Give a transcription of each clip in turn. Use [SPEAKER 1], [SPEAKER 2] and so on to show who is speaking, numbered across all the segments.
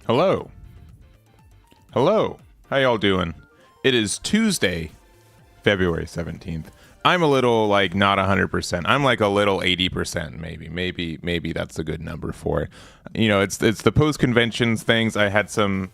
[SPEAKER 1] Hello. Hello. How y'all doing? It is Tuesday, February 17th. I'm a little like not 100%. I'm like a little 80% maybe. Maybe that's a good number for it. You know, it's the post conventions things. I had some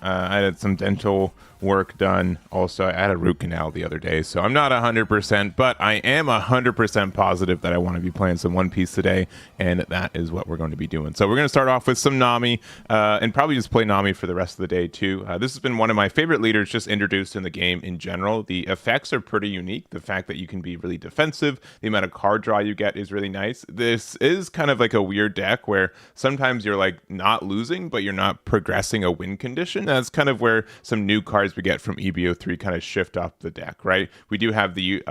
[SPEAKER 1] dental work done. Also, I had a root canal the other day, so I'm not 100%, but I am 100% positive that I want to be playing some One Piece today, and that is what we're going to be doing. So we're going to start off with some Nami, and probably just play Nami for the rest of the day too. This has been one of my favorite leaders just introduced in the game in general. The effects are pretty unique. The fact that you can be really defensive, the amount of card draw you get is really nice. This is kind of like a weird deck where sometimes you're like not losing, but you're not progressing a win condition. That's kind of where some new cards we get from EB03 kind of shift up the deck, right? We do have the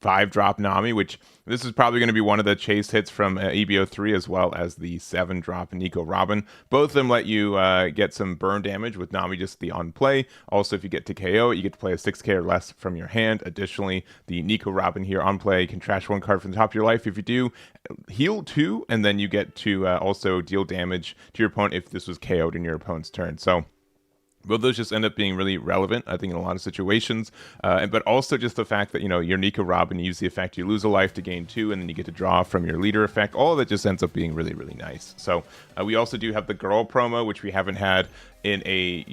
[SPEAKER 1] 5-drop Nami, which this is probably going to be one of the chase hits from EB03, as well as the 7-drop Nico Robin. Both of them let you get some burn damage with Nami just the on play. Also, if you get to KO, you get to play a 6k or less from your hand. Additionally, the Nico Robin here on play can trash one card from the top of your life. If you do, heal 2, and then you get to also deal damage to your opponent if this was KO'd in your opponent's turn. So both those just end up being really relevant, I think, in a lot of situations. But also just the fact that, you know, your Nico Robin, you use the effect, you lose a life to gain 2, and then you get to draw from your leader effect. All of it just ends up being really, really nice. So we also do have the girl promo, which we haven't had in a,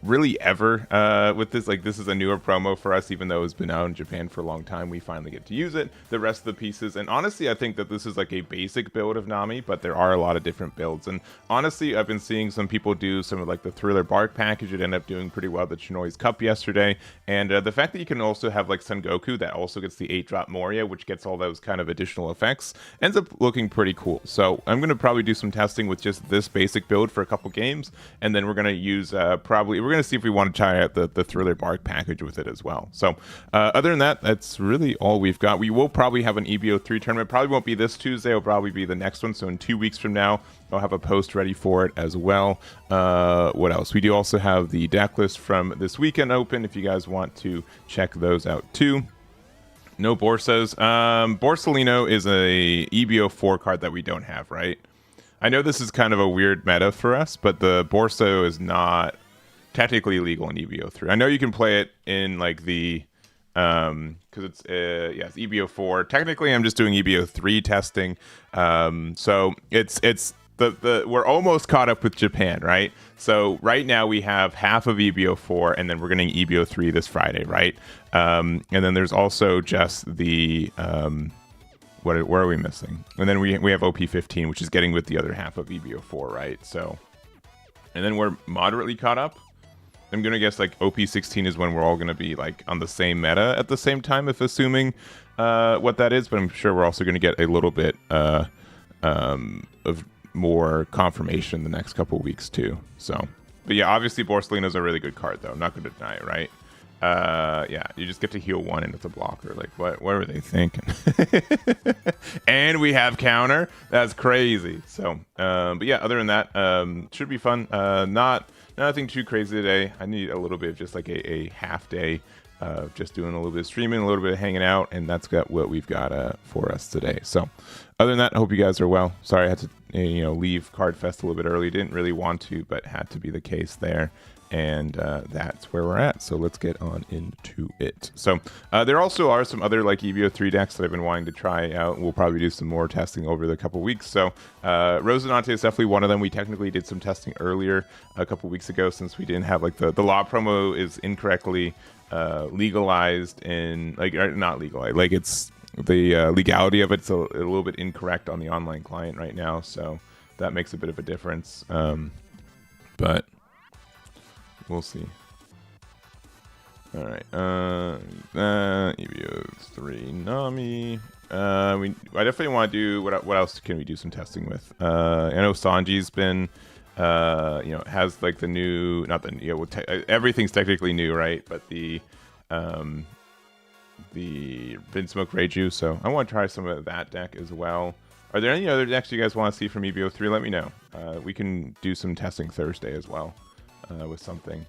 [SPEAKER 1] really ever with this. Like, this is a newer promo for us, even though it's been out in Japan for a long time. We finally get to use it. The rest of the pieces, and honestly, I think that this is like a basic build of Nami, but there are a lot of different builds. And honestly, I've been seeing some people do some of like the Thriller Bark package. It ended up doing pretty well, the Chinoi's Cup yesterday. And the fact that you can also have like Son Goku that also gets the 8-drop Moria, which gets all those kind of additional effects, ends up looking pretty cool. So I'm going to probably do some testing with just this basic build for a couple games, and then we're going to use we're going to see if we want to try out the Thriller Bark package with it as well. So other than that, that's really all we've got. We will probably have an EB03 tournament. Probably won't be this Tuesday. It'll probably be the next one. So in 2 weeks from now, I'll have a post ready for it as well. What else? We do also have the deck list from this weekend open if you guys want to check those out too. No Borsas. Borsalino is a EB04 card that we don't have, right? I know this is kind of a weird meta for us, but the Borso is not technically legal in EB03. I know you can play it in like the because it's EB04. Technically, I'm just doing EB03 testing. So it's the we're almost caught up with Japan, right? So right now we have half of EB04, and then we're getting EB03 this Friday, right? And then there's also just the where are we missing? And then we have OP15, which is getting with the other half of EB04, right? So, and then we're moderately caught up. I'm gonna guess like OP16 is when we're all gonna be like on the same meta at the same time, if assuming what that is. But I'm sure we're also gonna get a little bit of more confirmation the next couple weeks too. So, but yeah, obviously Borsalino's a really good card though. I'm not gonna deny it, right? Yeah, you just get to heal 1 and it's a blocker. Like, what were they thinking? And we have counter. That's crazy. So, but yeah, other than that, should be fun. Nothing too crazy today. I need a little bit of just like a half day of just doing a little bit of streaming, a little bit of hanging out, and that's got what we've got for us today. So, other than that, I hope you guys are well. Sorry I had to leave Card Fest a little bit early. Didn't really want to, but had to be the case there. And that's where we're at. So let's get on into it. So there also are some other like EB03 decks that I've been wanting to try out. We'll probably do some more testing over the couple weeks. So Rosinante is definitely one of them. We technically did some testing earlier a couple weeks ago, since we didn't have like the law promo is incorrectly legalized in like, or not legalized, like it's the legality of it's a little bit incorrect on the online client right now. So that makes a bit of a difference. But we'll see. All right. EB03 Nami. I definitely want to do what else can we do some testing with? I know Sanji's been has like the new, not the everything's technically new, right? But the Vinsmoke Reiju. So I want to try some of that deck as well. Are there any other decks you guys want to see from EB03? Let me know. We can do some testing Thursday as well with something.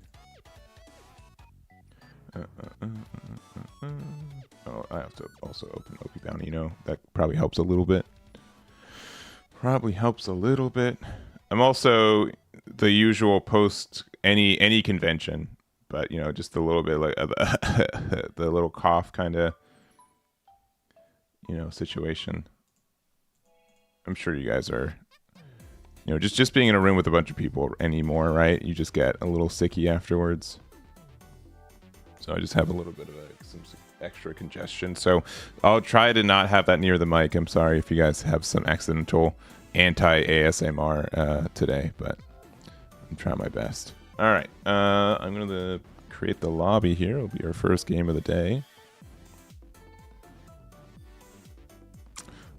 [SPEAKER 1] Oh, I have to also open OP Bounty. That probably helps a little bit. I'm also the usual post any convention, but you know, just a little bit like the little cough kind of, you know, situation. I'm sure you guys are, you know, just being in a room with a bunch of people anymore, right? You just get a little sicky afterwards. So I just have a little bit of some extra congestion. So I'll try to not have that near the mic. I'm sorry if you guys have some accidental anti-ASMR today, but I'm trying my best. All right, I'm going to create the lobby here. It'll be our first game of the day.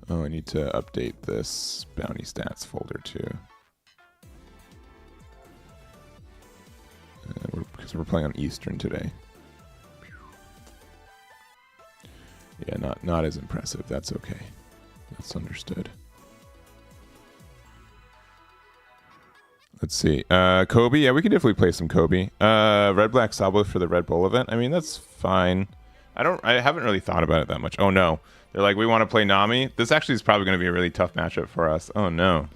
[SPEAKER 1] Oh, I need to update this bounty stats folder too. Because we're playing on Eastern today. Yeah, not as impressive. That's okay. That's understood. Let's see. Kobe. Yeah, we can definitely play some Kobe. Red Black Sabo for the Red Bull event. I mean, that's fine. I haven't really thought about it that much. Oh no. They're like, we want to play Nami. This actually is probably going to be a really tough matchup for us. Oh no.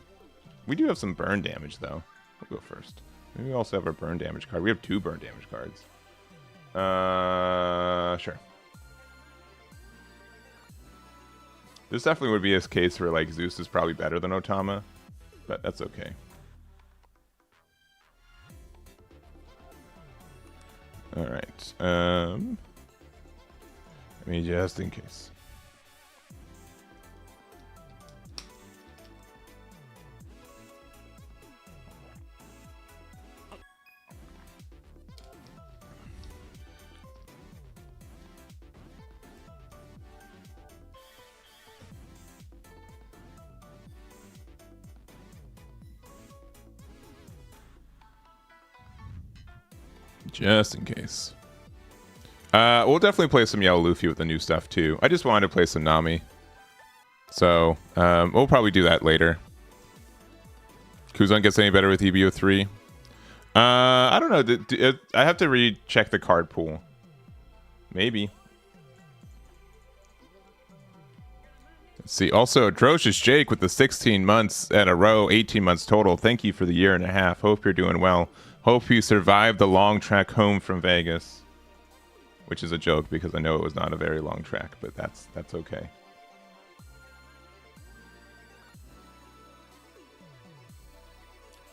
[SPEAKER 1] We do have some burn damage though. We'll go first. Maybe we also have our burn damage card. We have 2 burn damage cards. Sure. This definitely would be a case where like Zeus is probably better than Otama, but that's okay. All right. I mean, just in case. Just in case. We'll definitely play some Yellow Luffy with the new stuff too. I just wanted to play some Nami. So, we'll probably do that later. Kuzan gets any better with EB03? I don't know. I have to recheck the card pool. Maybe. Let's see. Also, Atrocious Jake with the 16 months in a row, 18 months total. Thank you for the year and a half. Hope you're doing well. Hope you survived the long trek home from Vegas. Which is a joke because I know it was not a very long track, but that's okay.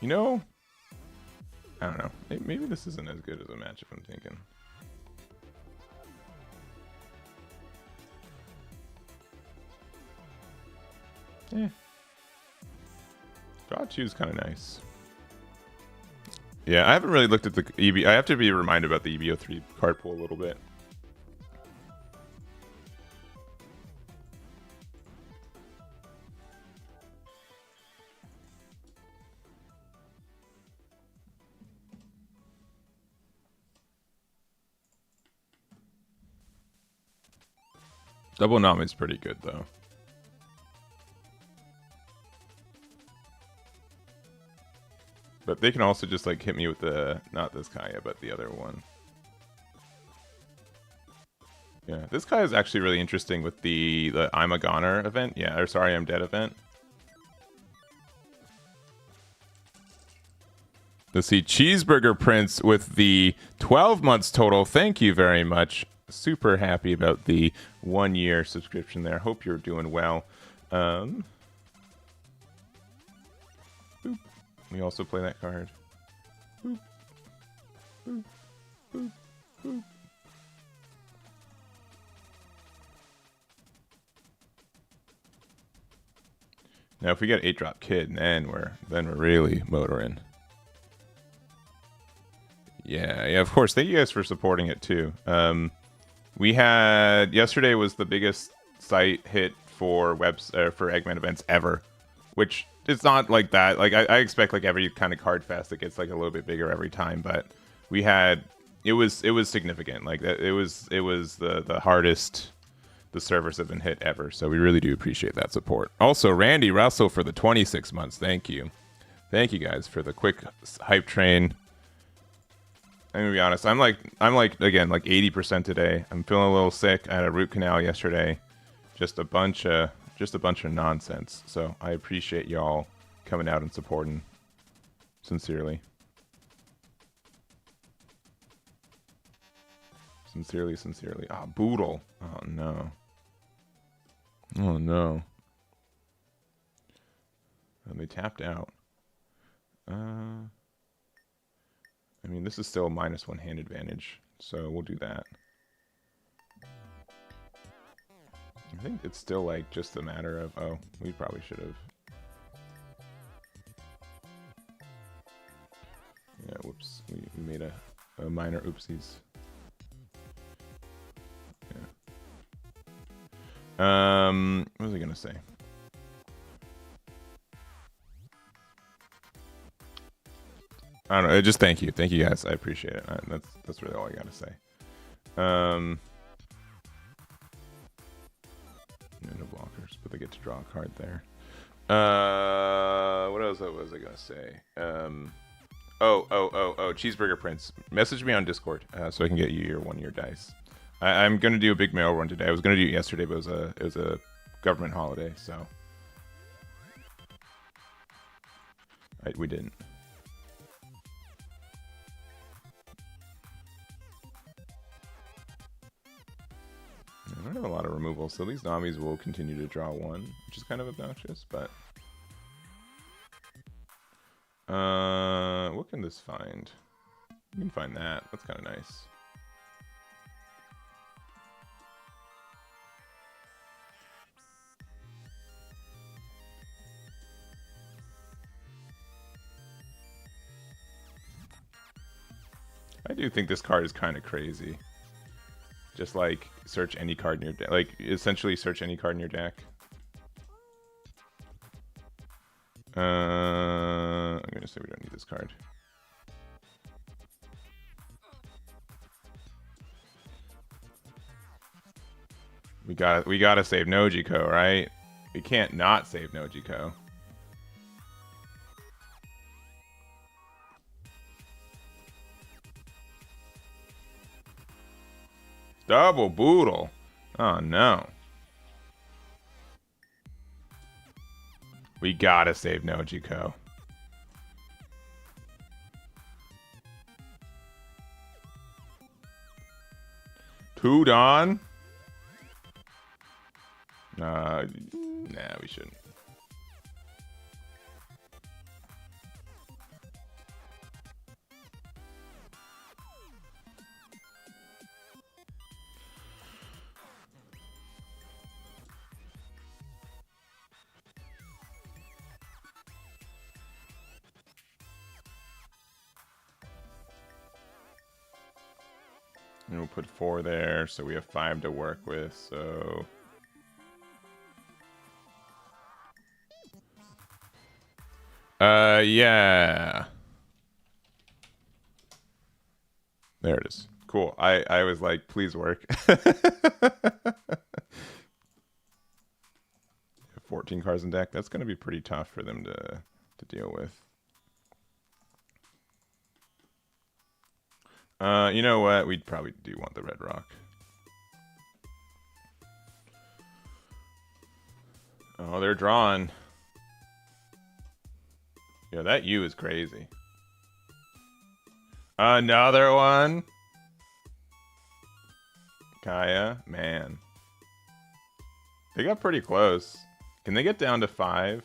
[SPEAKER 1] You know, I don't know. Maybe this isn't as good as a matchup I'm thinking. Yeah. Draw 2 is kind of nice. Yeah, I haven't really looked at the EB. I have to be reminded about the EB03 card pool a little bit. Double Nami is pretty good though. But they can also just like hit me with the, not this Kaya, but the other one. Yeah, this Kaya is actually really interesting with the I'm a Goner event. Yeah, or sorry, I'm dead event. Let's see, Cheeseburger Prince with the 12 months total. Thank you very much. Super happy about the 1 year subscription there. Hope you're doing well. We also play that card. Boop. Boop. Boop. Boop. Now, if we get 8-drop Kid, then we're really motoring. Yeah, of course. Thank you guys for supporting it too. We had yesterday was the biggest site hit for for Eggman events ever, which it's not like that. Like I expect like every kind of card fest it gets like a little bit bigger every time, but we had it was significant. Like it was the hardest the servers have been hit ever. So we really do appreciate that support. Also, Randy Russell for the 26 months. Thank you guys for the quick hype train. I'm gonna be honest. I'm like again like 80% today. I'm feeling a little sick. I had a root canal yesterday. Just a bunch of nonsense. So I appreciate y'all coming out and supporting. Sincerely. Sincerely. Ah, Boodle. Oh, no. Oh, no. And they tapped out. I mean, this is still a -1 hand advantage, so we'll do that. I think it's still, like, just a matter of... Oh, we probably should have... Yeah, whoops. We made a minor oopsies. Yeah. What was I gonna say? I don't know. Just thank you guys. I appreciate it. That's really all I gotta say. No blockers, but they get to draw a card there. What else was I gonna say? Oh, Cheeseburger Prince. Message me on Discord so I can get you your 1-year dice. I'm gonna do a big mail run today. I was gonna do it yesterday, but it was a government holiday, so we didn't. I don't have a lot of removal, so these Namis will continue to draw 1, which is kind of obnoxious, but what can this find? You can find that. That's kind of nice. I do think this card is kind of crazy. Just like search any card in your deck. Like essentially search any card in your deck. I'm gonna say we don't need this card. We gotta save Nojiko, right? We can't not save Nojiko. Double Boodle. Oh no. We gotta save Nojiko. Tudon? Nah, we shouldn't. And we'll put 4 there, so we have 5 to work with, so... yeah. There it is. Cool. I was like, please work. 14 cards in deck. That's going to be pretty tough for them to deal with. You know what? We probably do want the red rock. Oh, they're drawn. Yeah, that U is crazy. Another one. Kaya, man. They got pretty close. Can they get down to 5?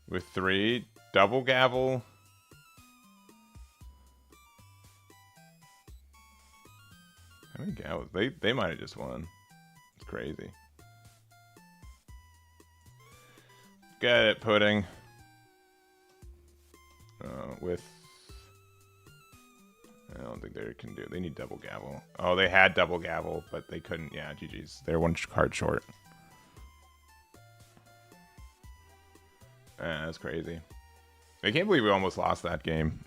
[SPEAKER 1] With 3? Double gavel? How many gavels? They might have just won. It's crazy. Get it, Pudding. With... I don't think they can do it. They need double gavel. Oh, they had double gavel, but they couldn't. Yeah, GG's. They're 1 card short. That's crazy. I can't believe we almost lost that game.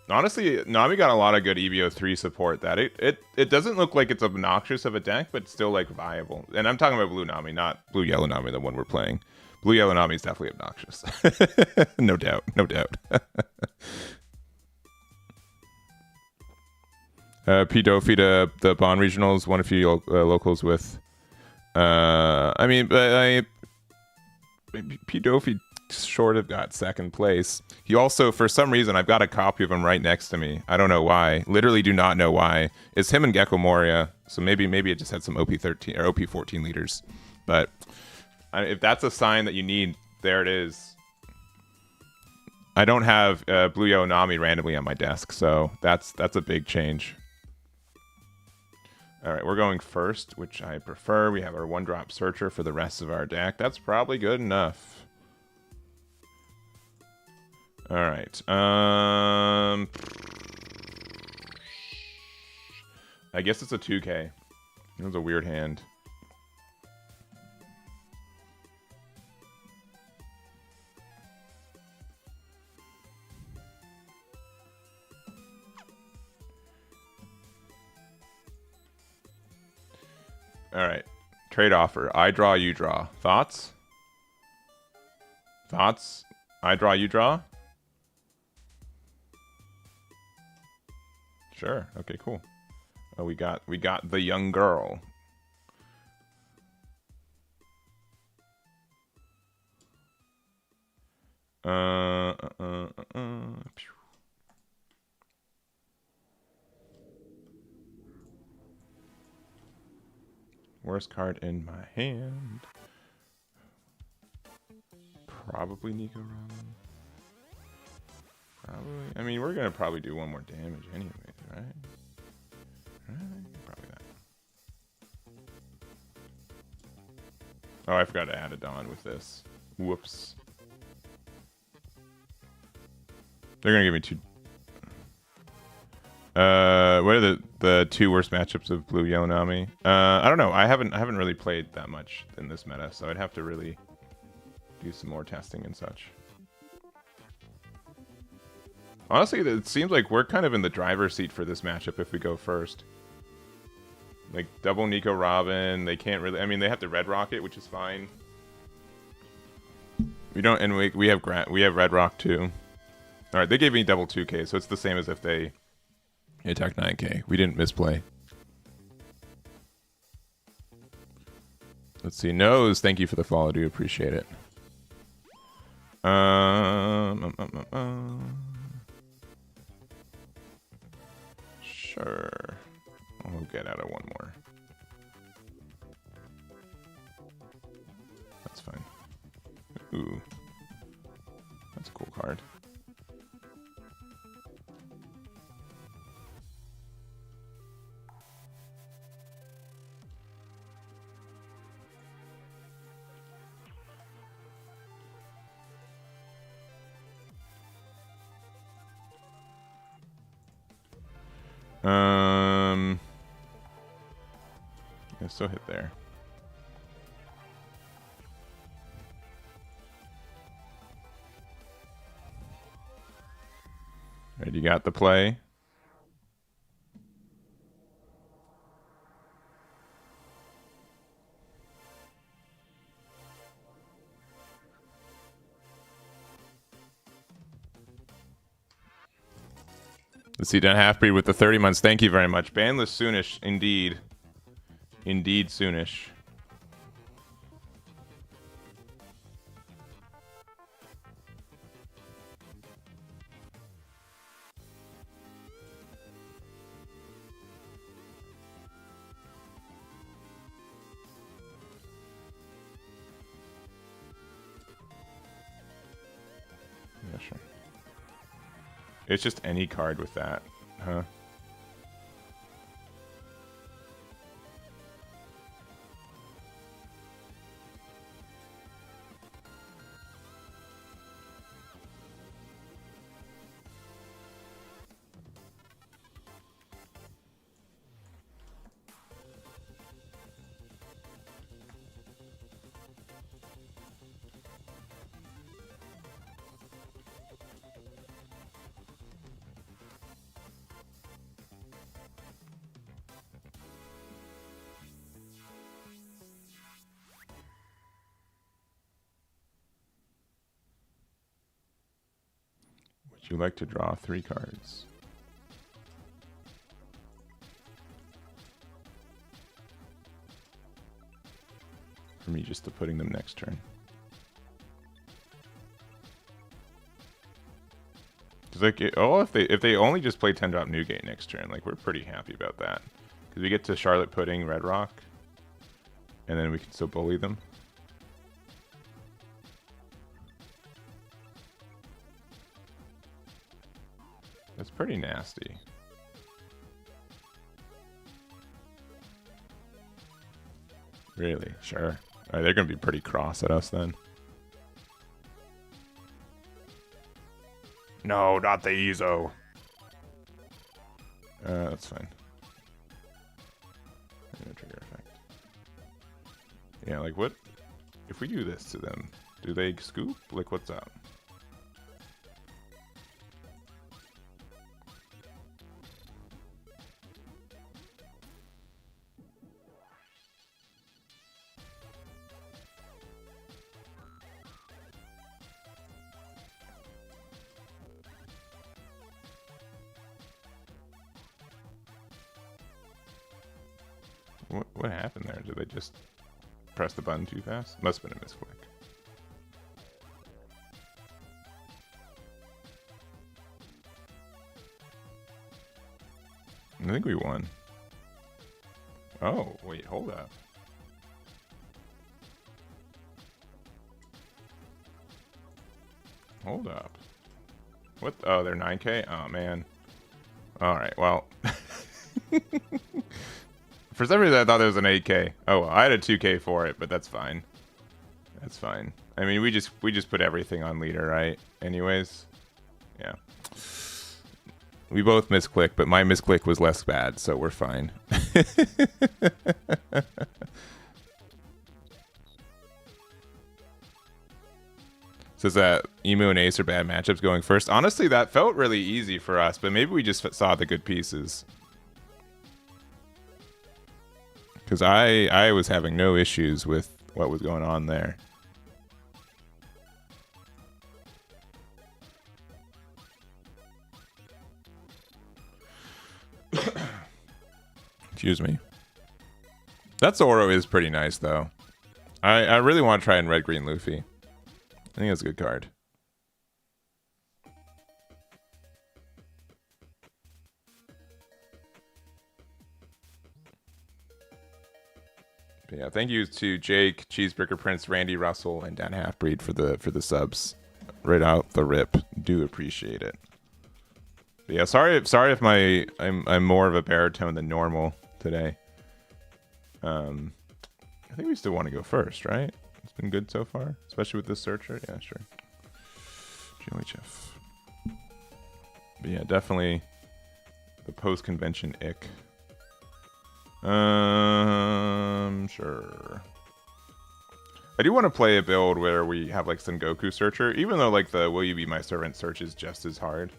[SPEAKER 1] Honestly, Nami got a lot of good EB03 support. That it doesn't look like it's obnoxious of a deck, but still like viable. And I'm talking about Blue Nami, not Blue Yellow Nami, the one we're playing. Blue Yellow Nami is definitely obnoxious. No doubt, no doubt. P. Dofi to the Bond Regionals, won a few locals with. I mean, P. P. Doffy short of got second place. He also, for some reason, I've got a copy of him right next to me. I don't know why. Literally do not know why. It's him and Gecko Moria. So maybe it just had some OP13 or OP14 leaders. But if that's a sign that you need, there it is. I don't have Blue Yo Nami randomly on my desk, so that's a big change. All right, we're going first, which I prefer. We have our one-drop searcher for the rest of our deck. That's probably good enough. All right. I guess it's a 2K. It was a weird hand. All right. Trade offer. I draw, you draw. Thoughts? Thoughts? I draw, you draw? Sure. Okay, cool. Oh, we got the young girl. Worst card in my hand. Probably Nico Robin. Probably. I mean, we're gonna probably do one more damage anyways, right? Probably that. Oh, I forgot to add a Dawn with this. Whoops. They're gonna give me two. What are the two worst matchups of Blue Yo Nami? I don't know. I haven't really played that much in this meta, so I'd have to really do some more testing and such. Honestly, it seems like we're kind of in the driver's seat for this matchup if we go first. Like double Nico Robin, they can't really. I mean, they have the Red Rocket, which is fine. We don't, and we have Red Rock too. All right, they gave me double 2K, so it's the same as if they attacked 9K. We didn't misplay. Let's see. Nose, thank you for the follow. Do appreciate it. Sure. I'll get out of one more. That's fine. Ooh. That's a cool card. Yeah, still hit there. Alright, you got the play. Let's see, done half breed with the 30 months. Thank you very much. Banless soonish, indeed. Indeed soonish. Yeah, sure. It's just any card with that, huh? Would you like to draw 3 cards? For me, just to putting them next turn. Cause like, if they only just play 10-drop Newgate next turn, like we're pretty happy about that. Cause we get to Charlotte Pudding, Red Rock, and then we can still bully them. That's pretty nasty. Really? Sure. Alright, they're gonna be pretty cross at us then. No, not the Ezo. That's fine. No trigger effect. Yeah, like what? If we do this to them, do they scoop? Like, what's up? What happened there? Did they just press the button too fast? Must have been a misclick. I think we won. Oh, wait, hold up. Hold up. What? Oh, they're 9K? Oh, man. Alright, well. For some reason, I thought it was an 8K. Oh, well, I had a 2K for it, but that's fine. That's fine. I mean, we just put everything on leader, right? Anyways. Yeah. We both misclick, but my misclick was less bad, so we're fine. Says that Emu and Ace are bad matchups going first. Honestly, that felt really easy for us, but maybe we just saw the good pieces. Because I was having no issues with what was going on there. Excuse me. That Zoro is pretty nice, though. I really want to try and Red Green Luffy. I think that's a good card. But yeah, thank you to Jake, Cheeseburger Prince, Randy Russell, and Dan Halfbreed for the subs. Right out the rip. Do appreciate it. But yeah, sorry if I'm more of a baritone than normal today. I think we still want to go first, right? It's been good so far, especially with this searcher. Yeah, sure. GLHF. But yeah, definitely the post-convention ick. Sure. I do want to play a build where we have like Son Goku searcher, even though like the Will You Be My Servant search is just as hard.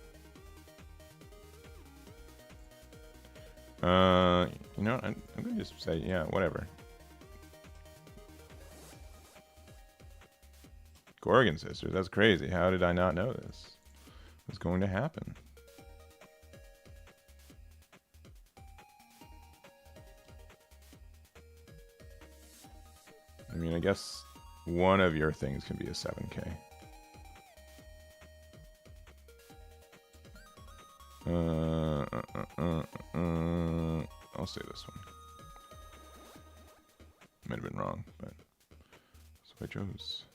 [SPEAKER 1] You know, I'm gonna just say, yeah, whatever. Gorgon Sisters, that's crazy. How did I not know this was going to happen? I mean, I guess one of your things can be a 7K. I'll say this one. Might have been wrong, but that's what I chose.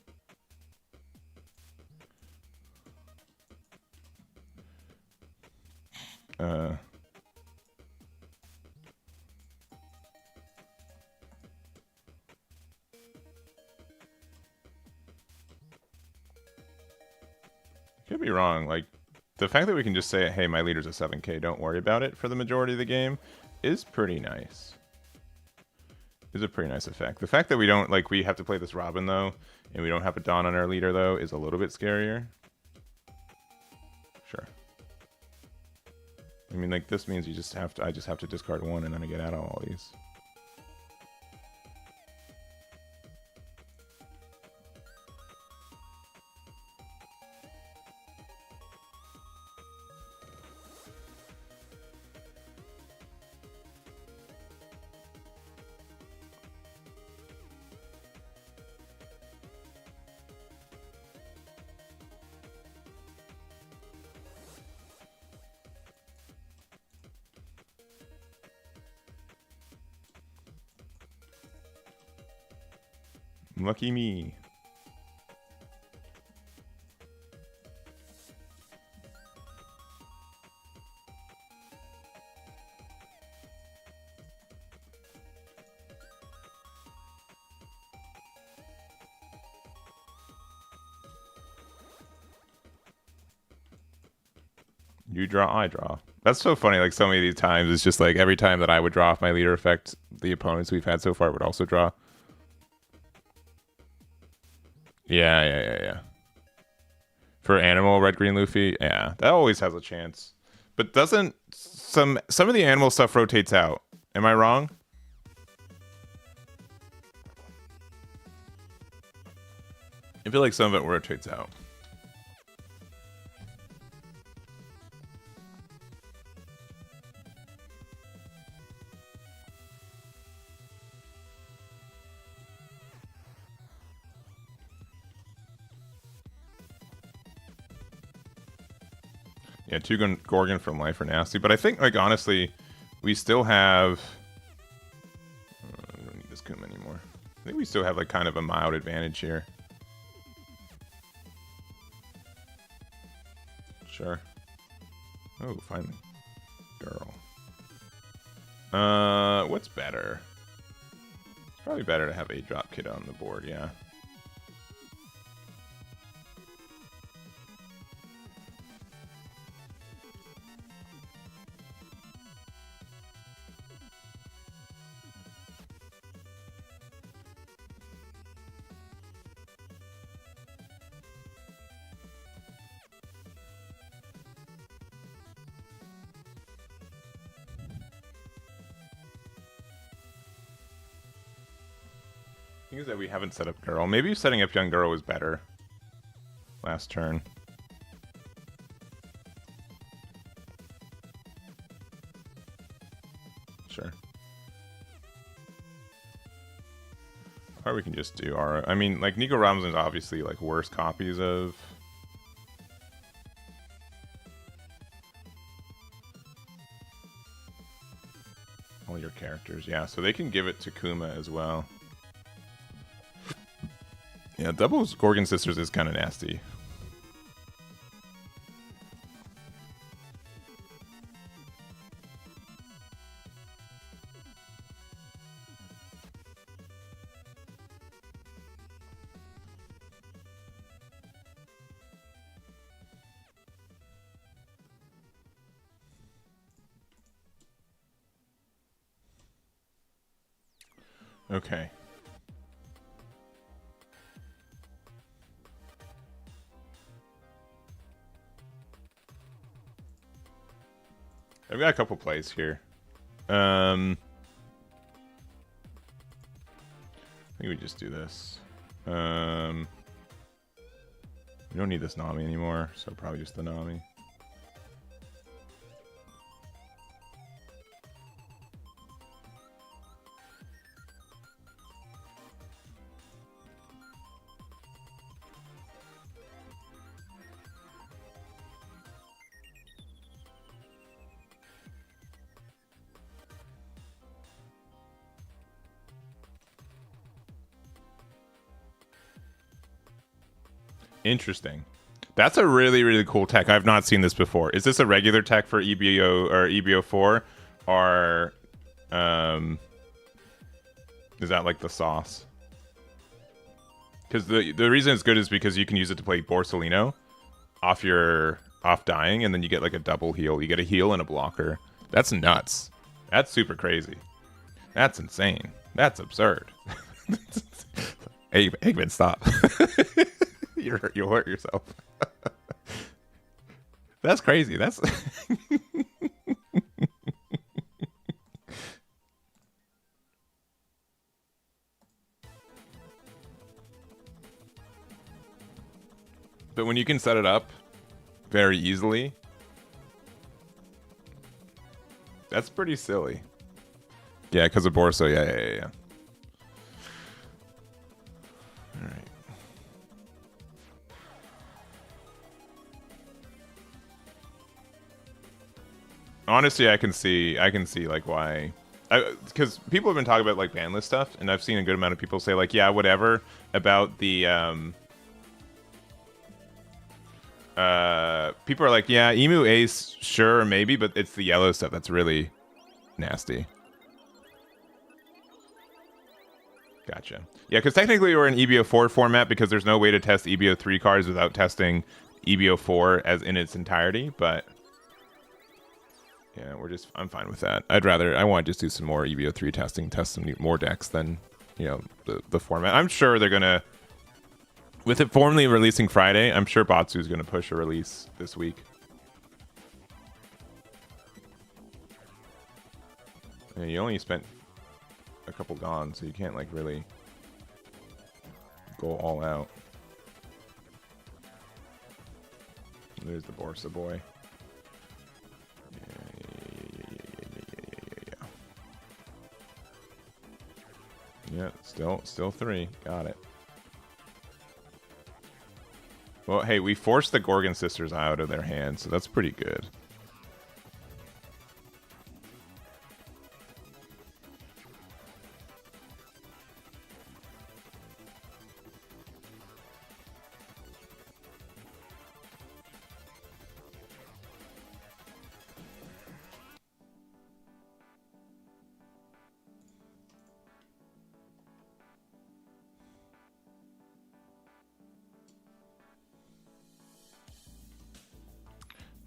[SPEAKER 1] Could be wrong. Like, the fact that we can just say, hey, my leader's a 7K, don't worry about it for the majority of the game is pretty nice. Is a pretty nice effect. The fact that we don't, like, we have to play this Robin, though, and we don't have a Dawn on our leader, though, is a little bit scarier. Sure. I mean, like, this means you just have to, I just have to discard one and then I get out of all these. Lucky me. You draw, I draw. That's so funny. Like, so many of these times, it's just like every time that I would draw off my leader effect, the opponents we've had so far would also draw. Yeah. For animal, red, green, Luffy, yeah, that always has a chance. But doesn't some of the animal stuff rotates out? Am I wrong? I feel like some of it rotates out. Yeah, 2 Gorgon from life are nasty, but I think, like, honestly, we still have. We don't need this Kuma anymore. I think we still have like kind of a mild advantage here. Sure. Oh, finally, girl. What's better? It's probably better to have a drop kit on the board. Yeah. Thing is that we haven't set up girl. Maybe setting up young girl was better last turn. Sure. Or we can just do our. I mean, like Nico Robinson is obviously like worse copies of. All your characters, yeah. So they can give it to Kuma as well. Yeah, double Gorgon Sisters is kind of nasty. Okay. I've got a couple plays here. I think we just do this. We don't need this Nami anymore, so probably just the Nami. Interesting. That's a really, really cool tech. I've not seen this before. Is this a regular tech for EBO or EBO4? Or is that like the sauce? Because the reason it's good is because you can use it to play Borsalino off dying, and then you get like a double heal. You get a heal and a blocker. That's nuts. That's super crazy. That's insane. That's absurd. Hey, Eggman, stop. You'll hurt yourself. That's crazy. That's but when you can set it up very easily, that's pretty silly. Yeah, because of Borso. Yeah. All right. Honestly, I can see like why because people have been talking about like ban list stuff, and I've seen a good amount of people say like, yeah, whatever about the people are like, yeah, Emu Ace, sure, maybe, but it's the yellow stuff that's really nasty. Gotcha. Yeah, because technically we're in EB04 format because there's no way to test EB03 cards without testing EB04 as in its entirety, but yeah, I'm fine with that. I want to just do some more EB03 testing, test some more decks than, the format. I'm sure they're gonna, with it formally releasing Friday, I'm sure Batsu's gonna push a release this week. Yeah, you only spent a couple gone, so you can't like really go all out. There's the Borsa boy. Yeah, still 3. Got it. Well, hey, we forced the Gorgon sisters out of their hands, so that's pretty good.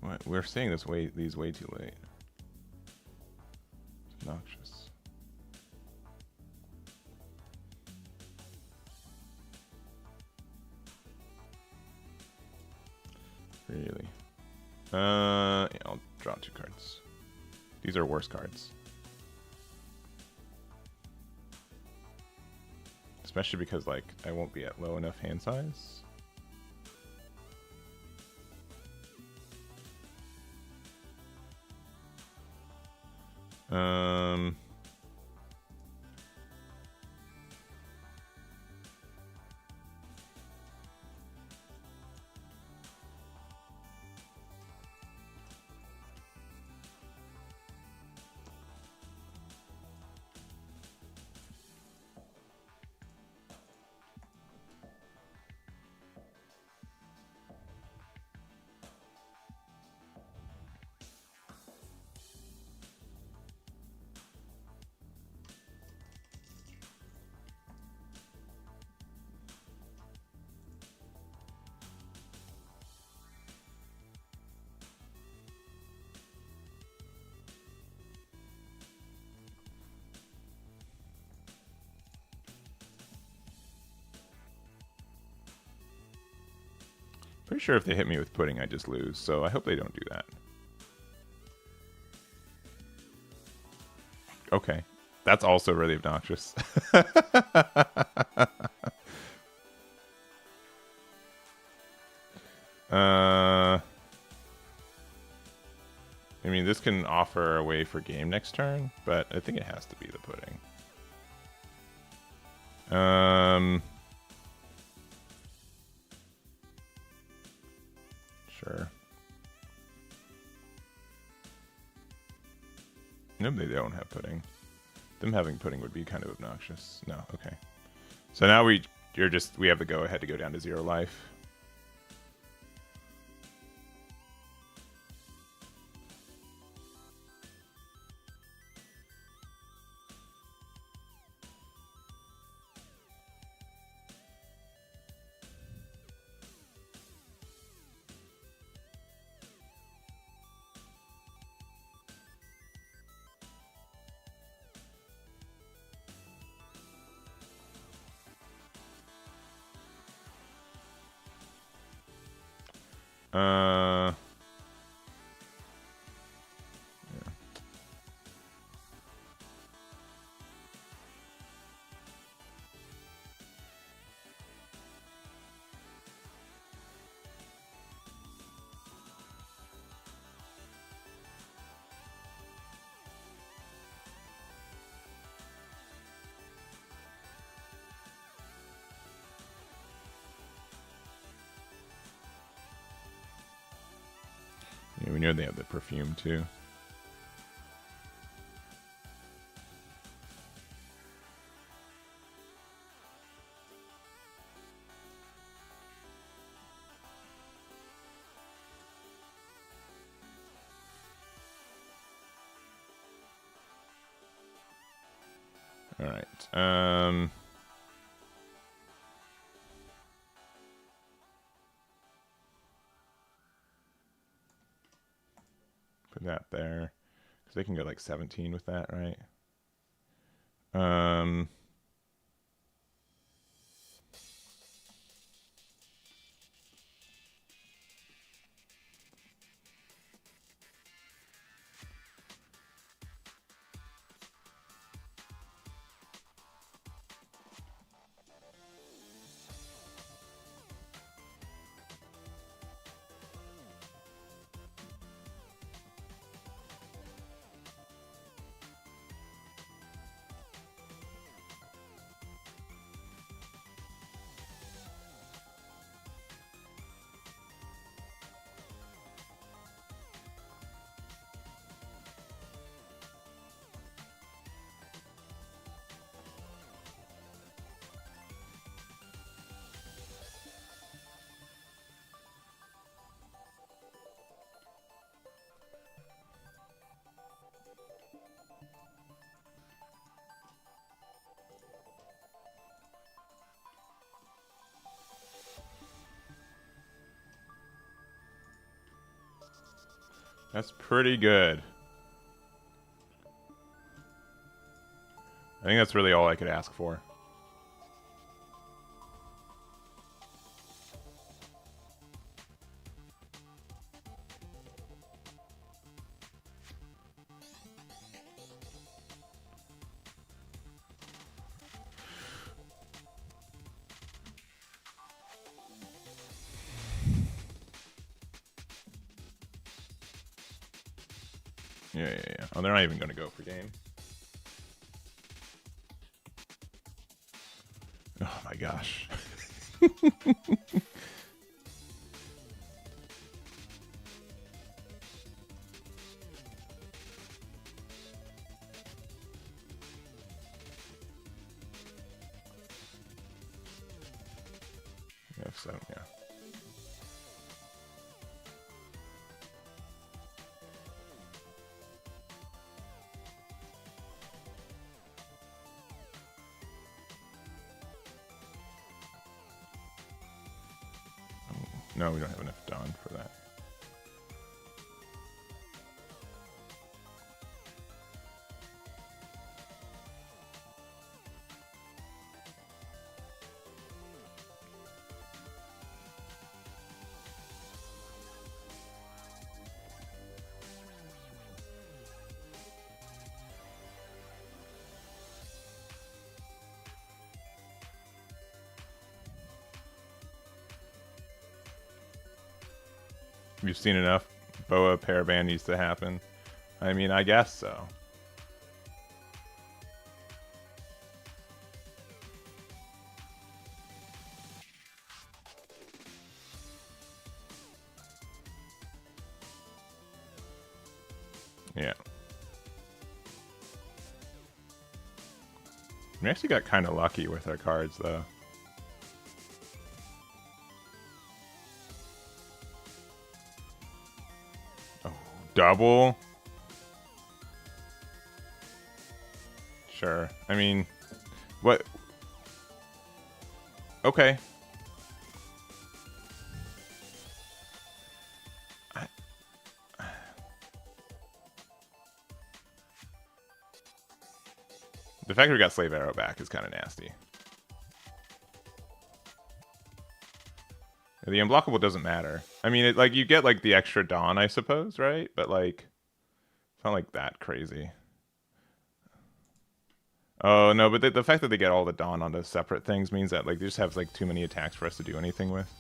[SPEAKER 1] What? We're saying these way too late. It's obnoxious. Really? Yeah, I'll draw 2 cards. These are worse cards. Especially because, like, I won't be at low enough hand size. Pretty sure if they hit me with pudding, I just lose, so I hope they don't do that. Okay. That's also really obnoxious. I mean, this can offer a way for game next turn, but I think it has to be the pudding. Sure. Nope, they don't have pudding. Them having pudding would be kind of obnoxious. No, okay. So now we have the go ahead to go down to 0 life. Yeah, we know they have the perfume too. All right. Put that there, because they can go like 17 with that, right? That's pretty good. I think that's really all I could ask for. Yeah. Oh, they're not even going to go for game. Oh my gosh. F7, yeah. No, we don't have enough Dawn for that. You've seen enough. Boa Paraband needs to happen. I mean, I guess so. Yeah. We actually got kind of lucky with our cards, though. Oh, double? Sure. I mean, what? Okay. The fact that we got Slave Arrow back is kind of nasty. The unblockable doesn't matter. I mean, it, like, you get like the extra Dawn, I suppose, right? But like, it's not like that crazy. Oh no, but the fact that they get all the Dawn onto separate things means that like they just have like too many attacks for us to do anything with.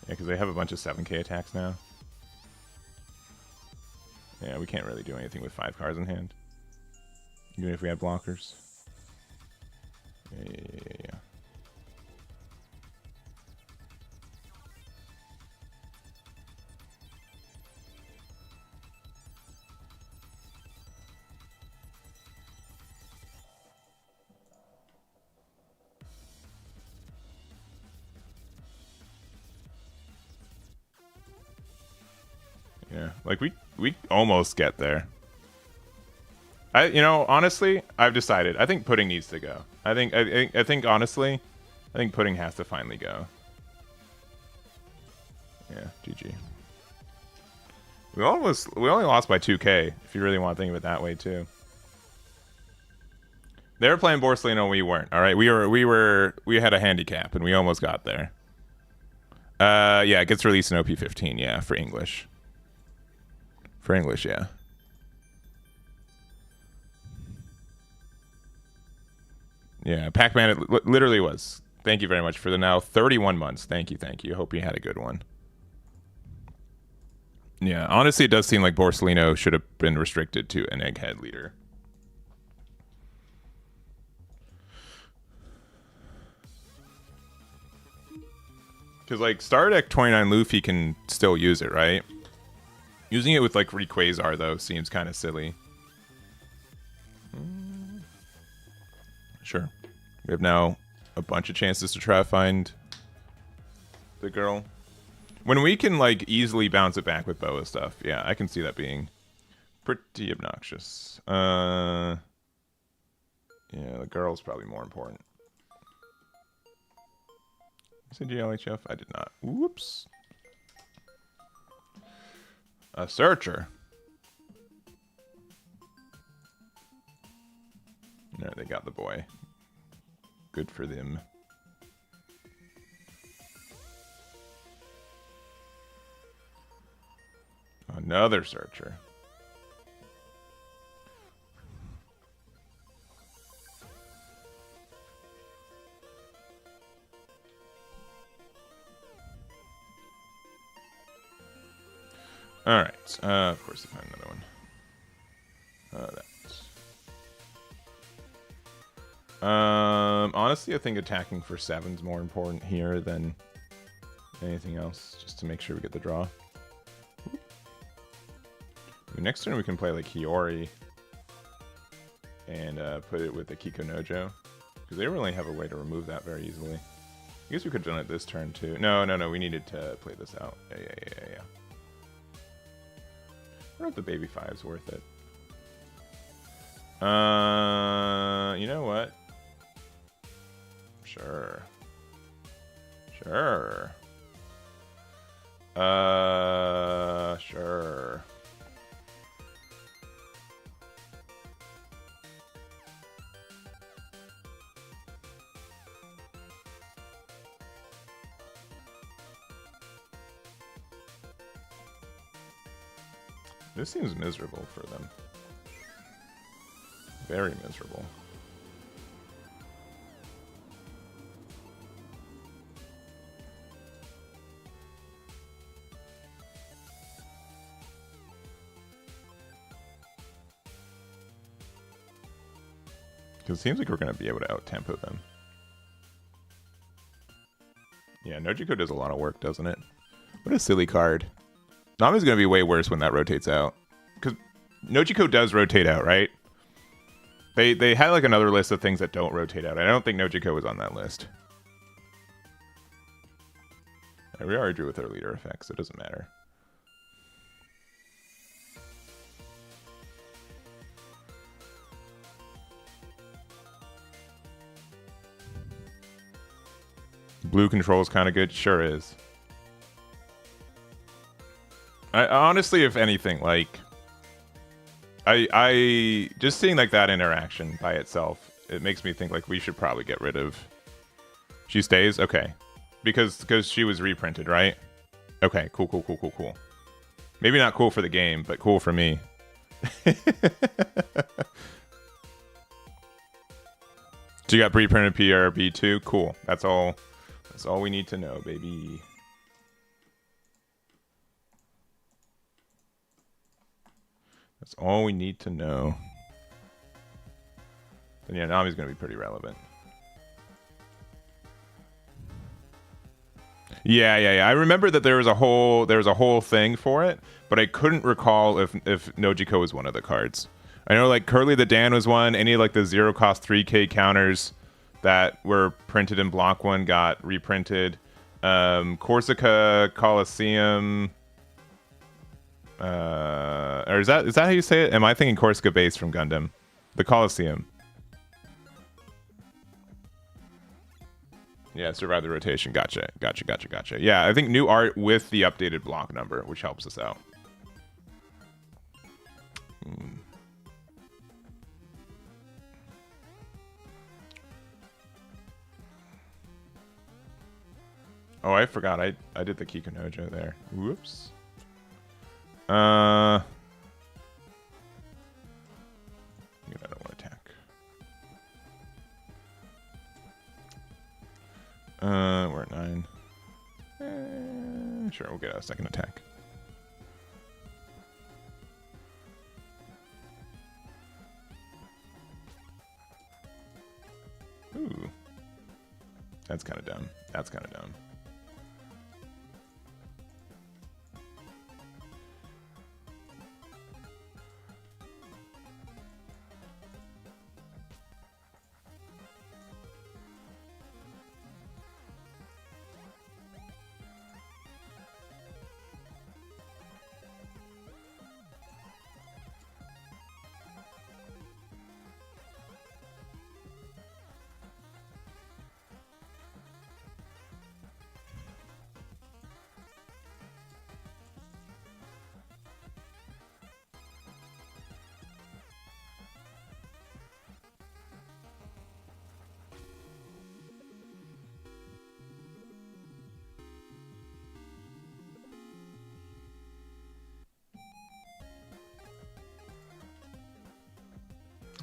[SPEAKER 1] Yeah, because they have a bunch of 7k attacks now. Yeah, we can't really do anything with 5 cards in hand. Even if we had blockers. Yeah. Yeah, like we we almost get there. Honestly, I've decided. I think pudding needs to go. I think honestly, I think pudding has to finally go. Yeah, GG. We only lost by 2K, if you really want to think of it that way too. They were playing Borsalino, we weren't. All right, we had a handicap and we almost got there. Yeah, it gets released in OP15, yeah, for English. For English, yeah. Yeah, Pac-Man, it literally was. Thank you very much for the now 31 months. Thank you. Hope you had a good one. Yeah, honestly, it does seem like Borsalino should have been restricted to an egghead leader. Because, like, Star Deck 29 Luffy can still use it, right? Using it with, like, Rayquaza, though, seems kind of silly. Sure. We have now a bunch of chances to try to find the girl. When we can, like, easily bounce it back with boa stuff, yeah, I can see that being pretty obnoxious. Yeah, the girl's probably more important. Said GLHF? I did not. Whoops. A searcher. No, they got the boy. Good for them. Another searcher. All right. Of course, you find another one. Honestly, I think attacking for 7's more important here than anything else, just to make sure we get the draw. Next turn we can play like Hiyori and put it with the Kiko Nojo, because they really have a way to remove that very easily. I guess we could have done it this turn too. No, we needed to play this out. Yeah. I don't know if the baby 5's worth it. You know what? Sure. Sure. This seems miserable for them. Very miserable. Because it seems like we're going to be able to out-tempo them. Yeah, Nojiko does a lot of work, doesn't it? What a silly card. Nami's going to be way worse when that rotates out. Because Nojiko does rotate out, right? They had like another list of things that don't rotate out. I don't think Nojiko was on that list. We already drew with our leader effects, so it doesn't matter. Blue control is kind of good. Sure is. I honestly, if anything, like I just seeing like that interaction by itself, it makes me think like we should probably get rid of. She stays, okay, because she was reprinted, right? Okay, cool. Maybe not cool for the game, but cool for me. She got reprinted PRB too. Cool. That's all we need to know, baby. That's all we need to know. Then yeah, Nami's gonna be pretty relevant. Yeah. I remember that there was a whole thing for it, but I couldn't recall if Nojiko was one of the cards. I know like Curly the Dan was one. Any like the 0-cost 3K counters that were printed in Block 1 got reprinted. Corsica Coliseum. Or is that how you say it? Am I thinking Corsica base from Gundam? The Colosseum. Yeah, survive the rotation. Gotcha. Yeah, I think new art with the updated block number, which helps us out. Oh, I forgot. I did the Kikunojo there. Whoops. I don't want to attack. We're at 9. Sure, we'll get a second attack. Ooh. That's kind of dumb.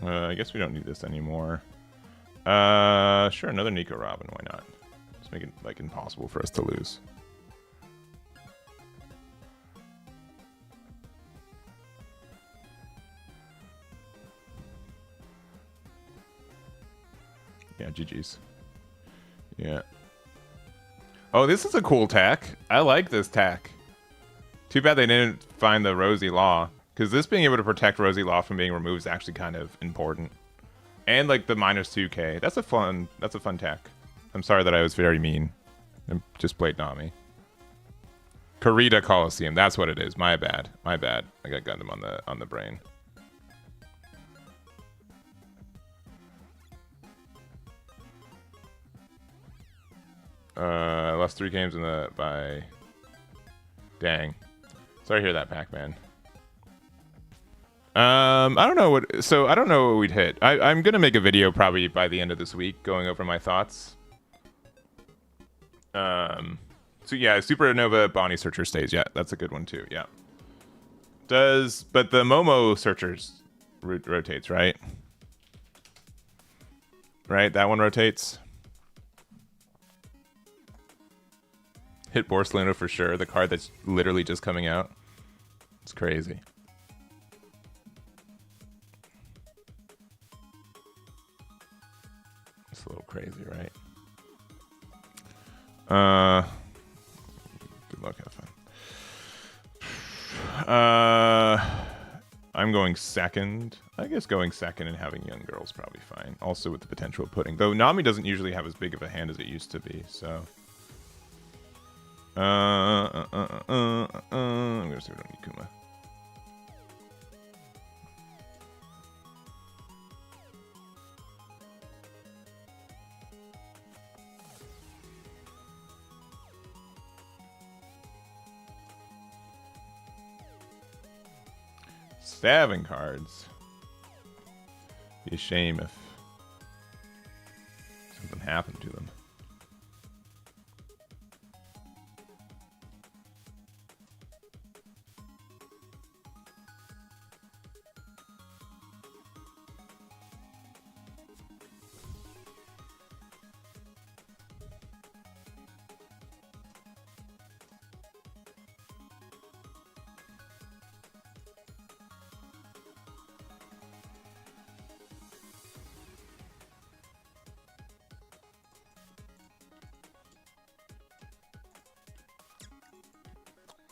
[SPEAKER 1] I guess we don't need this anymore. Sure, another Nico Robin. Why not? Just make it like impossible for us to lose. Yeah, GG's. Yeah. Oh, this is a cool tack. I like this tack. Too bad they didn't find the Rosie Law. Because this being able to protect Rosie Law from being removed is actually kind of important. And like the -2k. That's a fun tack. I'm sorry that I was very mean. I just played Nami. Karita Coliseum, that's what it is. My bad. I got Gundam on the brain. I lost 3 games by dang. Sorry to hear that, Pac-Man. I don't know what we'd hit. I'm gonna make a video probably by the end of this week going over my thoughts. So yeah, Supernova Bonnie Searcher stays. Yeah, that's a good one too. Yeah. But the Momo Searchers rotates, right? Right, that one rotates. Hit Borsalino for sure. The card that's literally just coming out. It's crazy. It's a little crazy, right? Good luck, have fun. I'm going second. I guess going second and having young girls probably fine. Also with the potential of putting. Though Nami doesn't usually have as big of a hand as it used to be, so. I'm gonna start on Nikuma. Stabbing cards. Be a shame if something happened to them.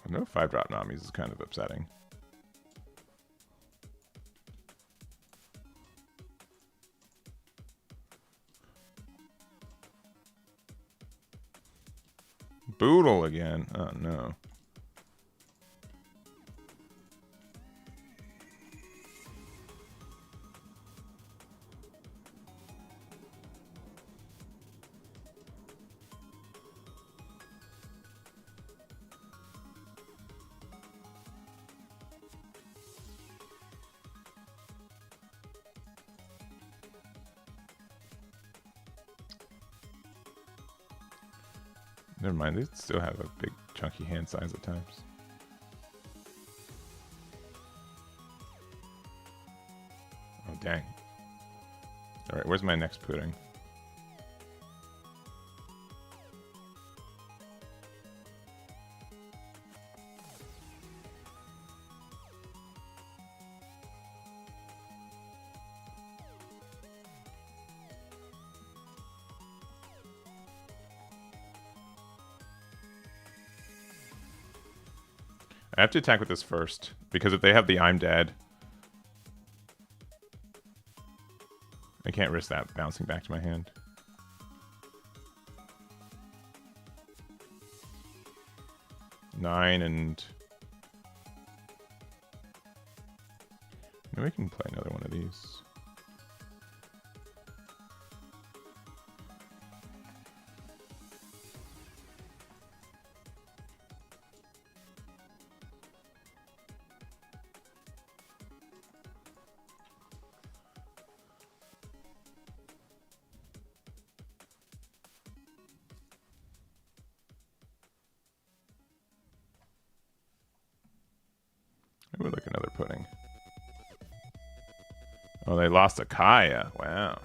[SPEAKER 1] No 5-drop Namis is kind of upsetting. Boodle again. Oh no. Never mind, they still have a big chunky hand size at times. Oh, dang. Alright, where's my next pudding? I have to attack with this first, because if they have the I'm dead, I can't risk that bouncing back to my hand. Nine and... Maybe we can play another one of these. I would like another pudding. Oh, they lost a Kaya. Wow.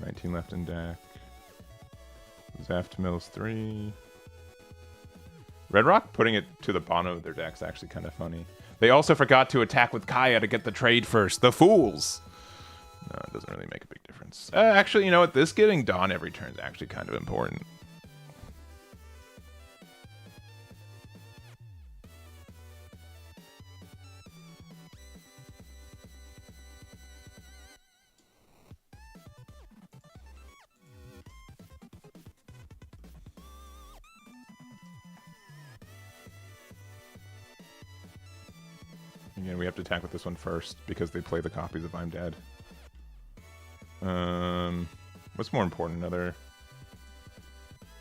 [SPEAKER 1] $19 left in deck. Zaft Mills 3. Red Rock putting it to the bottom of their deck's actually kind of funny. They also forgot to attack with Kaya to get the trade first. The fools! No, it doesn't really make a big difference. Actually, you know what? This getting Dawn every turn is actually kind of important. Again, we have to attack with this one first because they play the copies of I'm Dead. What's more important? Another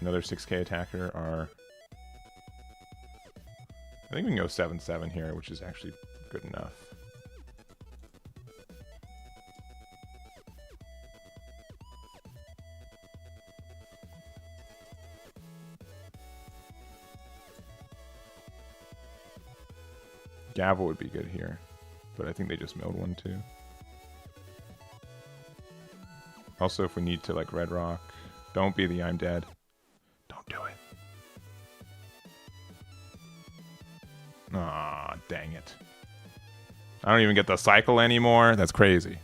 [SPEAKER 1] 6k attacker, or I think we can go 7/7 here, which is actually good enough. Gavel would be good here, but I think they just milled one too. Also, if we need to, like, Red Rock, don't be the I'm Dead. Don't do it. Aw, dang it. I don't even get the cycle anymore. That's crazy.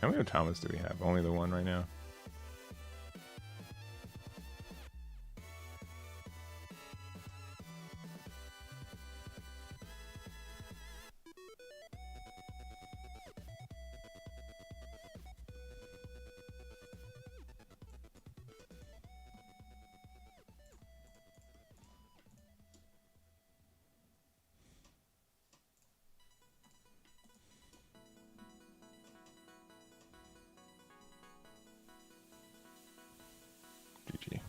[SPEAKER 1] How many Otamas do we have? Only the one right now. GG.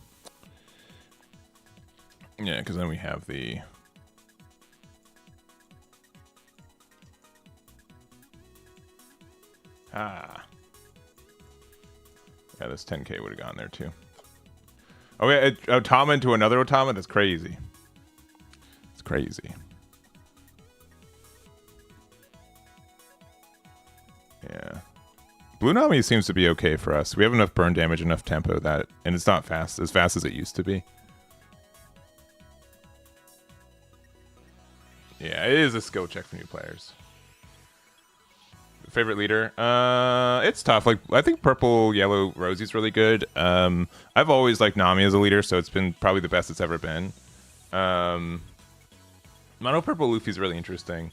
[SPEAKER 1] Yeah, because then we have the... Ah. Yeah, this 10k would have gone there too. Oh yeah, Otama into another Otama? That's crazy. It's crazy. Yeah. Blue Nami seems to be okay for us. We have enough burn damage, enough tempo that, and it's not fast as it used to be. Yeah, it is a skill check for new players. Favorite leader? It's tough. Like, I think Purple, Yellow, Rosie's really good. I've always liked Nami as a leader, so it's been probably the best it's ever been. Mono Purple Luffy's really interesting.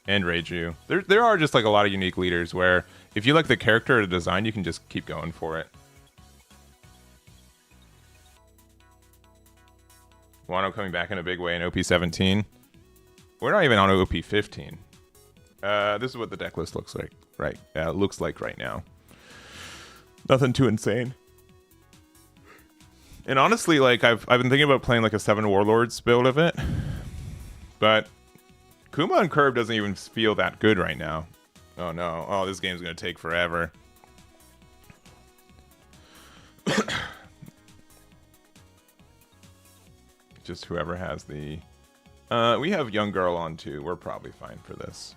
[SPEAKER 1] And Reiju. There are just like a lot of unique leaders where if you like the character or the design, you can just keep going for it. Wano coming back in a big way in OP 17. We're not even on OP 15. This is what the deck list looks like. Looks like right now. Nothing too insane. And honestly, like I've been thinking about playing like a 7 Warlords build of it, but Kuma on curve doesn't even feel that good right now. Oh no! Oh, this game's gonna take forever. Just whoever has the. We have young girl on too. We're probably fine for this.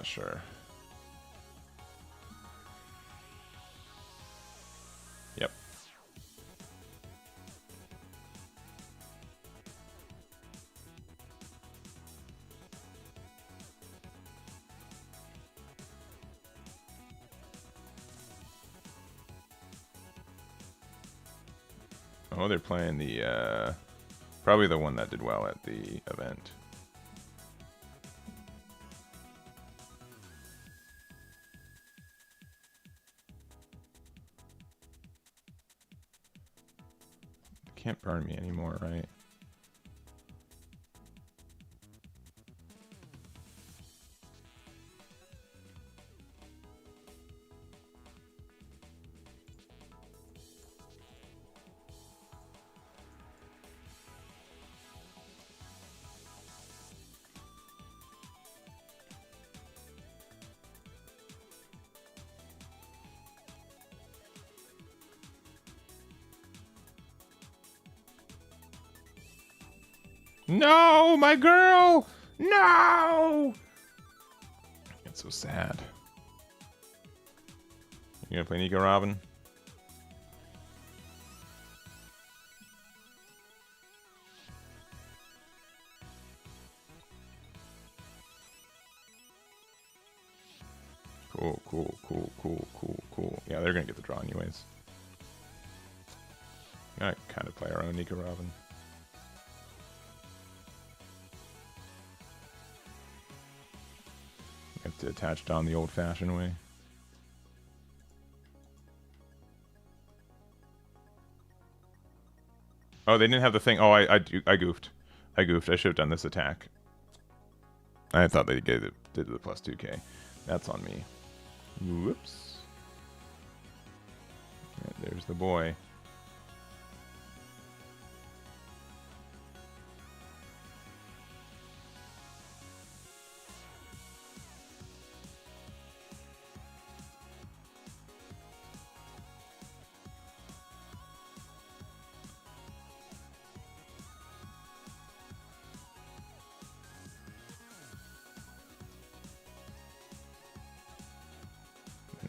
[SPEAKER 1] Sure. Yep. Oh, they're playing the, probably the one that did well at the event. Can't burn me anymore, right? No, my girl! No! It's so sad. You gonna play Nico Robin? Cool. Yeah, they're gonna get the draw anyways. I kind of play our own Nico Robin. Have to attach Don the old-fashioned way. Oh, they didn't have the thing. Oh, I goofed. I should have done this attack. I thought they did the plus 2k. That's on me. Whoops. Yeah, there's the boy.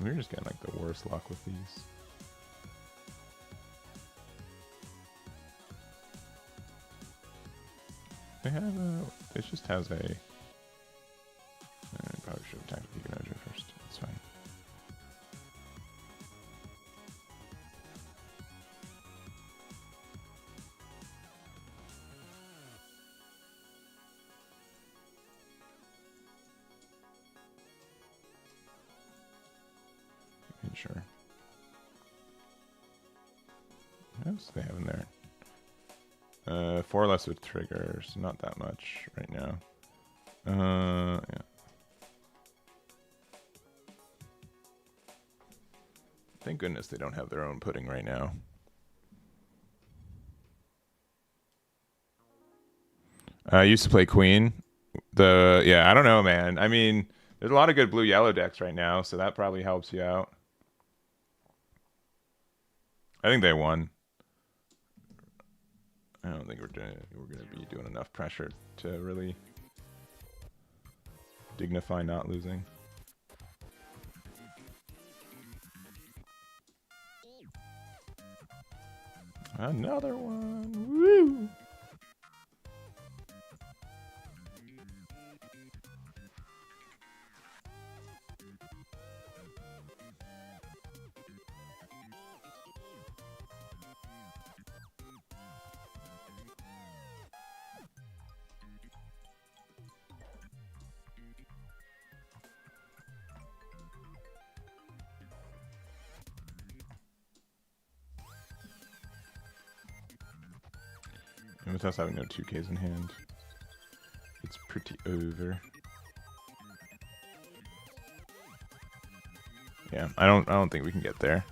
[SPEAKER 1] We're just getting like the worst luck with these. They have a. It just has a. I probably should have attacked the Econogen first. That's fine. Sure. What else do they have in there? 4 less with triggers. Not that much right now. Yeah. Thank goodness they don't have their own pudding right now. I used to play Queen. Yeah, I don't know, man. I mean, there's a lot of good blue-yellow decks right now, so that probably helps you out. I think they won. I don't think we're gonna be doing enough pressure to really dignify not losing. Another one. Woo! And with us having no 2Ks in hand, it's pretty over. Yeah, I don't think we can get there.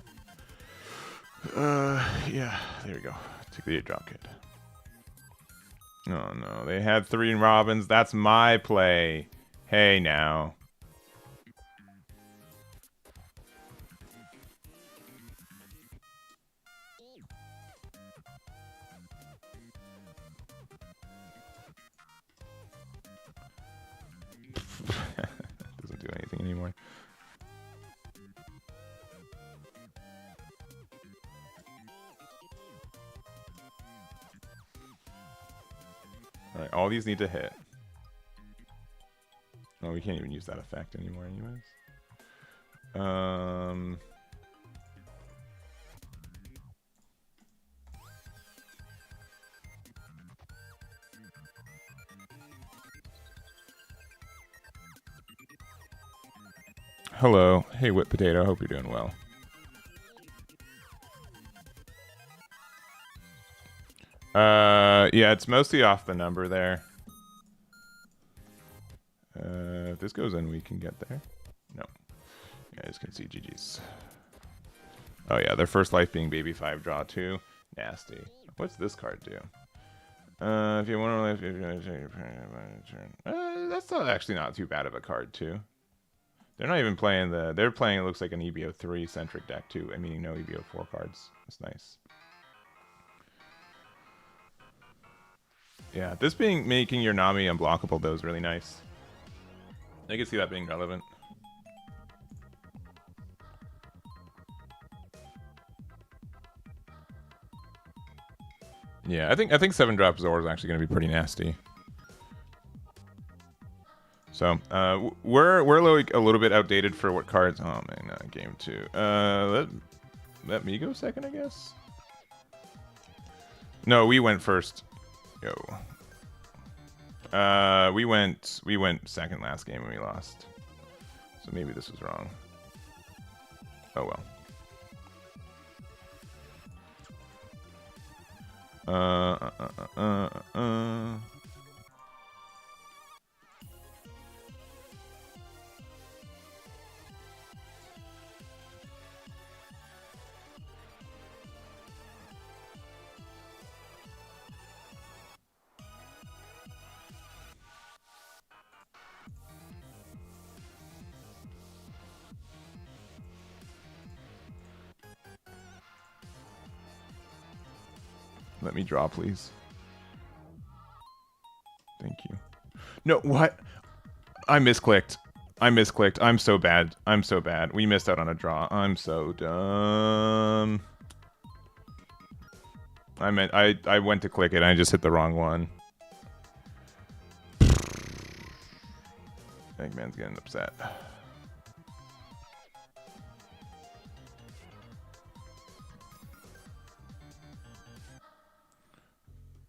[SPEAKER 1] Yeah, there we go. Take the 8-drop kit. Oh no, they had 3 Robins. That's my play. Hey now. Doesn't do anything anymore. Alright, all these need to hit. Oh, we can't even use that effect anymore anyways. Hello. Hey, Whip Potato. Hope you're doing well. Yeah, it's mostly off the number there. If this goes in, we can get there. No. You guys can see GG's. Oh yeah, their first life being baby 5 draw 2. Nasty. What's this card do? If you want to live, that's actually not too bad of a card too. They're not even playing the. They're playing. It looks like an EB03 centric deck too. I mean, no EB04 cards. That's nice. Yeah, this making your Nami unblockable though is really nice. I can see that being relevant. Yeah, I think 7-drop Zor is actually going to be pretty nasty. So we're like a little bit outdated for what cards. Oh man, game 2. Let me go second, I guess. No, we went first. Yo. We went second last game and we lost. So maybe this was wrong. Oh well. Let me draw, please. Thank you. No, what? I misclicked. I'm so bad. We missed out on a draw. I'm so dumb. I went to click it and I just hit the wrong one. Eggman's getting upset.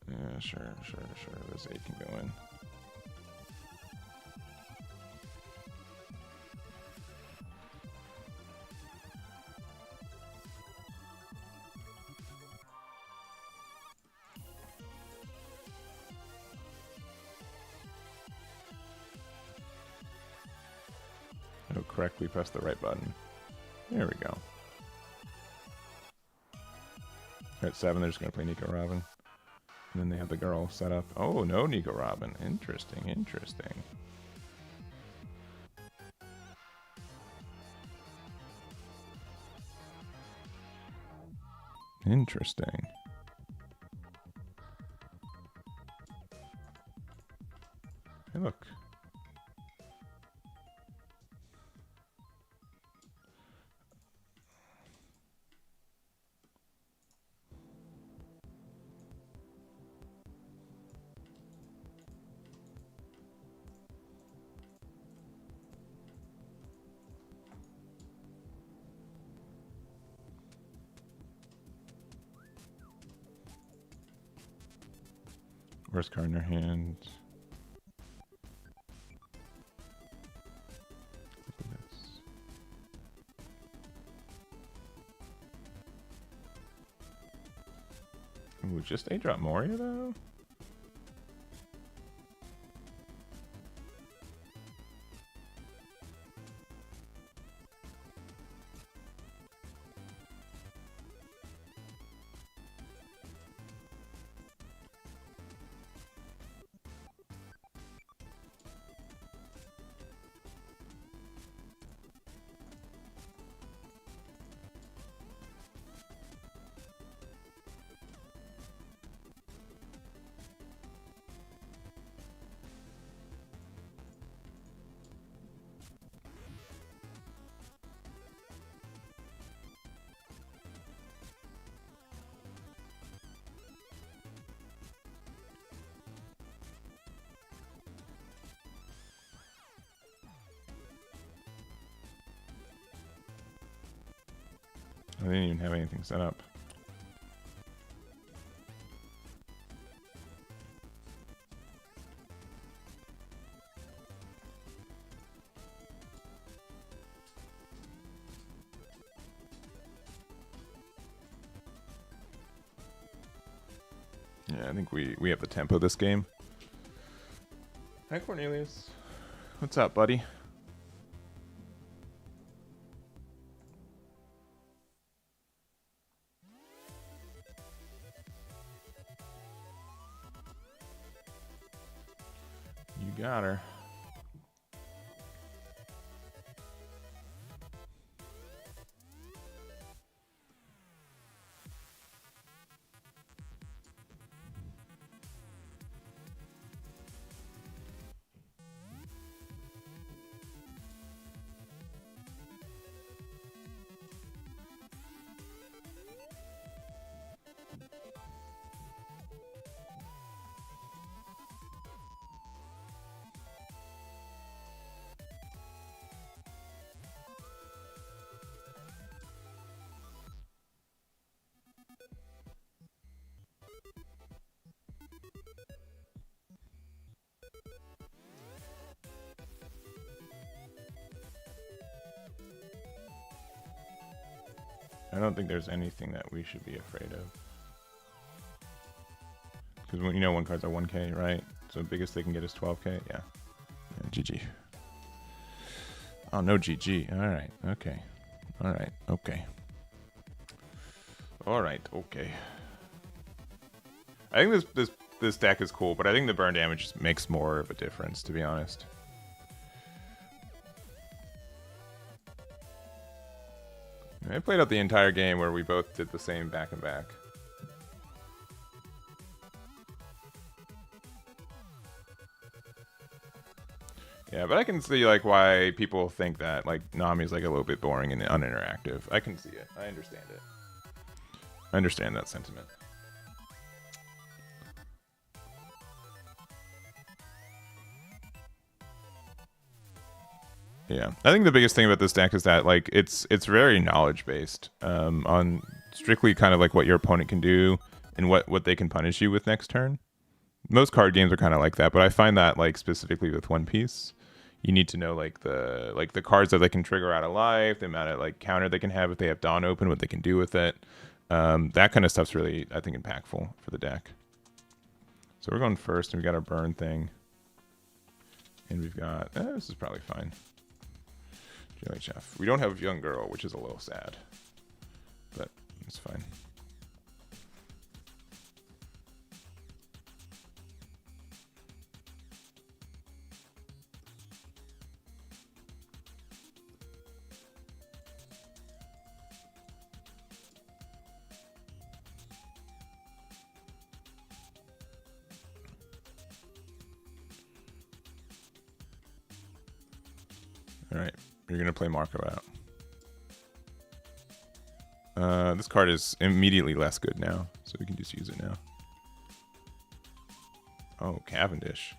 [SPEAKER 1] Yeah, sure. This 8 can go in. Oh, correctly press the right button. There we go. At 7, they're just going to play Nico Robin. And then they have the girl set up. Oh, no Nico Robin. Interesting. Interesting. Hey, look. Worst card in her hand. Ooh, just 8-drop Moria though? didn't even have anything set up. Yeah, I think we have the tempo this game. Hi, Cornelius. What's up, buddy? You got her. I don't think there's anything that we should be afraid of. Because you know one card's a 1k, right? So the biggest they can get is 12k? Yeah. GG. Oh, no GG. Alright, okay. Alright, okay. Alright, okay. I think this deck is cool, but I think the burn damage makes more of a difference, to be honest. I played out the entire game where we both did the same back and back. Yeah, but I can see like why people think that like Nami's like a little bit boring and uninteractive. I can see it. I understand it. I understand that sentiment. Yeah, I think the biggest thing about this deck is that like it's very knowledge based on strictly kind of like what your opponent can do and what they can punish you with next turn. Most card games are kind of like that, but I find that like specifically with One Piece, you need to know like the cards that they can trigger out of life, the amount of like counter they can have if they have Dawn open, what they can do with it. That kind of stuff's really, I think, impactful for the deck. So we're going first, and we got our burn thing, and we've got this is probably fine. JHF. We don't have Young Girl, which is a little sad, but it's fine. All right, you're gonna play Marco out. This card is immediately less good now, so we can just use it now. Oh, Cavendish.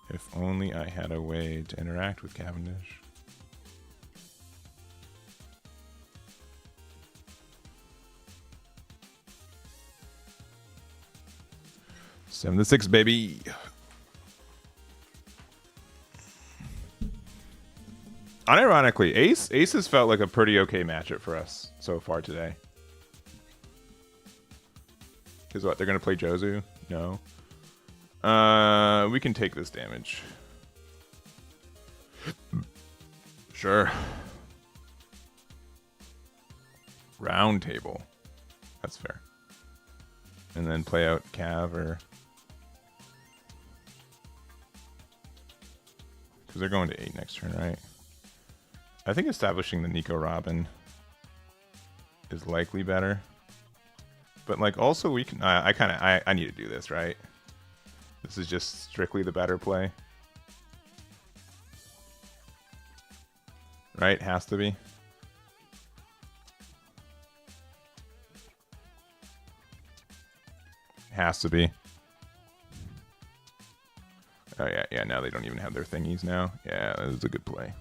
[SPEAKER 1] If only I had a way to interact with Cavendish. Seven to 6, baby. Unironically, Ace has felt like a pretty okay matchup for us so far today. Because what, they're going to play Jozu? No. We can take this damage. Sure. Round table. That's fair. And then play out Cav or... Because they're going to 8 next turn, right? I think establishing the Nico Robin is likely better. But like also we can I need to do this, right? This is just strictly the better play. Right? Has to be. Has to be. Oh yeah, now they don't even have their thingies now. Yeah, that is a good play.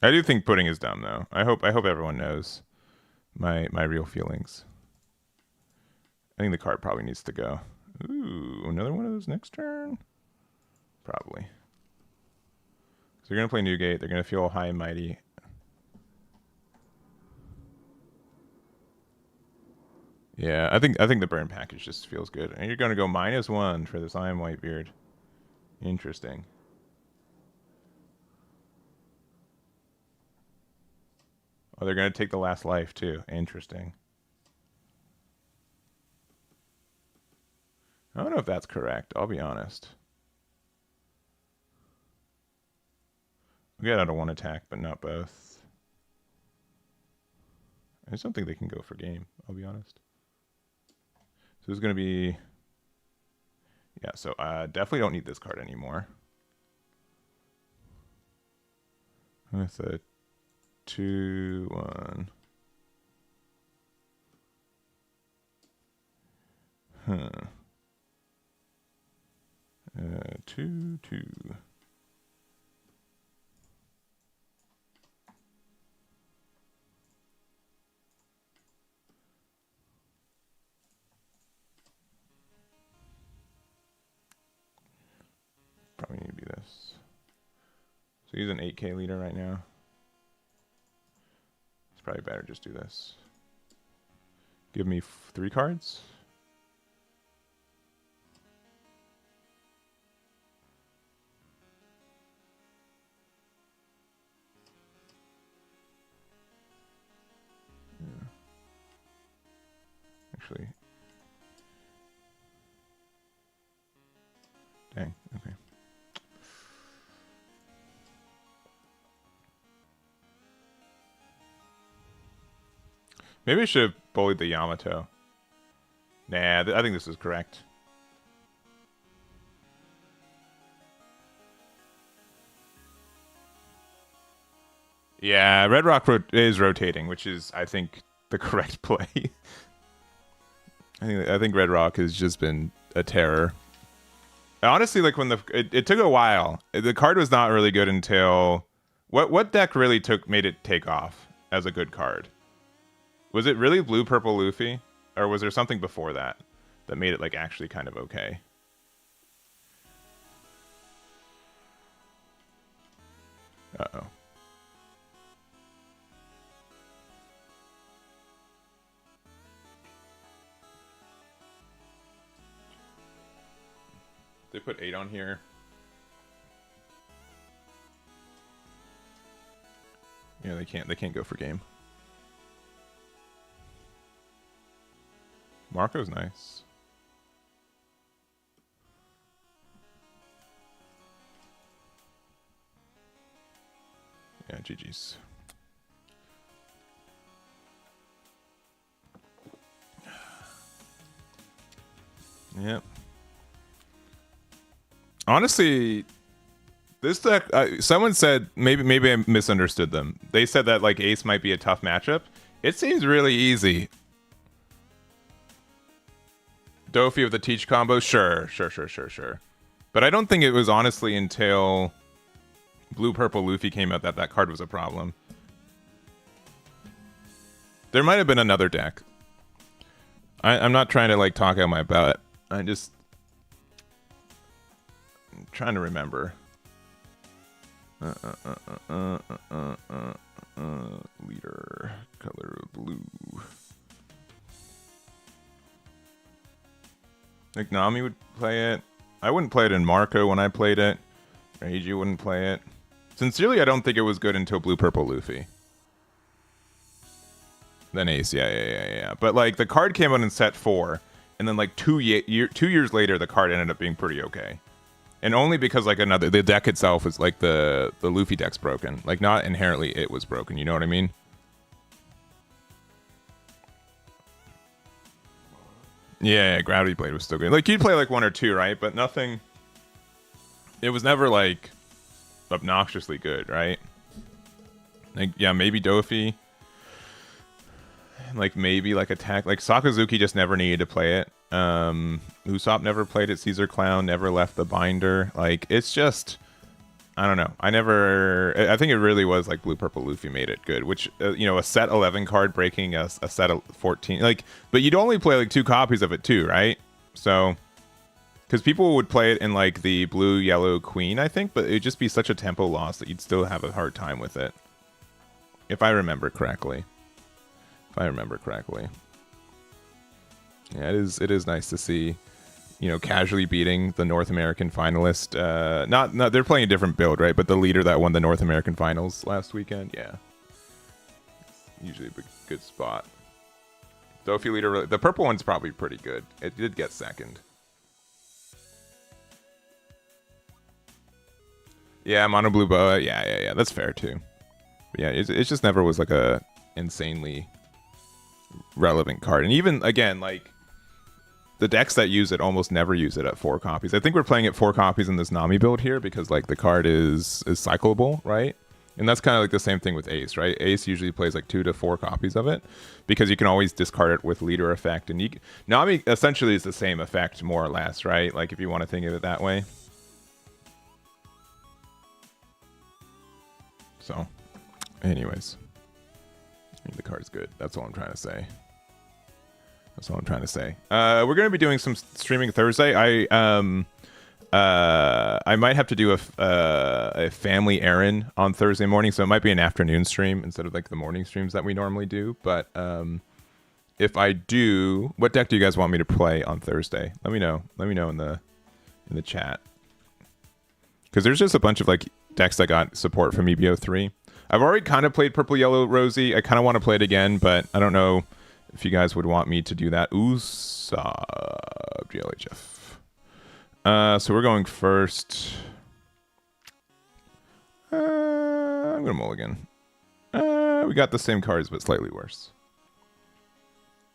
[SPEAKER 1] I do think pudding is dumb though. I hope everyone knows my real feelings. I think the card probably needs to go. Ooh, another one of those next turn? Probably. So they're gonna play Newgate. They're gonna feel high and mighty. Yeah, I think the burn package just feels good. And you're gonna go -1 for this I am Whitebeard. Interesting. Oh, they're gonna take the last life too. Interesting. I don't know if that's correct. I'll be honest. We get out of one attack, but not both. I just don't think they can go for game. I'll be honest. So there's gonna be. Yeah, so I definitely don't need this card anymore. With a 2/1. Huh. 2/2. Probably need to be this. So he's an 8K leader right now. It's probably better just do this. Give me 3 cards. Yeah. Actually. Dang, okay. Maybe I should have bullied the Yamato. Nah, I think this is correct. Yeah, Red Rock is rotating, which is, I think, the correct play. I think Red Rock has just been a terror. Honestly, like when it took a while. The card was not really good until what deck really made it take off as a good card? Was it really blue purple Luffy, or was there something before that made it like actually kind of okay? Uh-oh. They put 8 on here. Yeah, they can't go for game. Marco's nice. Yeah, GG's. Yep. Honestly, this deck. Someone said maybe I misunderstood them. They said that like Ace might be a tough matchup. It seems really easy. Dofi with the Teach combo, sure. But I don't think it was honestly until Blue Purple Luffy came out that card was a problem. There might have been another deck. I'm not trying to like talk out my butt. I'm trying to remember. Leader color blue. Like Nami would play it. I wouldn't play it in Marco when I played it. Reiji wouldn't play it. Sincerely, I don't think it was good until Blue Purple Luffy. Then Ace, yeah. But like the card came out in set 4, and then like 2 years later, the card ended up being pretty okay. And only because like the deck itself is like the Luffy deck's broken. Like not inherently it was broken. You know what I mean? Yeah, Gravity Blade was still good. Like you'd play like 1 or 2, right? But nothing. It was never like obnoxiously good, right? Like yeah, maybe Dofi. Like maybe like attack. Like Sakazuki just never needed to play it. Usopp never played it. Caesar Clown never left the binder. Like it's just I don't know. I think it really was like Blue Purple Luffy made it good, which, a set 11 card breaking a set of 14. Like, but you'd only play like 2 copies of it too, right? So, because people would play it in like the blue, yellow, queen, I think, but it'd just be such a tempo loss that you'd still have a hard time with it. If I remember correctly. Yeah, it is nice to see, casually beating the North American finalist. Not they're playing a different build, right? But the leader that won the North American finals last weekend, yeah. Usually a good spot. Dofi leader, the purple one's probably pretty good. It did get second. Yeah, mono blue boa. Yeah. That's fair too. But yeah, it just never was like a insanely relevant card. And even again, like the decks that use it almost never use it at 4 copies. I think we're playing at 4 copies in this Nami build here because like the card is cyclable, right? And that's kind of like the same thing with Ace, right? Ace usually plays like 2 to 4 copies of it because you can always discard it with leader effect. And Nami essentially is the same effect, more or less, right? Like if you want to think of it that way. So, anyways, the card's good. That's all I'm trying to say. We're going to be doing some streaming Thursday. I might have to do a family errand on Thursday morning, so it might be an afternoon stream instead of like the morning streams that we normally do. But if I do, what deck do you guys want me to play on Thursday? Let me know. Let me know in the chat. Because there's just a bunch of like decks that got support from EB03. I've already kind of played Purple Yellow Rosy. I kind of want to play it again, but I don't know if you guys would want me to do that. Usopp GLHF. So we're going first. I'm gonna mulligan. We got the same cards, but slightly worse.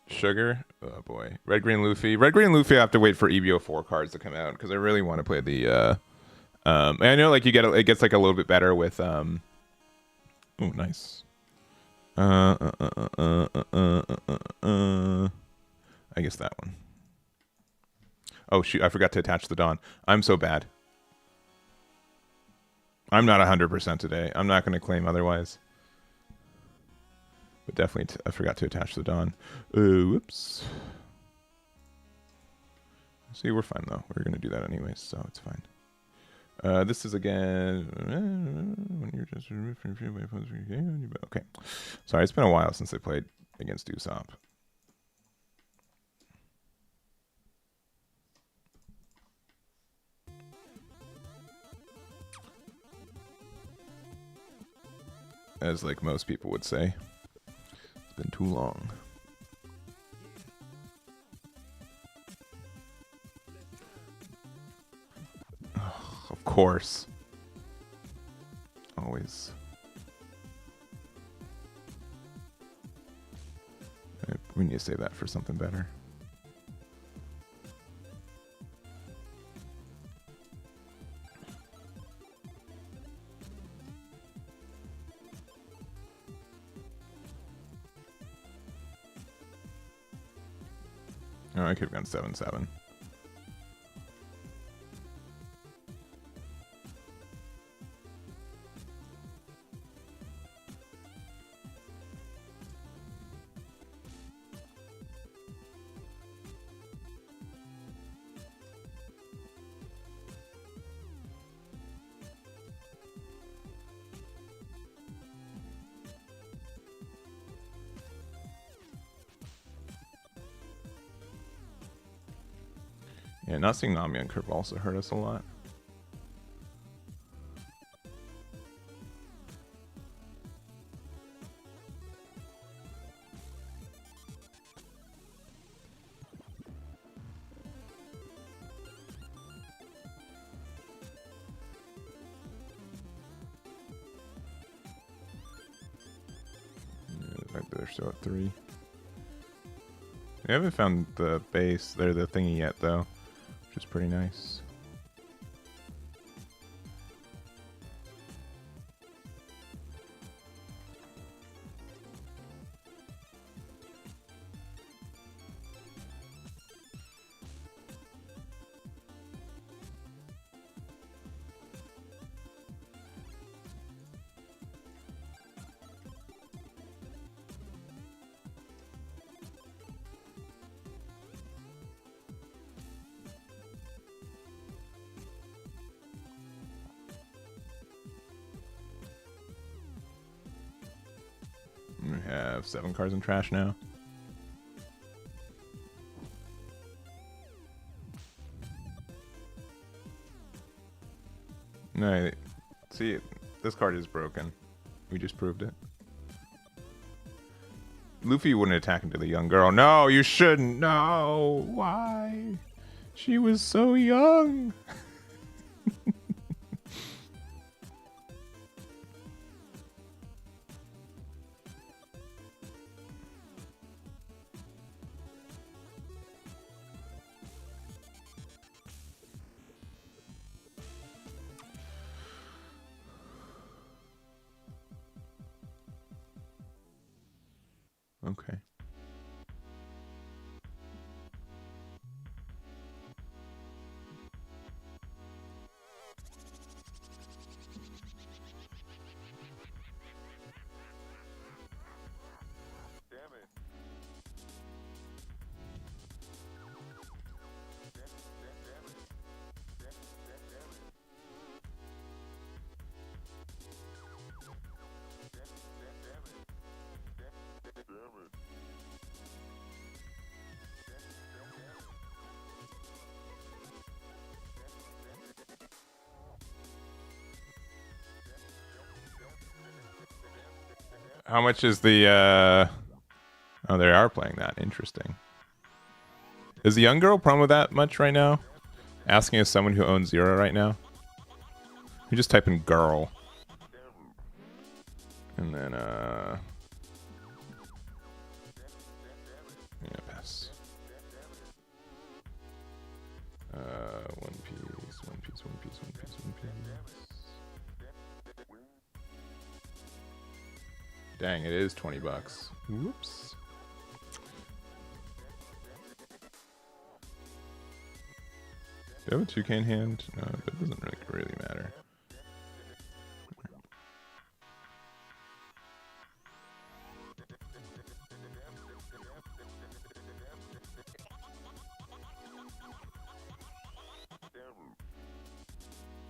[SPEAKER 1] Sugar. Oh boy. Red Green Luffy. I have to wait for EB04 cards to come out because I really want to play the. And I know like it gets like a little bit better with. Oh, nice. I guess that one. Oh shoot! I forgot to attach the Dawn. I'm so bad. I'm not 100% today. I'm not going to claim otherwise. But definitely, I forgot to attach the Dawn. Whoops. See, we're fine though. We're going to do that anyways, so it's fine. This is again. When you're just okay. Sorry, it's been a while since I played against Usopp. As like most people would say, it's been too long. Of course. Always. We need to save that for something better. Oh, I could have gone 7-7. Yeah, not seeing Nami on curve also hurt us a lot. Yeah, they're still at 3. We haven't found the base, or the thingy yet, though. Which is pretty nice. have 7 cards in trash now. No, see, this card is broken. We just proved it. Luffy wouldn't attack into the young girl. No, you shouldn't. No, why? She was so young. Okay. How much is the, Oh, they are playing that. Interesting. Is the young girl promo that much right now? Asking as someone who owns 0 right now? You just type in girl. And then, yeah, pass. One piece, one piece, one piece, one piece, one piece. Dang, it is 20 bucks. Whoops. Do I have a toucan hand? No, but it doesn't really matter.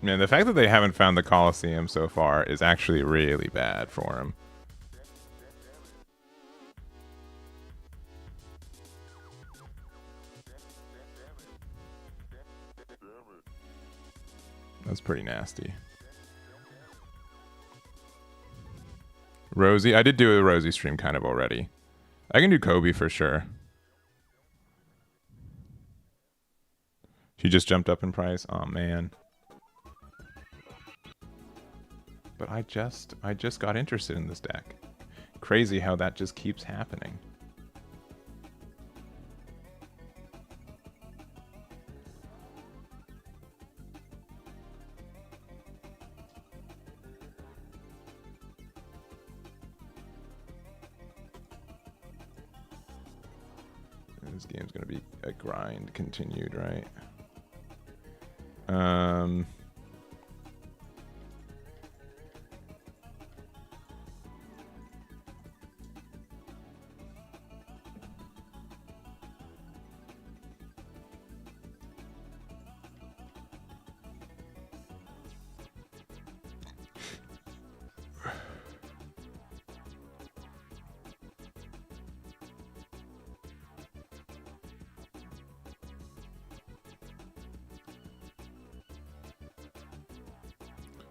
[SPEAKER 1] Man, the fact that they haven't found the Colosseum so far is actually really bad for him. That's pretty nasty. Rosie, I did do a Rosie stream kind of already. I can do Kobe for sure. She just jumped up in price. Oh man. But I just got interested in this deck. Crazy how that just keeps happening. This game's gonna be a grind continued, right?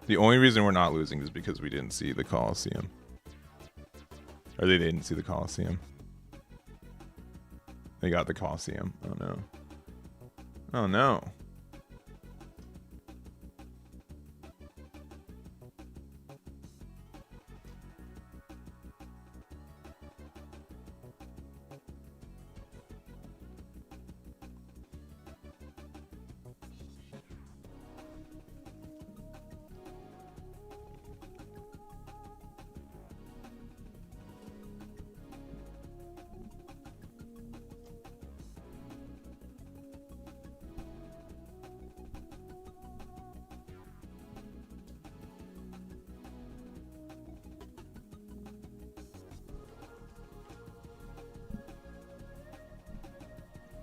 [SPEAKER 1] The only reason we're not losing is because we didn't see the Colosseum. Or they didn't see the Colosseum. They got the Colosseum. Oh no. Oh no.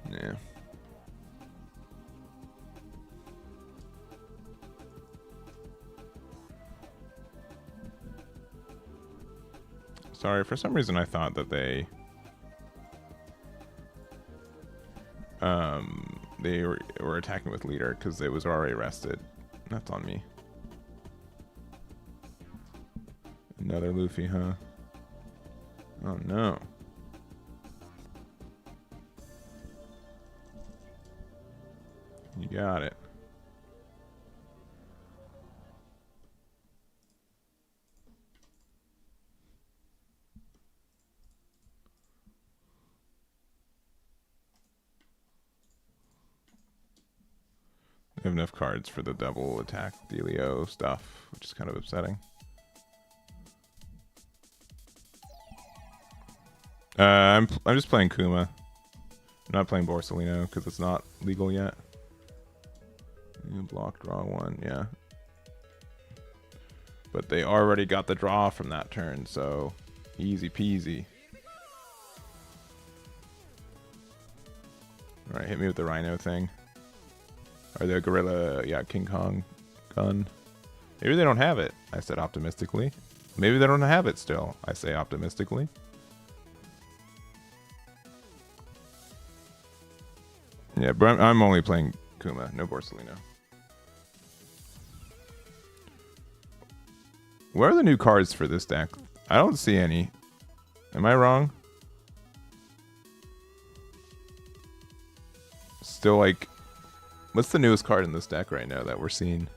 [SPEAKER 1] Yeah. Sorry, for some reason I thought that they were attacking with leader because it was already rested. That's on me. Another Luffy, huh? Oh no. You got it. I have enough cards for the double attack dealio stuff, which is kind of upsetting. I'm just playing Kuma. I'm not playing Borsalino because it's not legal yet. You block, draw one, yeah. But they already got the draw from that turn, so easy peasy. All right, hit me with the Rhino thing. Or the Gorilla, yeah, King Kong gun. Maybe they don't have it, I said optimistically. Maybe they don't have it still, I say optimistically. Yeah, but I'm only playing Kuma, no Borsalino. Where are the new cards for this deck? I don't see any. Am I wrong? Still like... What's the newest card in this deck right now that we're seeing?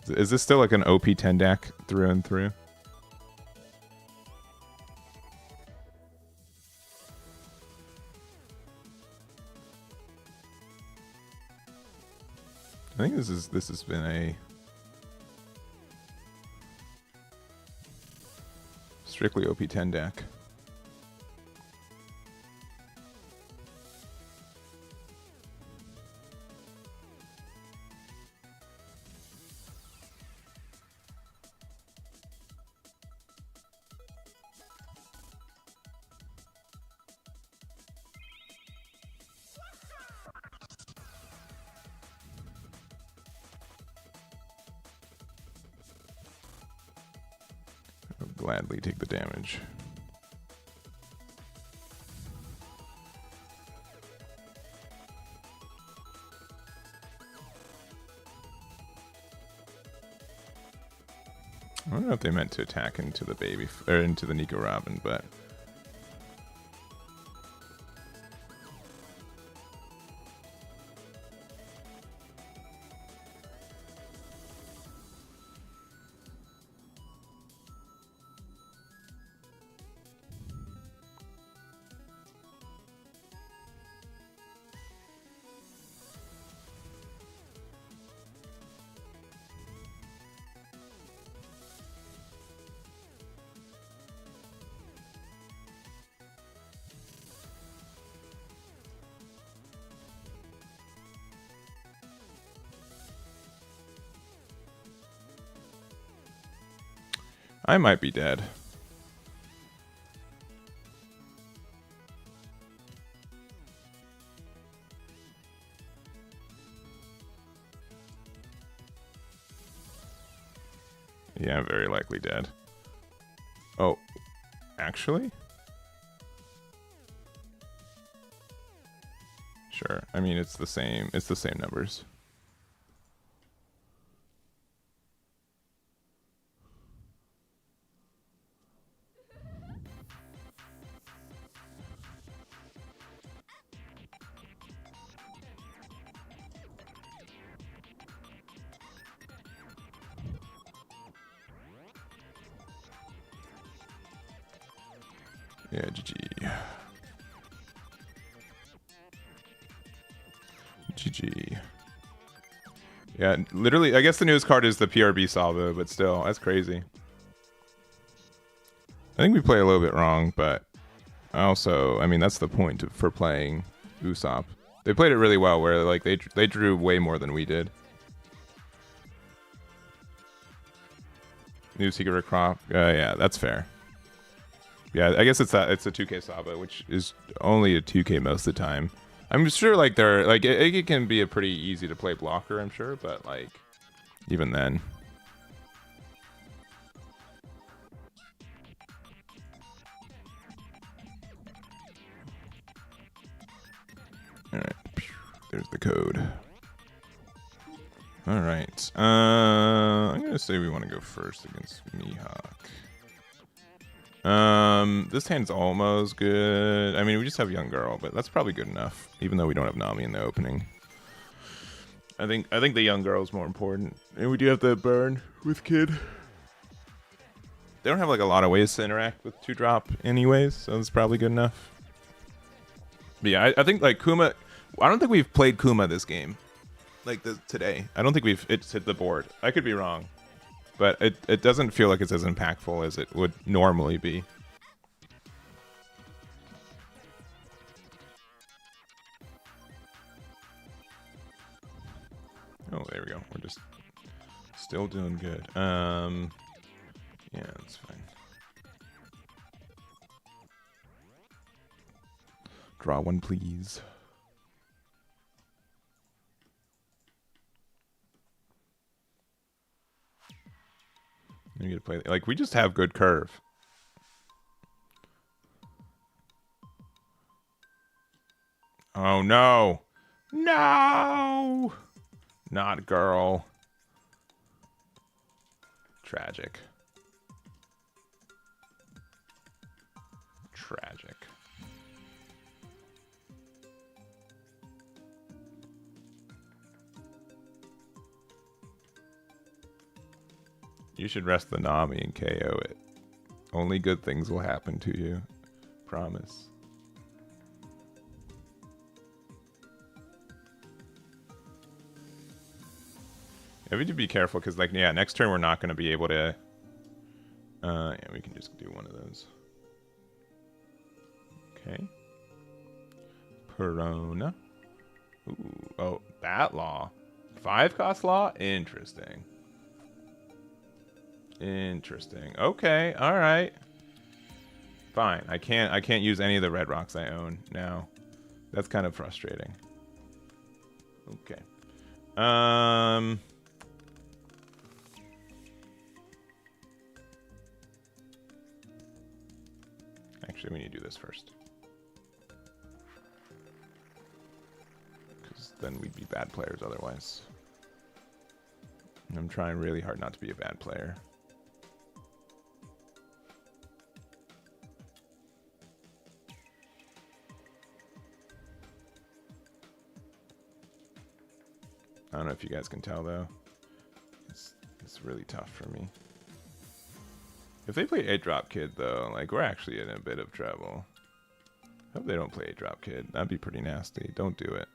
[SPEAKER 1] Is this still like an OP10 deck through and through? I think this has been a strictly OP10 deck. Gladly take the damage. I don't know if they meant to attack into the baby or into the Nico Robin, but I might be dead. Yeah, I'm very likely dead. Oh, actually? Sure. I mean, it's the same numbers. Yeah, GG. GG. Yeah, literally, I guess the newest card is the PRB salvo, but still, that's crazy. I think we play a little bit wrong, but also, I mean, that's the point for playing Usopp. They played it really well, where like they drew way more than we did. New secret crop. Yeah, that's fair. Yeah, I guess it's a 2K Saba, which is only a 2K most of the time. I'm sure like they're like it can be a pretty easy to play blocker, I'm sure, but like even then. There's the code. All right. I'm gonna say we want to go first against Mihawk. This hand's almost good. I mean, we just have young girl, but that's probably good enough. Even though we don't have Nami in the opening. I think the young girl is more important, and we do have the burn with kid. They don't have like a lot of ways to interact with 2-drop anyways, so it's probably good enough. But yeah, I think like Kuma. I don't think we've played Kuma this game, like today. I don't think it's hit the board. I could be wrong, but it doesn't feel like it's as impactful as it would normally be. Oh, there we go. We're just still doing good. Yeah, that's fine. Draw one, please. You get to play like we just have good curve. Oh no. No. Not girl. Tragic. Tragic. You should rest the Nami and KO it. Only good things will happen to you. Promise. Yeah, we need to be careful because, like, yeah, next turn we're not going to be able to. Yeah, we can just do one of those. Okay. Perona. Ooh, oh, that law. 5-cost law? Interesting. Interesting. Okay, all right. Fine. I can't use any of the red rocks I own now. That's kind of frustrating. Okay. Actually, we need to do this first. Because then we'd be bad players otherwise. And I'm trying really hard not to be a bad player. I don't know if you guys can tell though. It's really tough for me. If they play 8-drop kid though, like we're actually in a bit of trouble. Hope they don't play 8-drop kid. That'd be pretty nasty. Don't do it.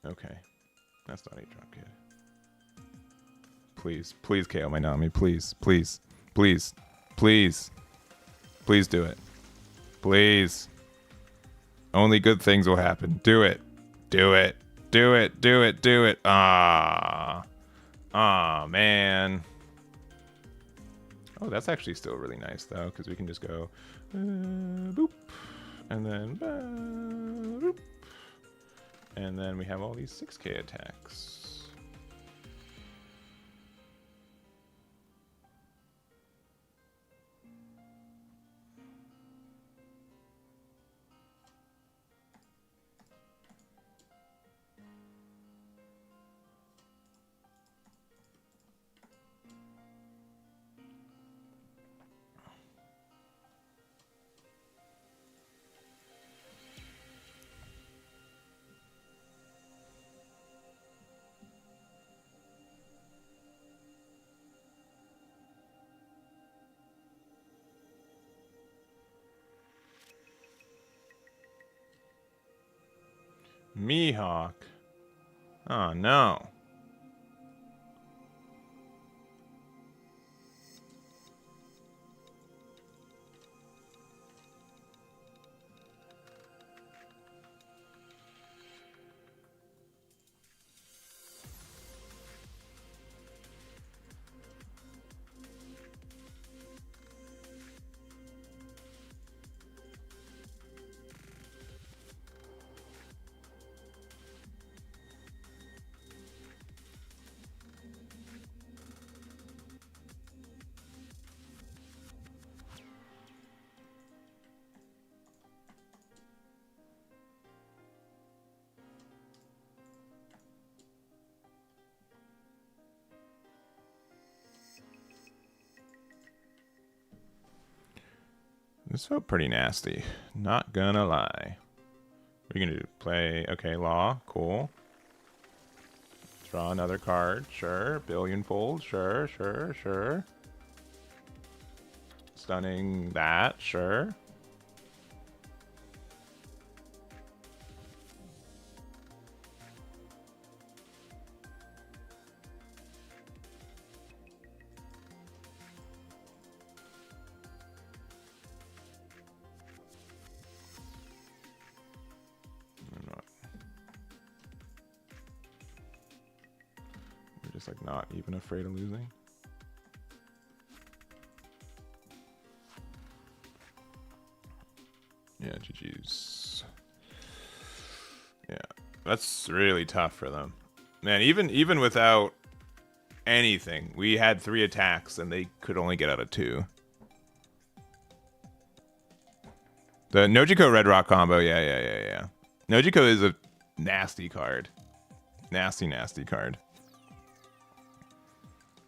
[SPEAKER 1] Okay. That's not 8-drop kid. Please, please KO my Nami. Please, please, please, please. Please do it. Please. Only good things will happen. Do it. Do it. Do it. Do it. Do it. Ah. Ah, man. Oh, that's actually still really nice, though, because we can just go boop. And then boop. And then we have all these 6K attacks. Mihawk. Oh, no. This felt pretty nasty. Not gonna lie. What are you gonna do? Play, okay, law, cool. Draw another card, sure. Billionfold, sure, sure, sure. Stunning that, sure. We're just like not even afraid of losing. Yeah, GG's. Yeah, that's really tough for them. Man, even without anything, we had 3 attacks and they could only get out of 2. The Nojiko Red Rock combo, yeah. Nojiko is a nasty card. Nasty card.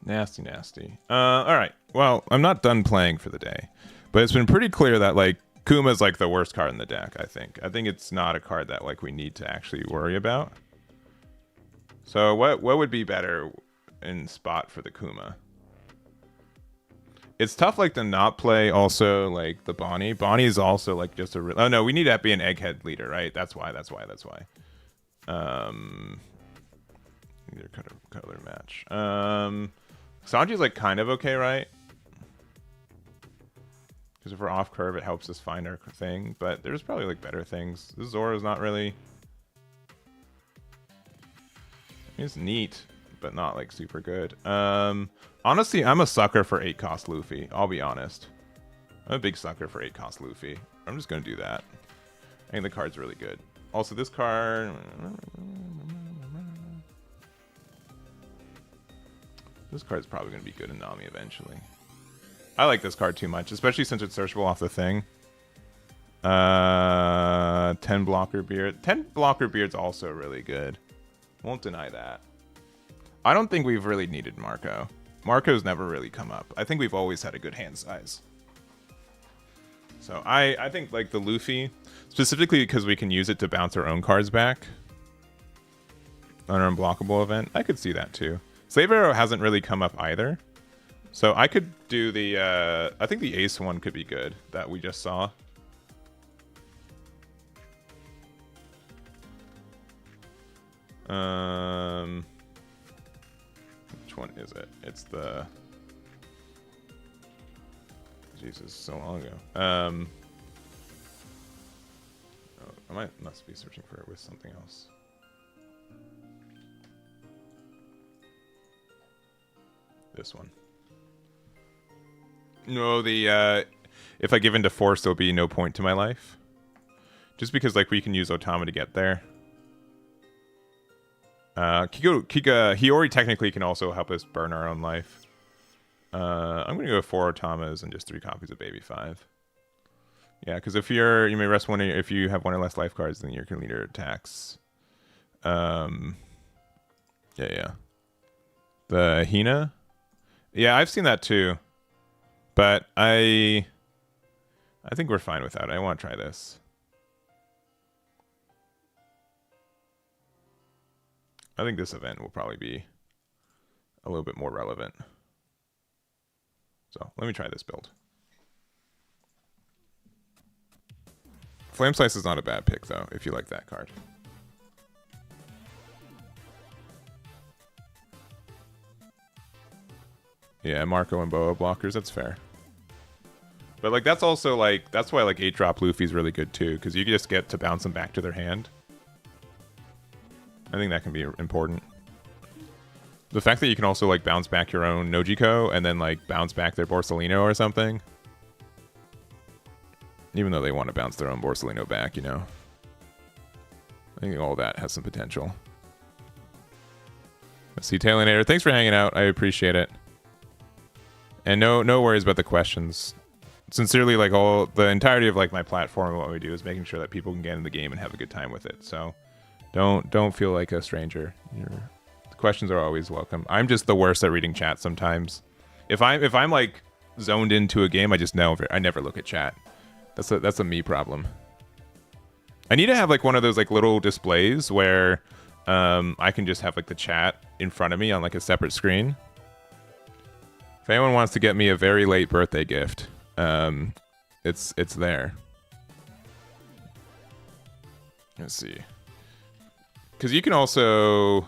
[SPEAKER 1] Nasty. Alright. Well, I'm not done playing for the day. But it's been pretty clear that, like, Kuma's, like, the worst card in the deck, I think. I think it's not a card that, like, we need to actually worry about. So, what would be better in spot for the Kuma? It's tough, like, to not play also, like, the Bonnie. Bonnie is also, like, just a... Oh, no, we need to be an Egghead leader, right? That's why. Either color match. Sanji's, like, kind of okay, right? Because if we're off curve, it helps us find our thing. But there's probably, like, better things. This Zora's not really... I mean, it's neat, but not, like, super good. Honestly, I'm a sucker for 8-cost Luffy. I'll be honest. I'm a big sucker for 8-cost Luffy. I'm just going to do that. I think the card's really good. Also, this card... This card's probably going to be good in Nami eventually. I like this card too much, especially since it's searchable off the thing. 10 blocker beard. 10 blocker beard's also really good. Won't deny that. I don't think we've really needed Marco. Marco's never really come up. I think we've always had a good hand size. So I think like the Luffy, specifically because we can use it to bounce our own cards back on our unblockable event. I could see that too. Slave Arrow hasn't really come up either. So I could do the, I think the Ace one could be good that we just saw. Which one is it? It's the... Jesus, so long ago. Oh, I must be searching for it with something else. This one. No, the if I give into force, there'll be no point to my life. Just because, like, we can use Otama to get there. Hiyori technically can also help us burn our own life. I'm gonna go 4 Otamas and just 3 copies of Baby 5. Yeah, because if you may rest one. If you have 1 or less life cards, then your leader attacks. Yeah. The Hina. Yeah, I've seen that too. But I think we're fine with that. I want to try this. I think this event will probably be a little bit more relevant. So let me try this build. Flame Slice is not a bad pick, though, if you like that card. Yeah, Marco and Boa blockers, that's fair. But, like, that's also, like, that's why, like, 8-drop Luffy's really good, too, because you just get to bounce them back to their hand. I think that can be important. The fact that you can also, like, bounce back your own Nojiko and then, like, bounce back their Borsalino or something. Even though they want to bounce their own Borsalino back, you know. I think all that has some potential. Let's see, Tailinator, thanks for hanging out. I appreciate it. And no worries about the questions. Sincerely, like, the entirety of, like, my platform and what we do is making sure that people can get in the game and have a good time with it. So don't feel like a stranger. The questions are always welcome. I'm just the worst at reading chat sometimes. If I'm like zoned into a game, I just know I never look at chat. That's a me problem. I need to have like one of those like little displays where I can just have like the chat in front of me on like a separate screen. If anyone wants to get me a very late birthday gift, it's there. Let's see. Because you can also,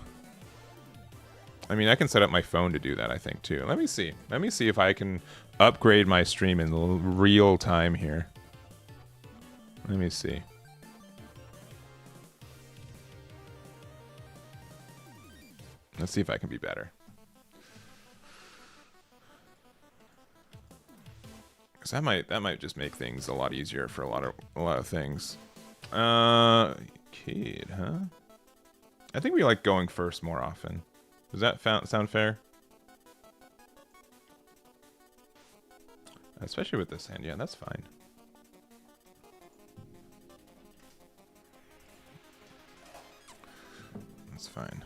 [SPEAKER 1] I mean, I can set up my phone to do that, I think, too. Let me see. Let me see if I can upgrade my stream in real time here. Let me see. Let's see if I can be better. Cause that might just make things a lot easier for a lot of things. Kid, huh? I think we like going first more often. Does that sound fair? Especially with this hand, yeah, that's fine. That's fine.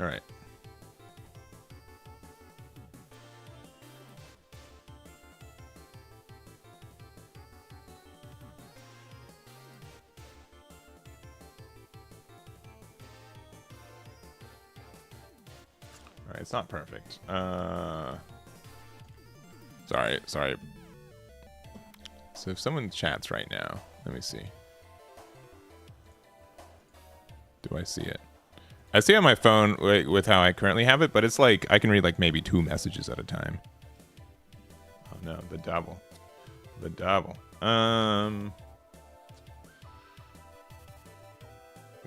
[SPEAKER 1] All right. All right, it's not perfect. Sorry. So if someone chats right now, let me see. Do I see it? I see it on my phone with how I currently have it, but it's like I can read like maybe 2 messages at a time. Oh no, the double. The double.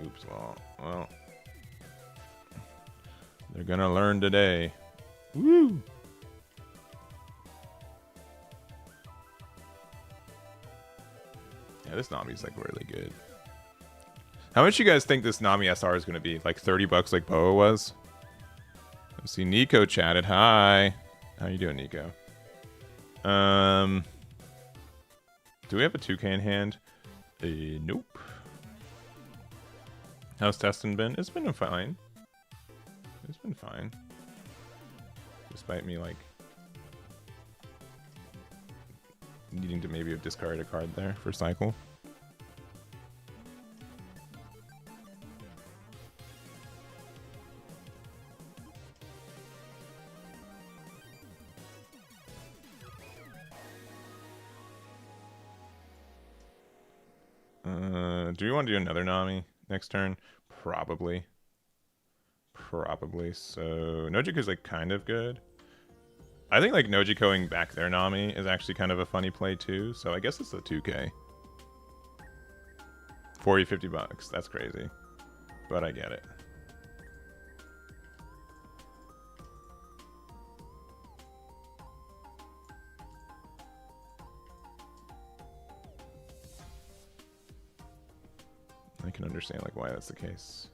[SPEAKER 1] Oops, well. They're gonna learn today. Woo! Yeah, this Nami's like really good. How much you guys think this Nami SR is going to be? Like 30 bucks like Boa was? Let's see, Nico chatted. Hi. How you doing, Nico? Do we have a toucan hand? Nope. How's testing been? It's been fine. It's been fine. Despite me, like, needing to maybe have discarded a card there for cycle. Do we want to do another Nami next turn? Probably. So Nojiko's like kind of good. I think like Nojikoing back there Nami is actually kind of a funny play too. So I guess it's a 2K. 40-50 bucks. That's crazy. But I get it. I can understand like why that's the case.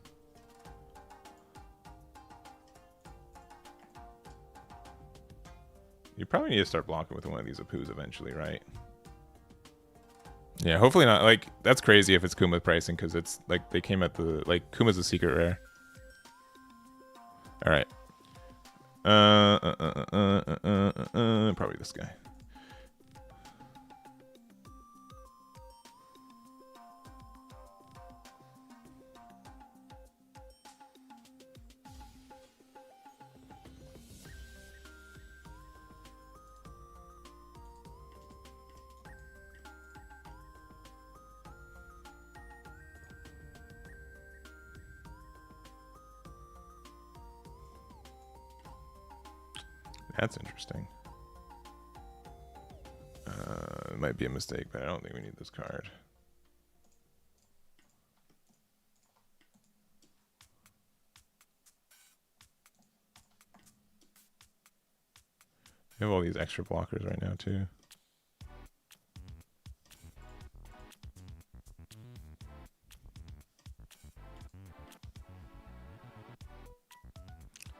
[SPEAKER 1] You probably need to start blocking with one of these Apus eventually, right? Yeah, hopefully not. Like, that's crazy if it's Kuma pricing, because it's like they came at the like Kuma's a secret rare. All right. Probably this guy. That's interesting. It might be a mistake, but I don't think we need this card. We have all these extra blockers right now, too.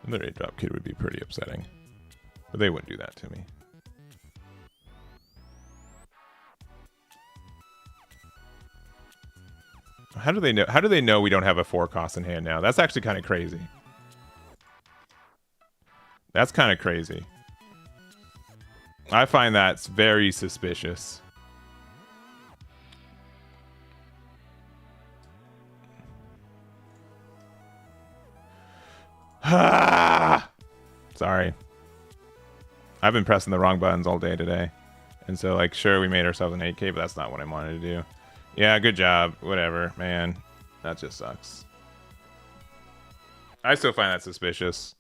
[SPEAKER 1] Another 8-drop kid would be pretty upsetting. But they wouldn't do that to me. How do they know? How do they know we don't have a 4 cost in hand now? That's actually kind of crazy. That's kind of crazy. I find that's very suspicious. Sorry. I've been pressing the wrong buttons all day today. And so, like, sure, we made ourselves an 8K, but that's not what I wanted to do. Yeah, good job. Whatever, man. That just sucks. I still find that suspicious.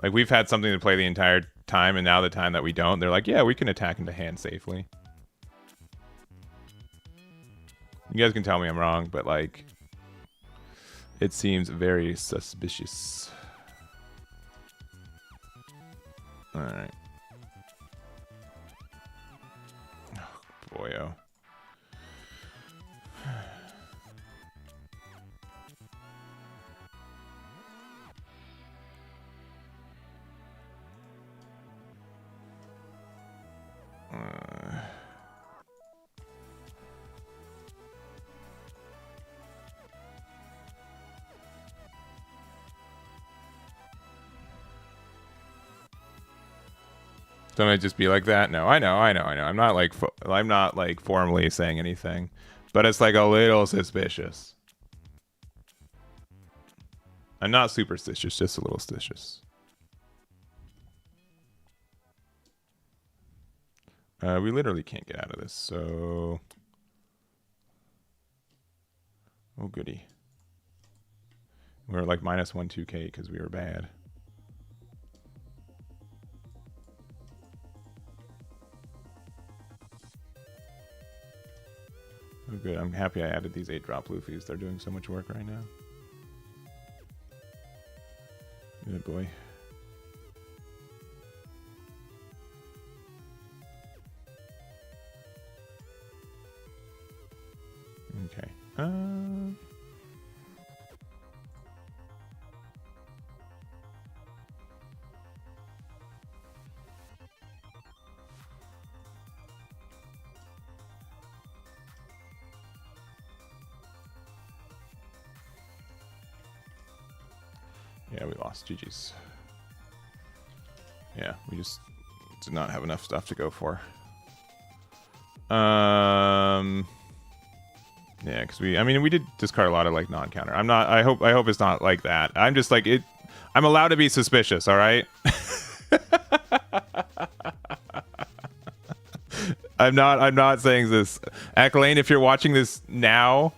[SPEAKER 1] Like, we've had something to play the entire time, and now the time that we don't, they're like, yeah, we can attack into hand safely. You guys can tell me I'm wrong, but, like, it seems very suspicious. Alright. Oh, boyo. Don't I just be like that? No, I know. I'm not like formally saying anything, but it's like a little suspicious. I'm not superstitious, just a little stitious. We literally can't get out of this, so... Oh, goody. We were like minus 1-2K because we were bad. Oh, good. I'm happy I added these 8-drop Luffys. They're doing so much work right now. Good boy. Okay. Yeah, we lost. GG's. Yeah, we just did not have enough stuff to go for. Yeah, because we did discard a lot of like non-counter. I hope it's not like that. I'm just like it. I'm allowed to be suspicious. All right. I'm not saying this. Acklane, if you're watching this now,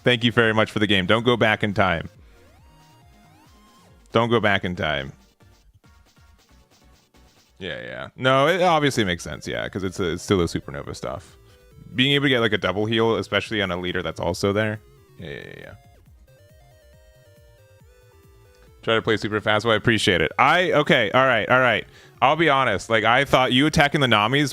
[SPEAKER 1] thank you very much for the game. Don't go back in time. Don't go back in time. Yeah. No, it obviously makes sense. Yeah, because it's still a supernova stuff. Being able to get like a double heal, especially on a leader that's also there. Yeah. Try to play super fast. Well, I appreciate it. Okay. All right. I'll be honest. Like, I thought you attacking the Namis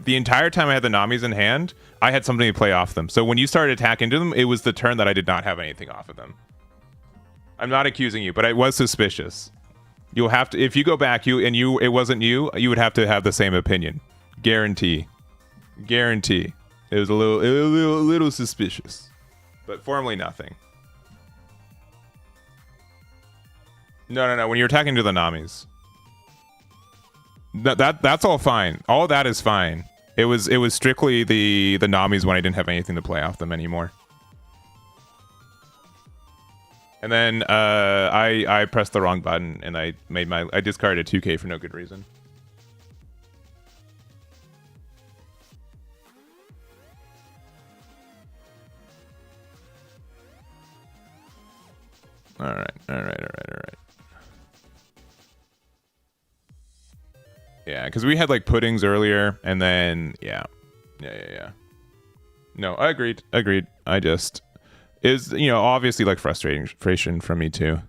[SPEAKER 1] the entire time I had the Namis in hand, I had something to play off them. So when you started attacking to them, it was the turn that I did not have anything off of them. I'm not accusing you, but I was suspicious. You'll have to, if you go back, it wasn't you, you would have to have the same opinion. Guarantee. It was a little suspicious, but formally nothing. No. When you're attacking to the Namis, that's all fine. All that is fine. It was strictly the Namis when I didn't have anything to play off them anymore. And then I pressed the wrong button and I discarded 2K for no good reason. All right. Yeah, because we had like puddings earlier, and then yeah. No, I agreed. I just is obviously like frustration from me too.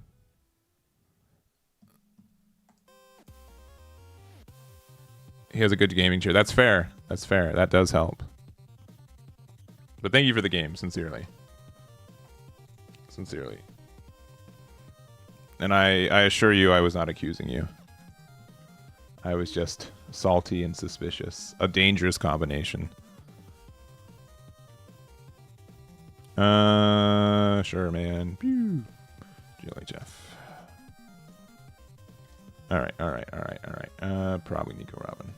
[SPEAKER 1] He has a good gaming chair. That's fair. That does help. But thank you for the game, sincerely. And I assure you, I was not accusing you. I was just salty and suspicious. A dangerous combination. Sure, man. Pew. GLHF. Alright. Probably Nico Robin.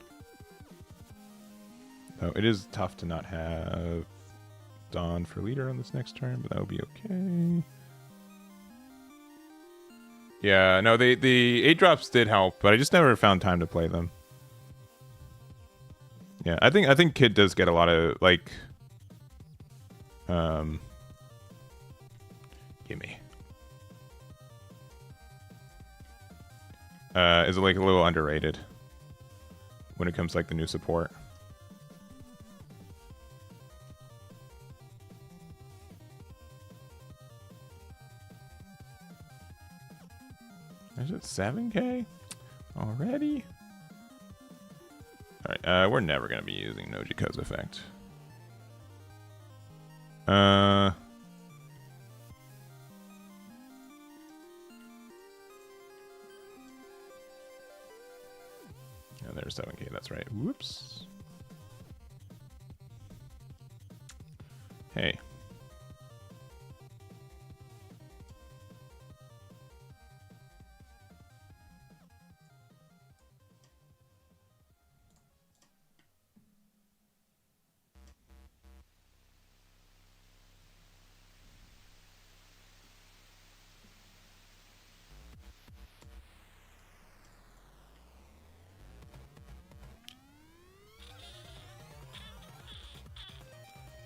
[SPEAKER 1] Though it is tough to not have Dawn for leader on this next turn, but that would be okay. Yeah, no, the 8-drops did help, but I just never found time to play them. Yeah, I think Kid does get a lot of, like... Gimme. Is like a little underrated when it comes to like the new support. Is it 7K already? All right, we're never gonna be using Nojiko's effect. And there's 7K, that's right. Whoops. Hey.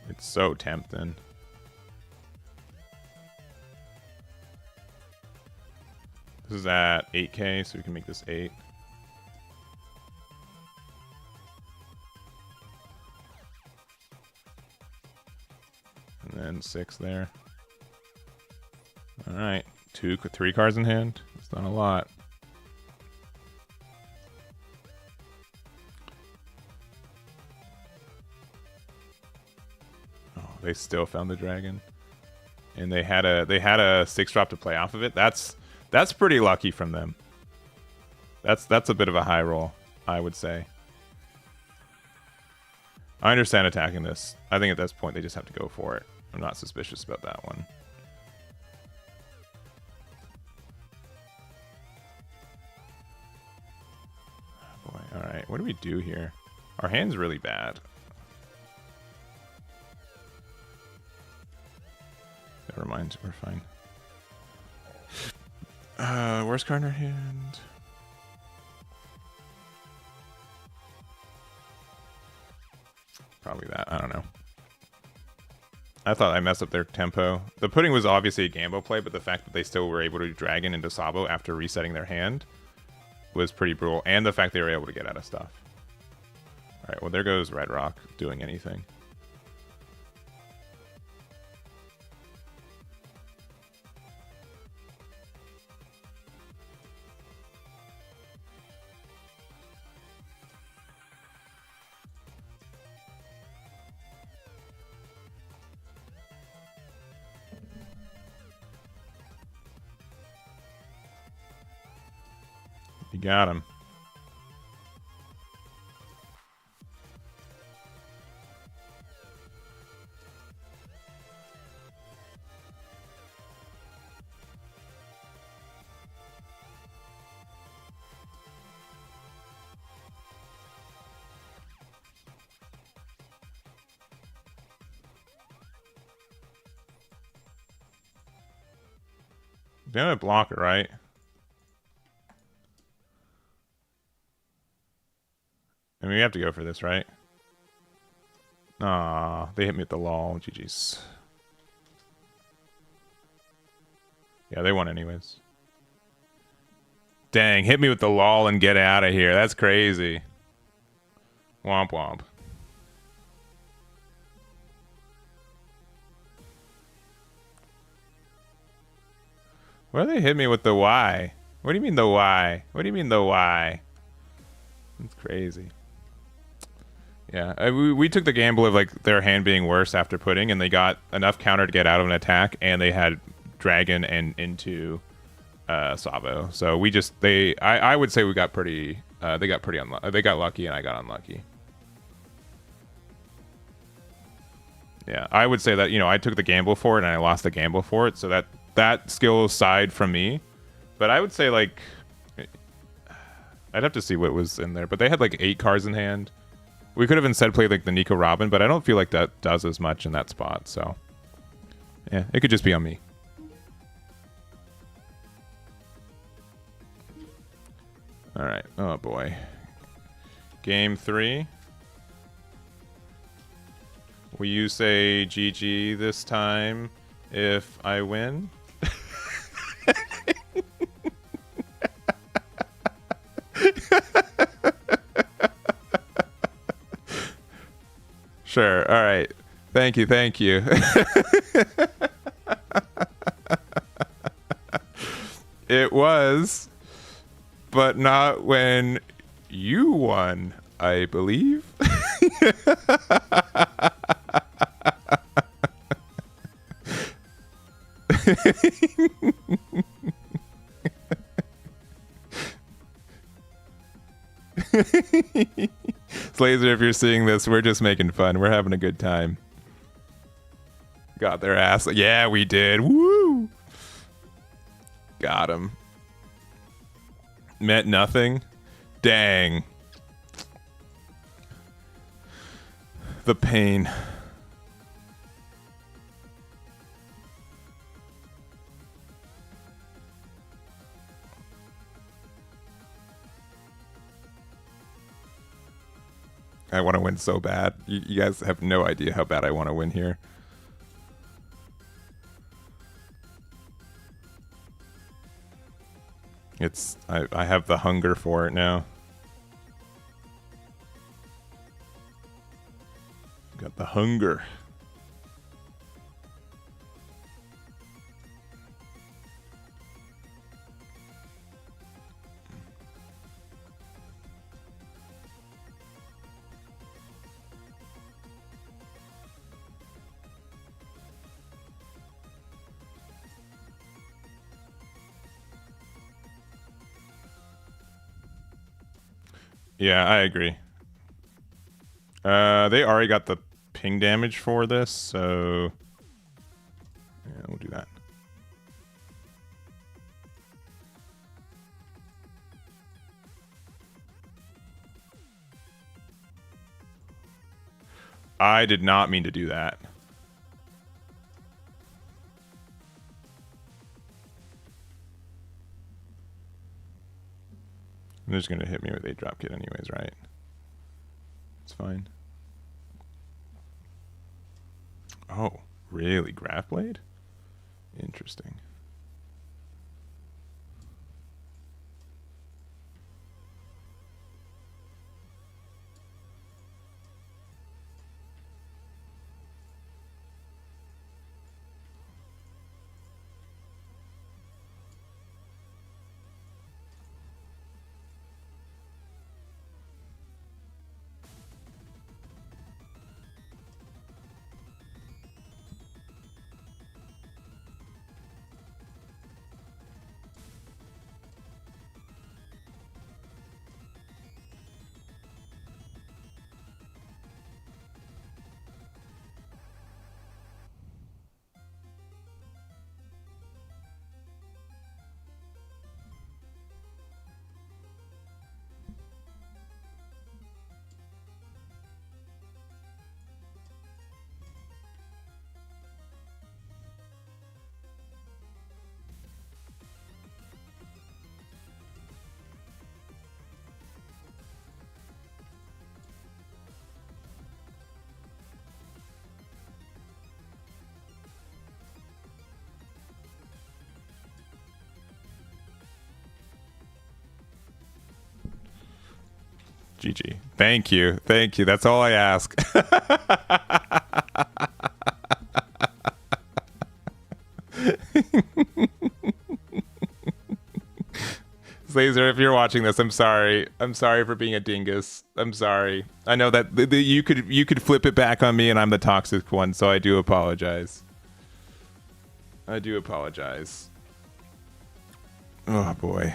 [SPEAKER 1] It's so tempting. This is at 8K, so we can make this 8. And then 6 there. Alright, 3 cards in hand. It's not a lot. They still found the dragon, and they had a 6-drop to play off of it. That's pretty lucky from them. That's a bit of a high roll, I would say. I understand attacking this. I think at this point they just have to go for it. I'm not suspicious about that one. Oh boy, all right. What do we do here? Our hand's really bad. Never mind, we're fine. Worst card in our hand. Probably that, I don't know. I thought I messed up their tempo. The pudding was obviously a gamble play, but the fact that they still were able to do Dragon into Sabo after resetting their hand was pretty brutal. And the fact they were able to get out of stuff. Alright, well there goes Red Rock doing anything. You got him. Damn it, blocker, right? I mean, we have to go for this, right? Aw, they hit me with the lol. GG's. Yeah, they won anyways. Dang, hit me with the lol and get out of here. That's crazy. Womp womp. Why do they hit me with the Y? What do you mean the Y? What do you mean the Y? That's crazy. Yeah, we took the gamble of like their hand being worse after pudding, and they got enough counter to get out of an attack, and they had dragon and into Sabo. So we just I would say we got pretty they got pretty unlucky. They got lucky, and I got unlucky. Yeah, I would say that, you know, I took the gamble for it and I lost the gamble for it, so that skill side from me. But I would say, like, I'd have to see what was in there, but they had like 8 cards in hand. We could have instead played like the Nico Robin, but I don't feel like that does as much in that spot, so yeah, it could just be on me. All right. Oh boy. Game 3. Will you say GG this time if I win? Sure. All right. Thank you. Thank you. It was, but not when you won, I believe. Slazer, if you're seeing this, we're just making fun. We're having a good time. Got their ass. Yeah, we did. Woo! Got him. Meant nothing. Dang. The pain. I want to win so bad. You guys have no idea how bad I want to win here. I have the hunger for it now. Got the hunger. Yeah, I agree. They already got the ping damage for this, so yeah, we'll do that. I did not mean to do that. They're just gonna hit me with a drop kit anyways, right? It's fine. Oh, really? Graph blade? Interesting. GG. Thank you. Thank you. That's all I ask. Laser, if you're watching this, I'm sorry. I'm sorry for being a dingus. I'm sorry. I know that you could flip it back on me and I'm the toxic one, so I do apologize. I do apologize. Oh boy.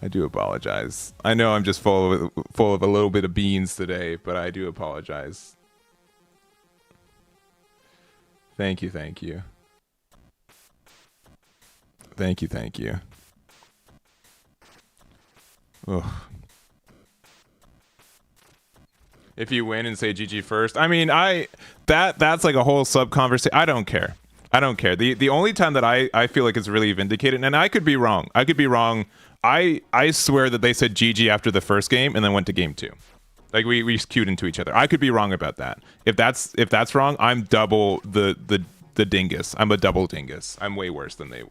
[SPEAKER 1] I do apologize. I know I'm just full of a little bit of beans today, but I do apologize. Thank you, thank you. Thank you, thank you. Ugh. If you win and say GG first, I mean, that's like a whole sub conversation. I don't care. I don't care. The only time that I feel like it's really vindicated, and I could be wrong. I could be wrong. I swear that they said GG after the first game and then went to game 2. Like we queued into each other. I could be wrong about that. If that's wrong, I'm double the dingus. I'm a double dingus. I'm way worse than they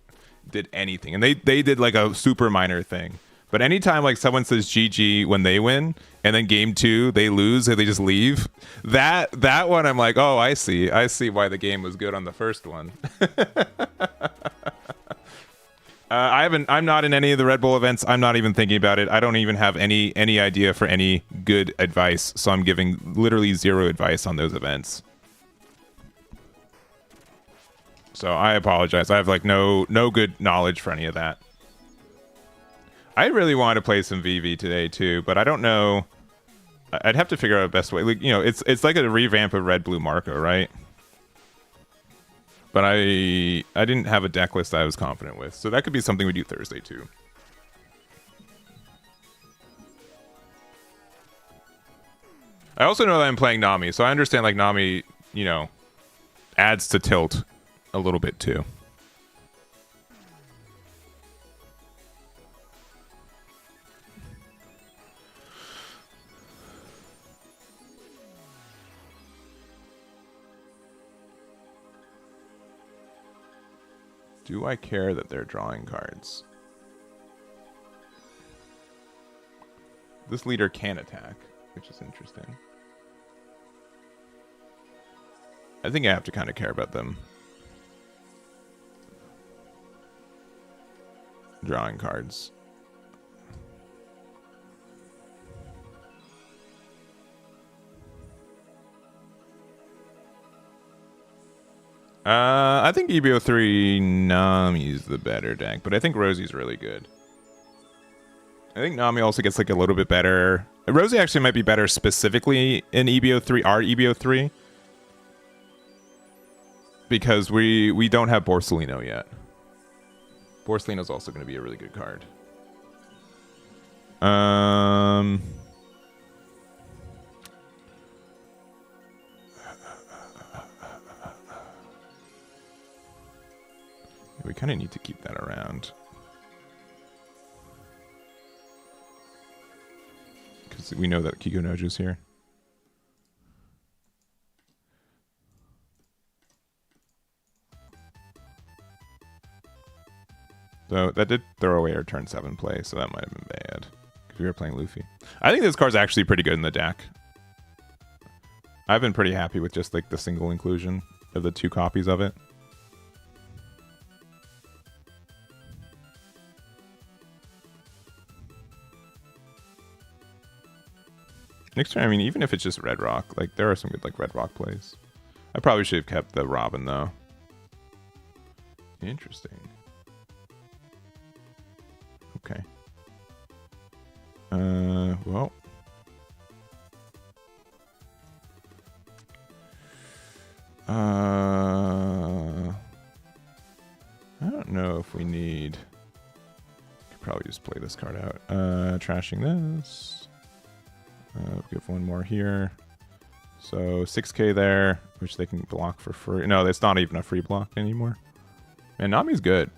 [SPEAKER 1] did anything. And they did like a super minor thing. But anytime like someone says GG when they win and then game 2 they lose and they just leave, that one I'm like, oh, I see why the game was good on the first one. I'm not in any of the Red Bull events. I'm not even thinking about it. I don't even have any idea for any good advice, so I'm giving literally zero advice on those events. So I apologize. I have like no good knowledge for any of that. I really wanted to play some VV today too, but I don't know. I'd have to figure out a best way. Like, you know, it's like a revamp of Red Blue Marco, right? But I didn't have a deck list I was confident with, so that could be something we do Thursday too. I also know that I'm playing Nami, so I understand like Nami, you know, adds to tilt a little bit too. Do I care that they're drawing cards? This leader can attack, which is interesting. I think I have to kind of care about them drawing cards. I think EB03 Nami's the better deck, but I think Rosie's really good. I think Nami also gets like a little bit better. Rosie actually might be better specifically in EB03, our EB03, because we don't have Borsalino yet. Borsalino's also going to be a really good card. We kind of need to keep that around. Because we know that Kiko Noju's here. So that did throw away our turn 7 play, so that might have been bad. Because we were playing Luffy. I think this card's actually pretty good in the deck. I've been pretty happy with just like the single inclusion of the 2 copies of it. Next turn, I mean, even if it's just Red Rock, like there are some good like Red Rock plays. I probably should have kept the Robin though. Interesting. Okay. Well. I don't know if we need. Could probably just play this card out. Trashing this. Give one more here. So 6k there, which they can block for free. No, it's not even a free block anymore. Man, Nami's good.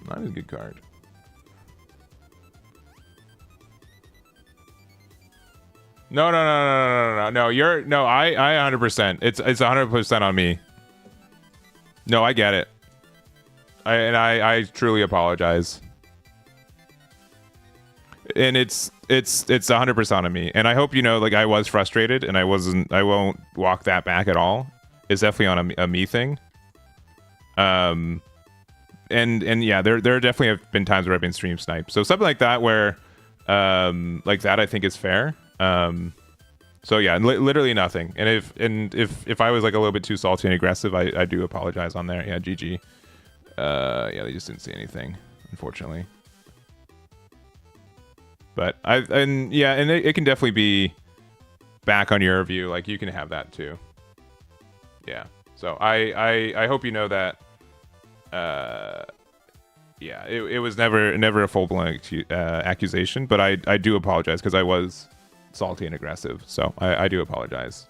[SPEAKER 1] Nami's a good card. No. You're no. I 100%. It's 100% on me. No, I get it. I truly apologize. And it's 100% on me, and I hope you know, like I was frustrated, and I won't walk that back at all. It's definitely on a me thing. And yeah, there definitely have been times where I've been stream sniped, so something like that where like that I think is fair. So yeah, literally nothing. And if I was like a little bit too salty and aggressive, I do apologize on there. Yeah, GG. Yeah, they just didn't see anything, unfortunately. But it can definitely be back on your view. Like you can have that too. Yeah. So I hope you know that. Yeah, it was never a full-blown accusation, but I do apologize because I was salty and aggressive. So I do apologize.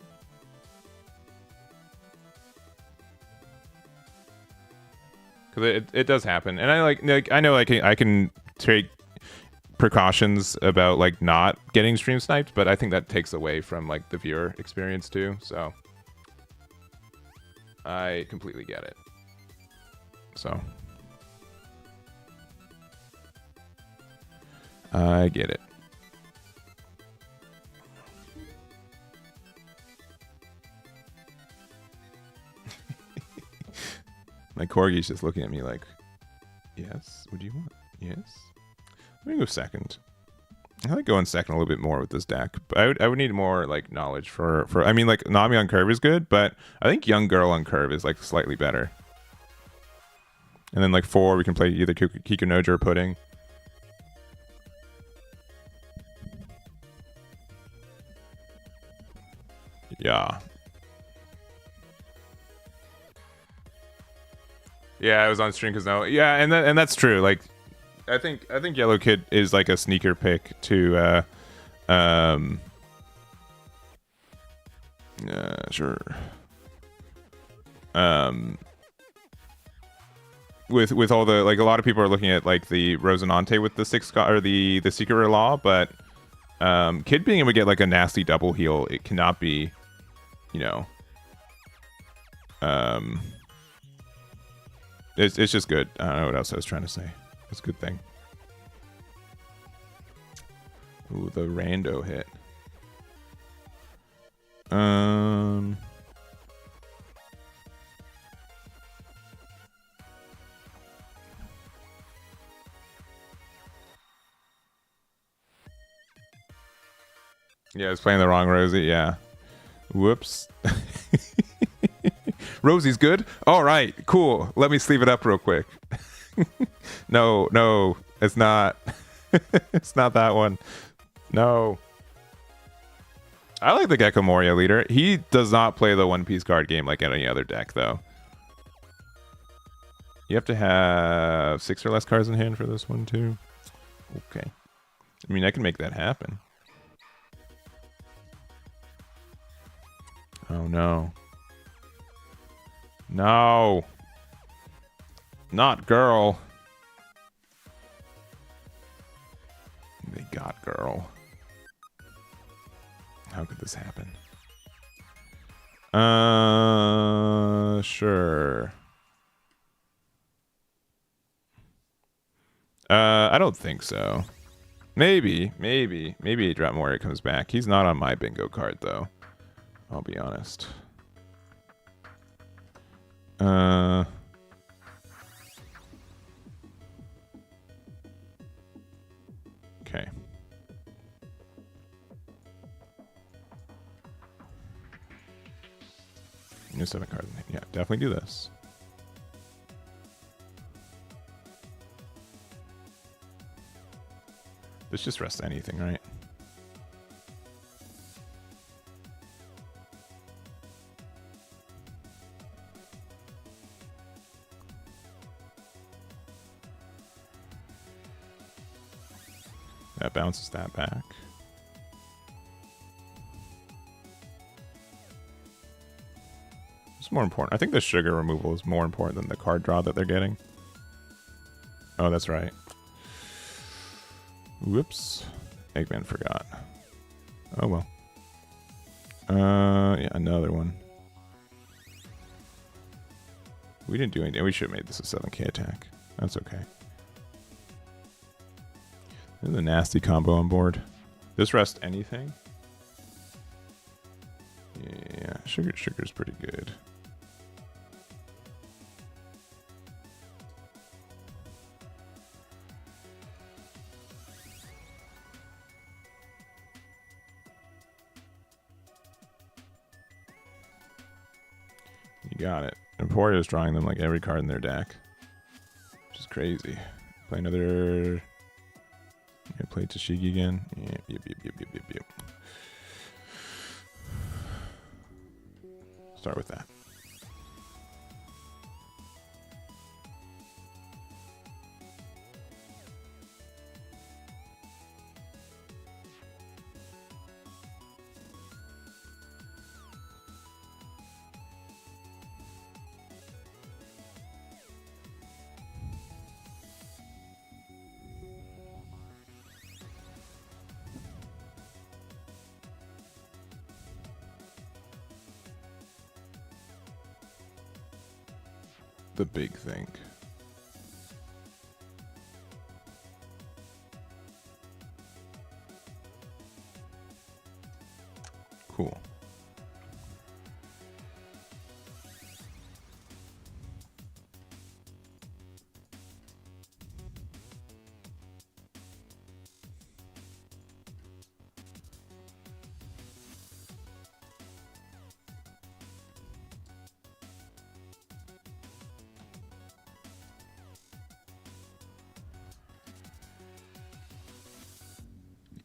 [SPEAKER 1] Because it does happen, and I know I can take precautions about like not getting stream sniped, but I think that takes away from like the viewer experience too. So I completely get it. So I get it. My corgi's just looking at me like, yes, what do you want? Yes. Let me go second. I like going second a little bit more with this deck. But I would need more like knowledge for I mean, like Nami on curve is good, but I think Young Girl on curve is like slightly better. And then like 4, we can play either Kikunojo or Pudding. Yeah. Yeah, I was on stream because no. Yeah, and that's true. Like, I think Yellow Kid is like a sneaker pick to, sure. With all the like, a lot of people are looking at like the Rosinante with the 6 or the Secret Law, but Kid being able to get like a nasty double heal, it cannot be, you know, it's just good. I don't know what else I was trying to say. It's a good thing. Ooh, the rando hit. Yeah, I was playing the wrong Rosie. Yeah. Whoops. Rosie's good? All right, cool. Let me sleeve it up real quick. No, it's not. It's not that one. No. I like the Gecko Moria leader. He does not play the One Piece card game like any other deck, though. You have to have 6 or less cards in hand for this one, too. Okay. I mean, I can make that happen. Oh, no. No. Not girl. They got girl. How could this happen? Sure. I don't think so. Maybe a drop more it comes back. He's not on my bingo card though. I'll be honest. Okay. New 7 cards. Yeah, definitely do this. This just rests anything, right? That bounces that back. It's more important. I think the sugar removal is more important than the card draw that they're getting. Oh, that's right. Whoops. Eggman forgot. Oh, well. Yeah, another one. We didn't do anything. We should have made this a 7k attack. That's okay. There's a nasty combo on board. This rest anything? Yeah, sugar's pretty good. You got it. Emporia's drawing them like every card in their deck, which is crazy. Play another. Yeah, play Tashigi again. Yep. Start with that. the big thing. Cool.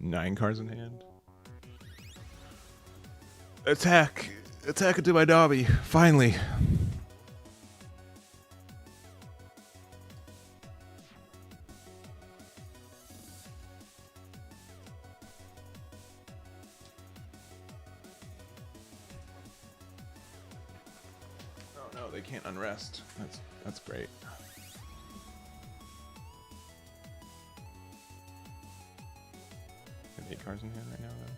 [SPEAKER 1] Nine cards in hand. Attack! Attack into my Nami! Finally! Oh no, they can't unrest. That's great. I have 8 cards in hand right now, though.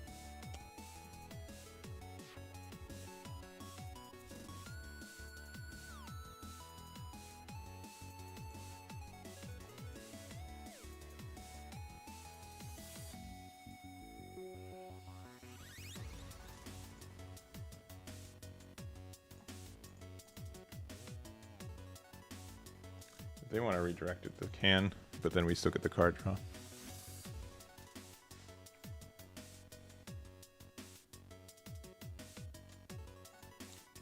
[SPEAKER 1] If they want to redirect it, they can, but then we still get the card draw.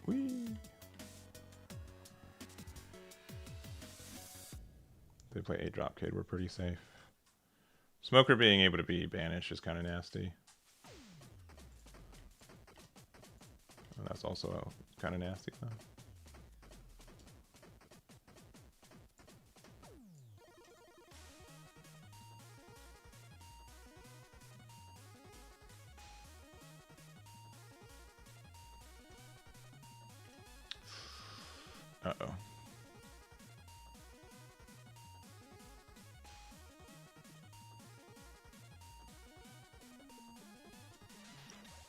[SPEAKER 1] Whee! They play a drop kid, we're pretty safe. Smoker being able to be banished is kind of nasty. And that's also kind of nasty though. Uh-oh.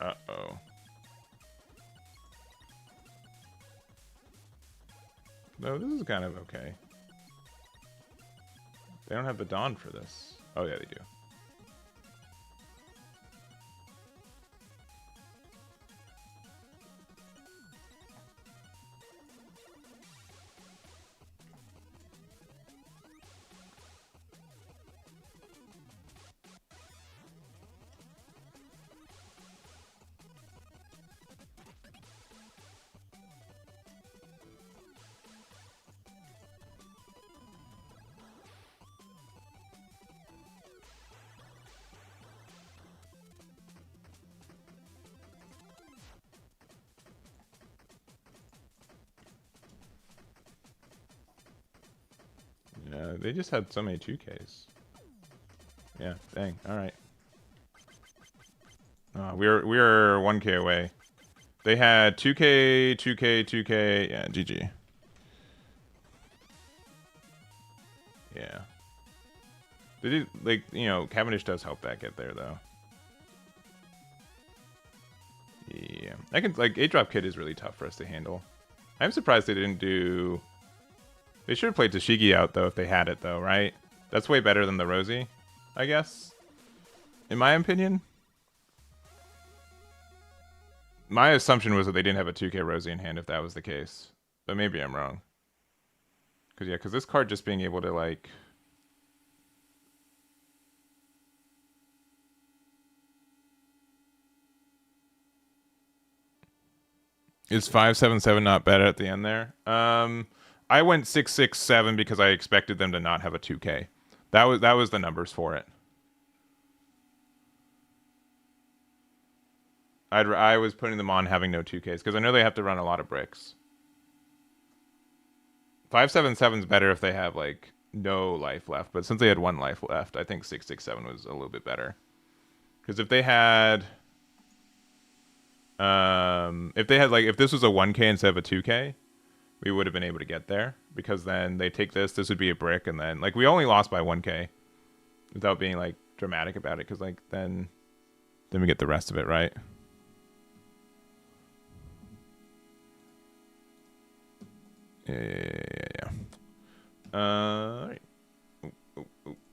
[SPEAKER 1] Uh-oh. No, this is kind of okay. They don't have the Dawn for this. Oh yeah, they do. Yeah, they just had so many 2Ks. Yeah, dang. All right. We're 1K away. They had 2K, 2K, 2K. Yeah, GG. Yeah. They did, like, you know, Cavendish does help that get there though. Yeah, I can, like, 8-drop kid is really tough for us to handle. I'm surprised they didn't do. They should have played Tashigi out though if they had it though, right? That's way better than the Rosie, I guess. In my opinion. My assumption was that they didn't have a 2K Rosie in hand if that was the case. But maybe I'm wrong. Cause yeah, cause this card just being able to like is 577 not better at the end there? I went 667 because I expected them to not have a 2K. That was the numbers for it. I was putting them on having no 2Ks because I know they have to run a lot of bricks. 577 is better if they have like no life left, but since they had 1 life left, I think 667 was a little bit better. Because if they had if this was a 1K instead of a 2K, we would have been able to get there, because then they take this would be a brick, and then like we only lost by 1K without being like dramatic about it, because like then we get the rest of it, right? Yeah. Right.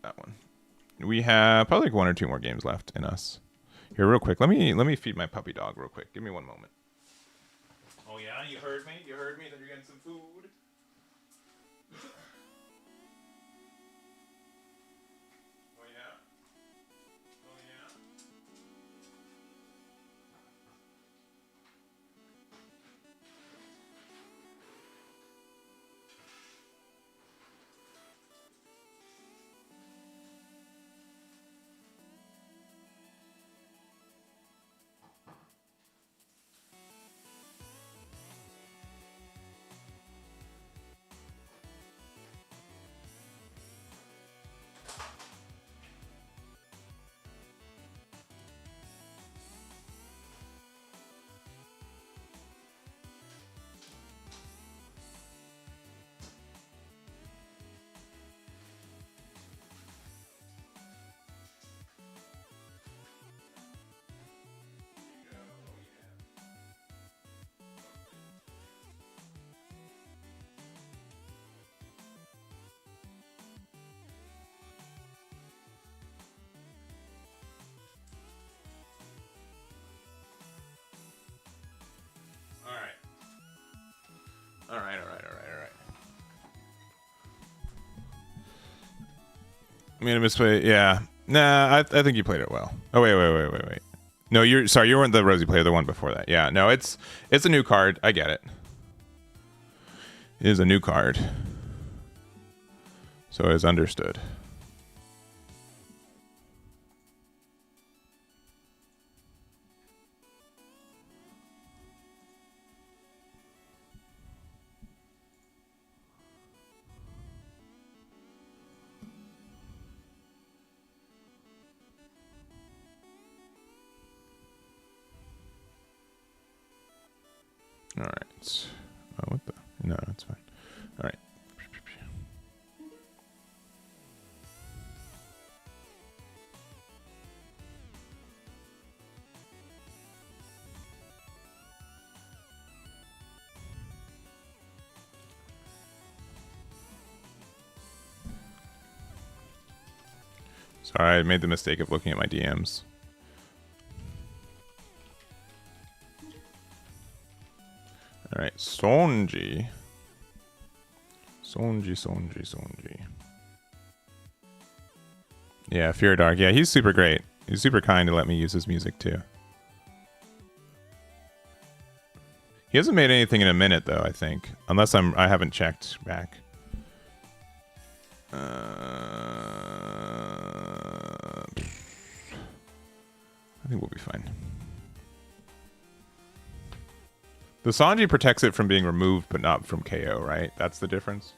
[SPEAKER 1] That one. We have probably like 1 or 2 more games left in us. Here, real quick. Let me feed my puppy dog real quick. Give me 1 moment. Oh yeah, you heard me. You heard me that you're getting some food. Oh yeah. Oh yeah. All right. I'm gonna misplay. Yeah. Nah, I think you played it well. Oh wait. No, you're sorry. You weren't the Rosie player. The one before that. Yeah. No, it's a new card. I get it. It is a new card. So it's understood. All right. Oh, what the? No, that's fine. All right. Sorry, I made the mistake of looking at my DMs. All right, Sonji. Yeah, Fear Dark. Yeah, he's super great. He's super kind to let me use his music too. He hasn't made anything in a minute though, I think. Unless I haven't checked back. I think we'll be fine. The Sanji protects it from being removed, but not from KO, right? That's the difference.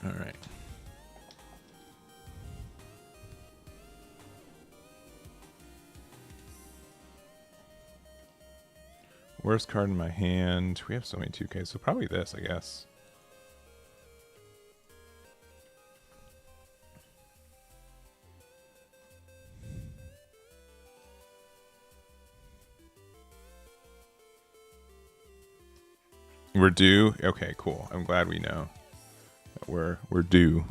[SPEAKER 1] All right. Worst card in my hand. We have so many 2Ks, so probably this, I guess. We're due? Okay, cool. I'm glad we know that we're due.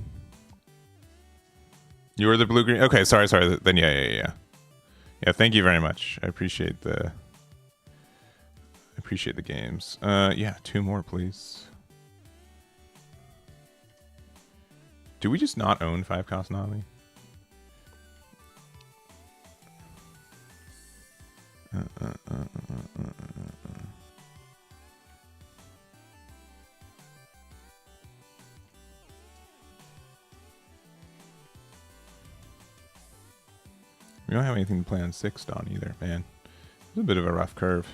[SPEAKER 1] You were the blue-green? Okay, sorry. Then yeah. Yeah, thank you very much. I appreciate the games. Yeah, 2 more, please. Do we just not own 5-cost Nami? We don't have anything to play on 6 Dawn either, man. It's a bit of a rough curve.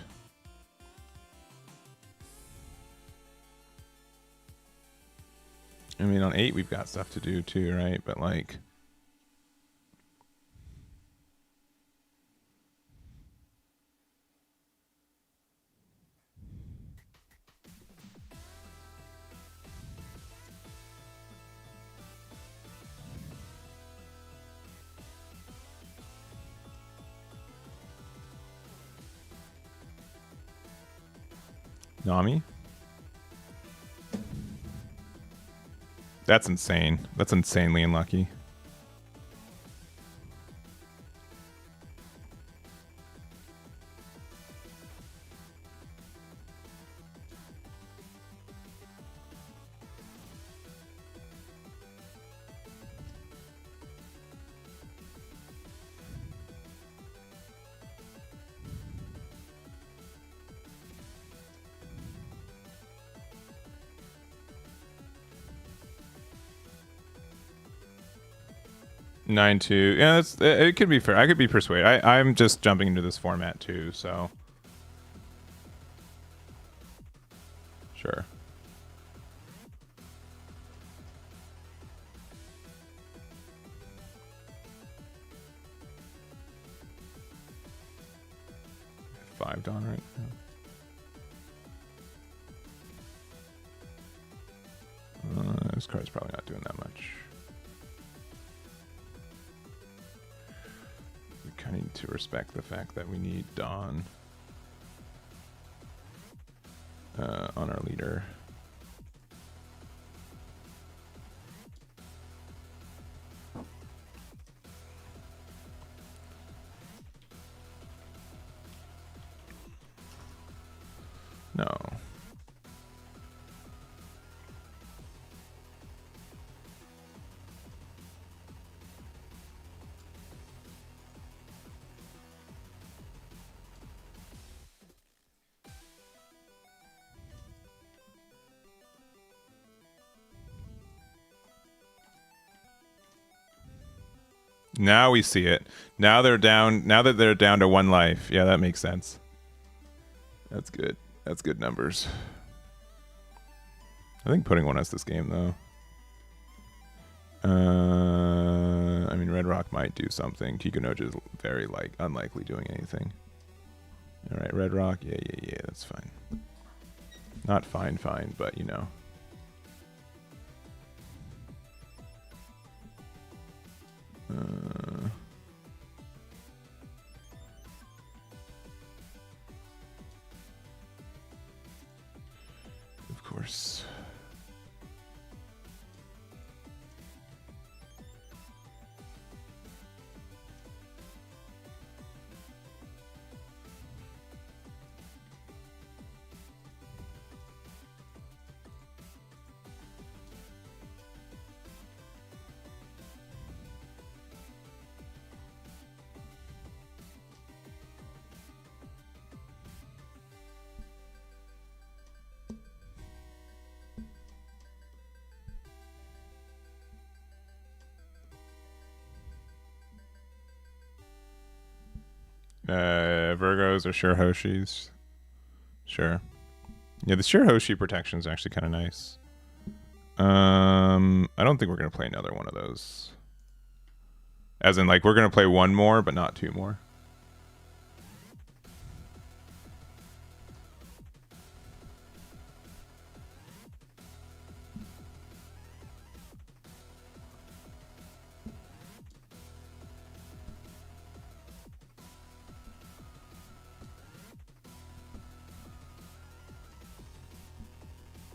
[SPEAKER 1] I mean, on 8 we've got stuff to do too, right? But like... Nami? That's insane. That's insanely unlucky. Nine two. Yeah, it could be fair. I could be persuaded. I'm just jumping into this format too, so sure. $5 right now. This card's probably not doing that much. We kind of need to respect the fact that we need Dawn on our leader. No. Now we see it. Now they're down. Now that they're down to 1 life. Yeah, that makes sense. That's good. That's good numbers. I think Pudding won us this game, though. I mean, Red Rock might do something. Kikunoja is very unlikely doing anything. All right, Red Rock. Yeah, that's fine. Not fine, but you know. Of course. Virgos or Shirahoshis. Sure. Yeah, the Shirahoshi protection is actually kind of nice. I don't think we're going to play another one of those. As in, like, we're going to play 1 more, but not 2 more.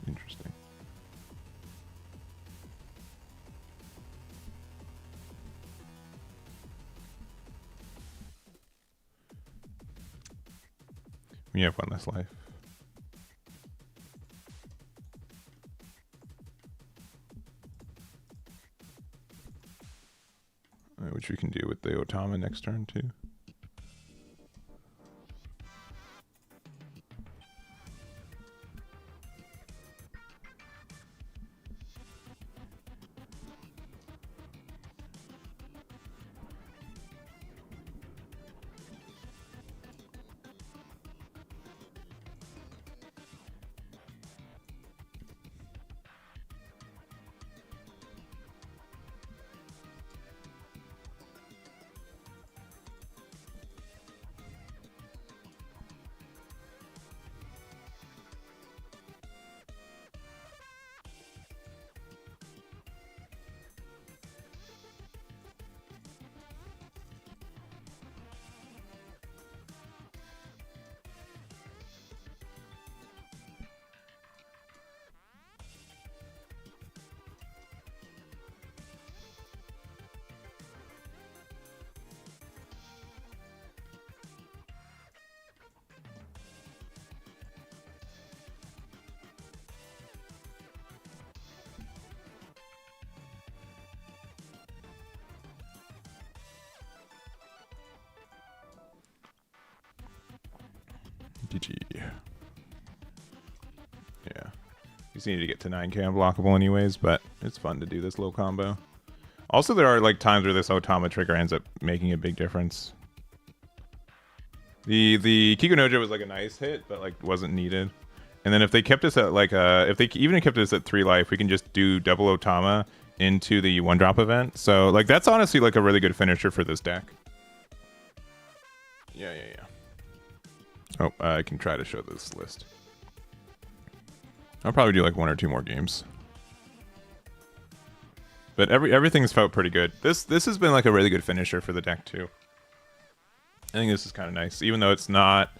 [SPEAKER 1] Interesting. We have 1 less life. Which we can do with the Otama next turn, too. GG. Yeah. You just need to get to 9k unblockable anyways, but it's fun to do this little combo. Also, there are like times where this Otama trigger ends up making a big difference. The Kikunojo was like a nice hit, but like wasn't needed. And then if they kept us at like if they even kept us at 3 life, we can just do double Otama into the 1-drop event. So like that's honestly like a really good finisher for this deck. Yeah. Oh, I can try to show this list. I'll probably do like 1 or 2 more games. But everything's felt pretty good. This has been like a really good finisher for the deck too. I think this is kind of nice, even though it's not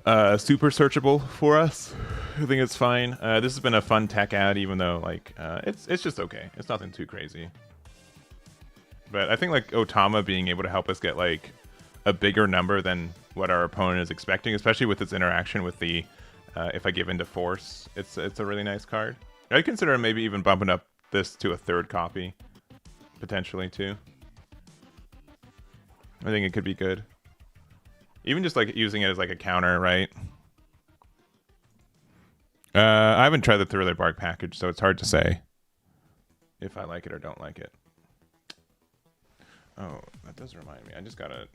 [SPEAKER 1] super searchable for us. I think it's fine. This has been a fun tech ad, even though like it's just okay. It's nothing too crazy. But I think like Otama being able to help us get like a bigger number than what our opponent is expecting, especially with its interaction with the if I give into force, it's a really nice card. I'd consider maybe even bumping up this to a 3rd copy, potentially too. I think it could be good. Even just like using it as like a counter, right? I haven't tried the Thriller Bark package, so it's hard to say if I like it or don't like it. Oh, that does remind me. I just gotta...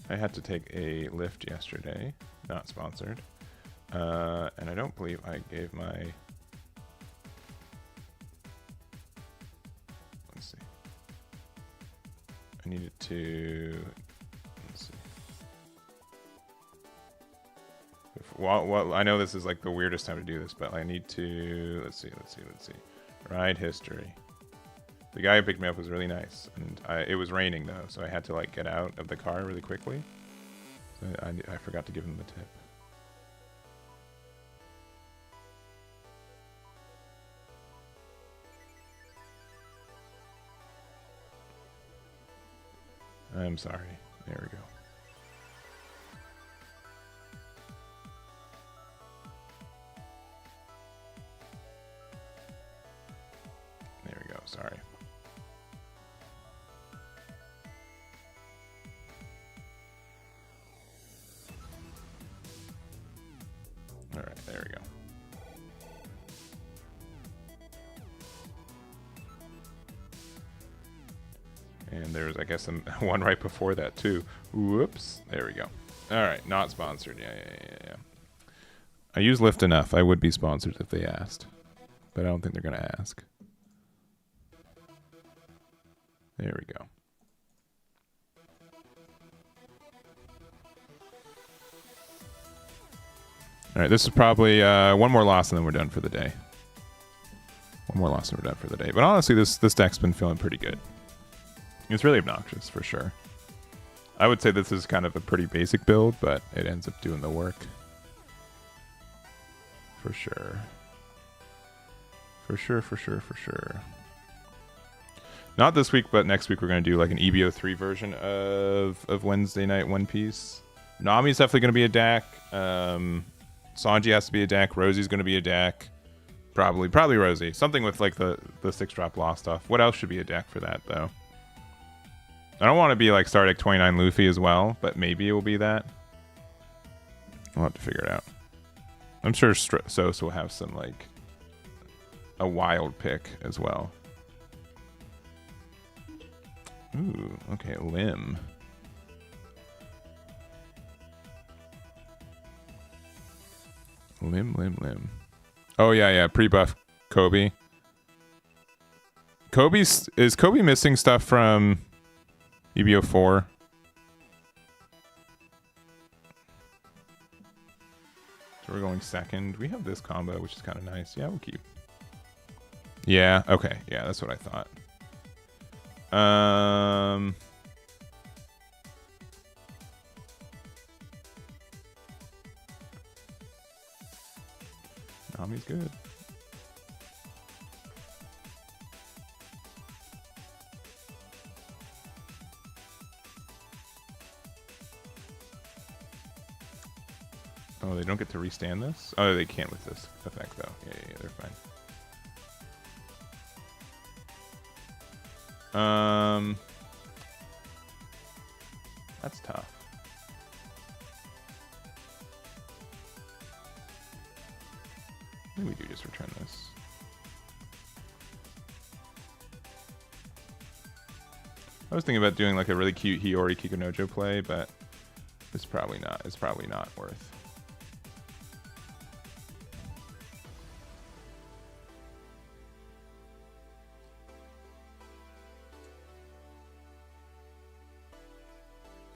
[SPEAKER 1] I had to take a lift yesterday. Not sponsored. And I don't believe I gave my... Let's see. I needed to... Let's see. Well, I know this is like the weirdest time to do this, but I need to... Let's see. Ride history. The guy who picked me up was really nice, and it was raining though, so I had to like get out of the car really quickly. So I forgot to give him the tip. I'm sorry. There we go. There we go. Sorry. All right, there we go. And there's, I guess, one right before that too. Whoops. There we go. All right, not sponsored. Yeah. I use Lyft enough. I would be sponsored if they asked, but I don't think they're gonna ask. There we go. All right, this is probably one more loss and then we're done for the day. But honestly, this deck's been feeling pretty good. It's really obnoxious for sure. I would say this is kind of a pretty basic build, but it ends up doing the work. For sure. Not this week, but next week we're going to do like an EB03 version of Wednesday Night One Piece. Nami's definitely going to be a deck. Sanji has to be a deck. Rosie's going to be a deck. Probably Rosie. Something with like the 6-drop lost stuff. What else should be a deck for that though? I don't want to be like Star Deck 29 Luffy as well, but maybe it will be that. We'll have to figure it out. I'm sure Sos will have some like a wild pick as well. Ooh, okay, Lim. Lim. Oh yeah, pre-buff Kobe. Is Kobe missing stuff from EB04? So we're going second. We have this combo, which is kind of nice. Yeah, we'll keep. Yeah, okay. Yeah, that's what I thought. Nami's good. Oh, they don't get to restand this? Oh, they can't with this effect, though. Yeah, they're fine. That's tough. Maybe we do just return this. I was thinking about doing like a really cute Hiyori Kikunojo play, but it's probably not. It's probably not worth.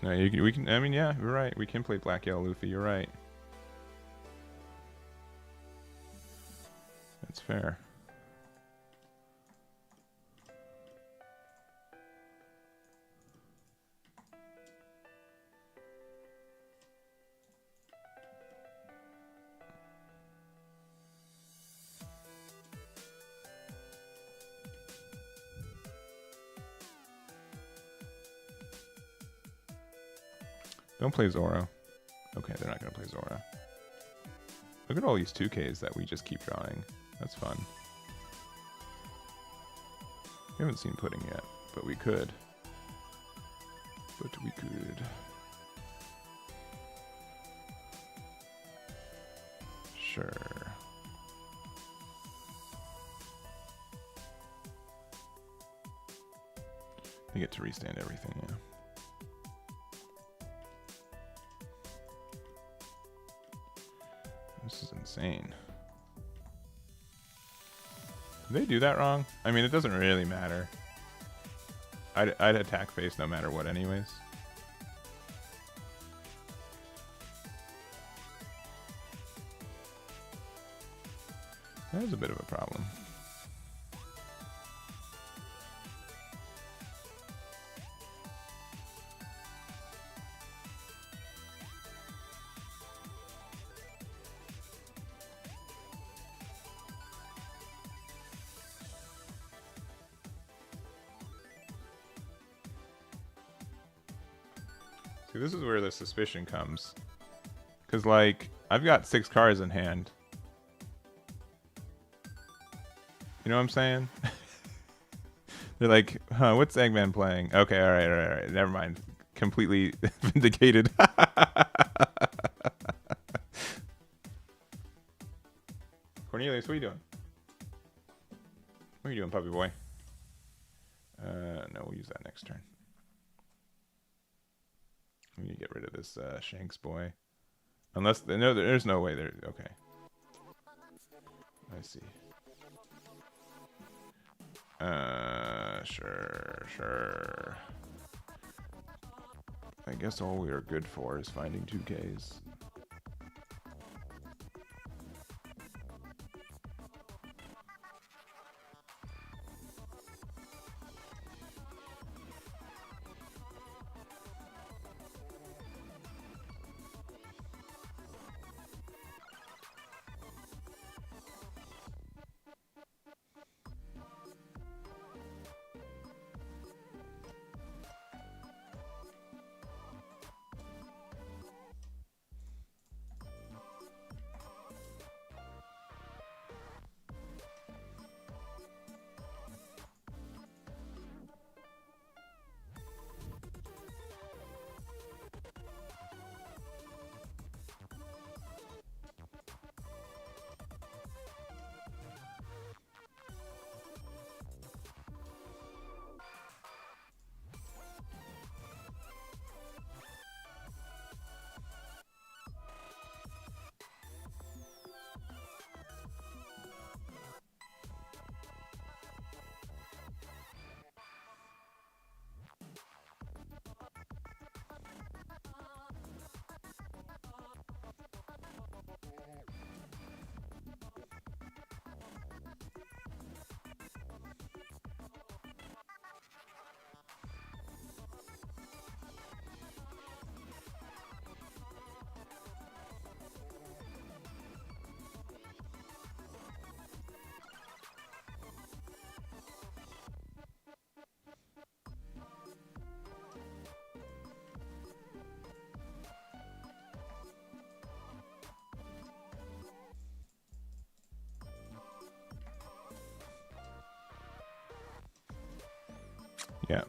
[SPEAKER 1] No, we can. I mean, yeah, you're right. We can play Black Yellow Luffy. You're right. That's fair. Don't play Zoro. Okay, they're not going to play Zoro. Look at all these 2Ks that we just keep drawing. That's fun. We haven't seen Pudding yet, but we could. But we could. Sure. We get to restand everything, yeah. This is insane. Did they do that wrong? I mean, it doesn't really matter. I'd attack face no matter what anyways. That is a bit of a problem. See, this is where the suspicion comes. Because, like, I've got 6 cards in hand. You know what I'm saying? They're like, huh, what's Eggman playing? Okay, alright. Never mind. Completely vindicated. Cornelius, what are you doing? What are you doing, puppy boy? No, we'll use that next turn. We need to get rid of this Shanks boy. Unless, no, there's no way there. Okay. I see. Sure. I guess all we are good for is finding 2Ks. Yeah.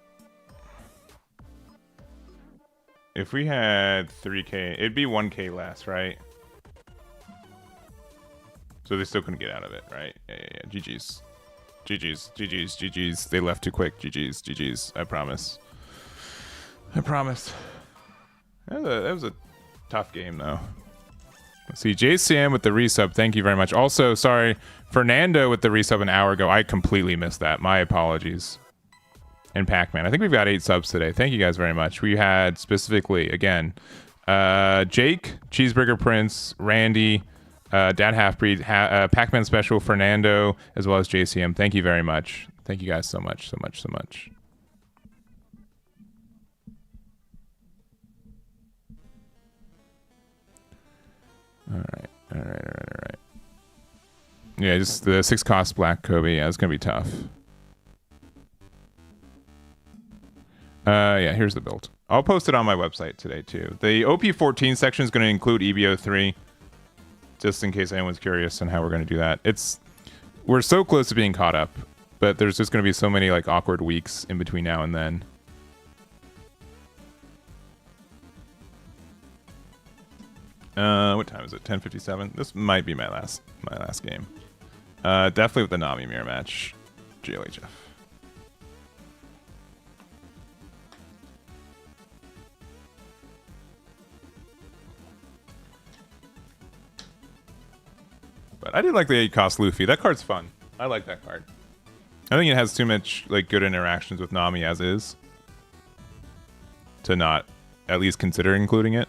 [SPEAKER 1] If we had 3K, it'd be 1K less, right? So they still couldn't get out of it, right? Yeah. GG's. GG's. They left too quick. GG's. I promise. That was a tough game, though. Let's see, JCM with the resub. Thank you very much. Also, sorry, Fernando with the resub an hour ago. I completely missed that. My apologies. And Pac-Man. I think we've got 8 subs today. Thank you guys very much. We had specifically, again, Jake, Cheeseburger Prince, Randy, Dad Halfbreed, Pac-Man Special, Fernando, as well as JCM. Thank you very much. Thank you guys so much. All right. Yeah, just the 6 cost Black Kobe. Yeah, it's going to be tough. Yeah, here's the build. I'll post it on my website today, too. The OP14 section is going to include EB03, just in case anyone's curious on how we're going to do that. We're so close to being caught up, but there's just going to be so many like awkward weeks in between now and then. What time is it? 10:57. This might be my last game. Definitely with the Nami mirror match. GLHF. But I did like the 8 cost Luffy. That card's fun. I like that card. I think it has too much like good interactions with Nami as is to not at least consider including it.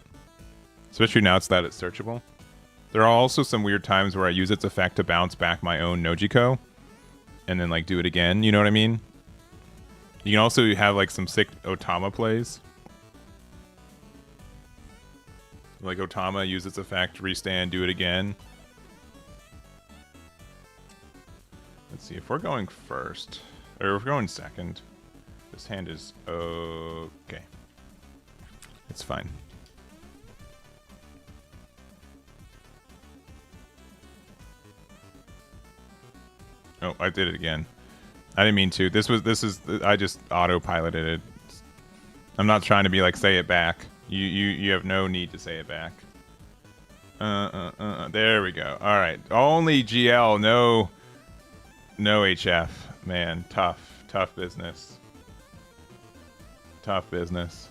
[SPEAKER 1] Especially now it's searchable. There are also some weird times where I use its effect to bounce back my own Nojiko and then like do it again, you know what I mean? You can also have like some sick Otama plays. Like Otama, use its effect, restand, do it again. Let's see, if we're going first, or if we're going second, this hand is okay. It's fine. Oh, I did it again. I didn't mean to. I just autopiloted it. I'm not trying to be like, say it back. You have no need to say it back. There we go. All right. Only GL, no HF. Man, tough business. Tough business.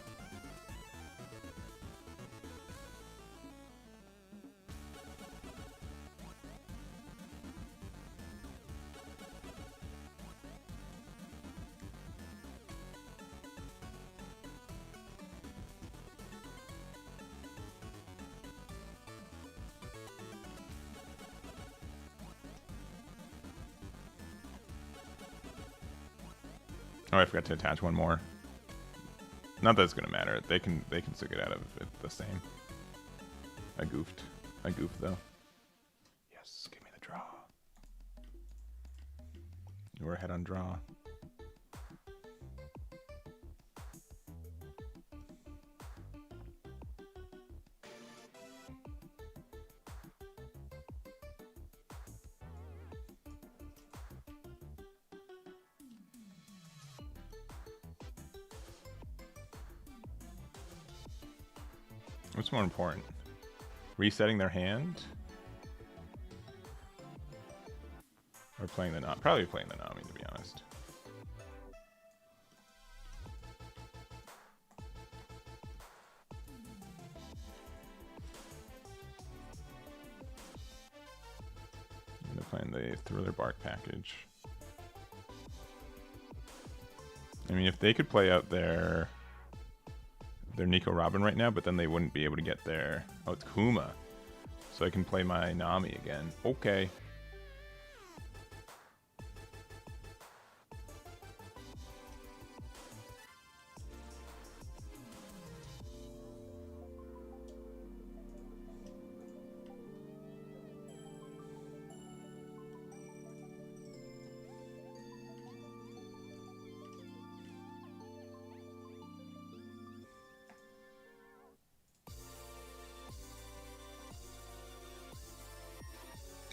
[SPEAKER 1] Oh, I forgot to attach one more. Not that it's gonna matter. They can still get out of it the same. I goofed though. Yes, give me the draw. We're ahead on draw. What's more important? Resetting their hand? Or playing the Nami? Probably playing the Nami, to be honest. And they're playing the Thriller Bark package. I mean, if they could play out their Nico Robin right now, but then they wouldn't be able to get their... Oh, it's Kuma. So I can play my Nami again. Okay.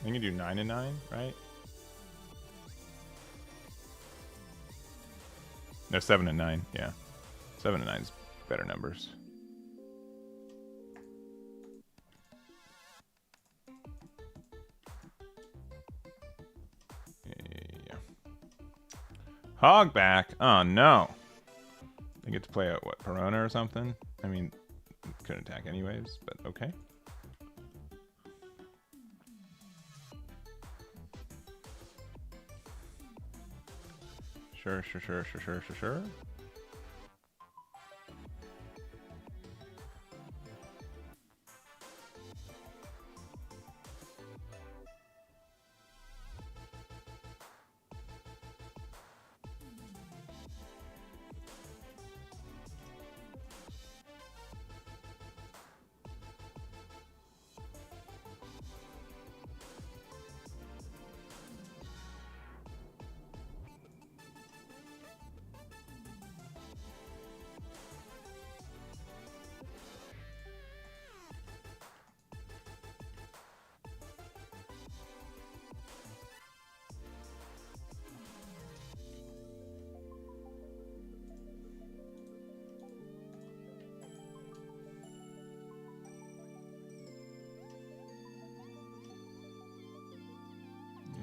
[SPEAKER 1] I can do 9 and 9, right? No, 7 and 9. Yeah, 7 and 9 is better numbers. Hog back. Oh no. I get to play what, Perona or something? I mean, couldn't attack anyways, but okay. Sure.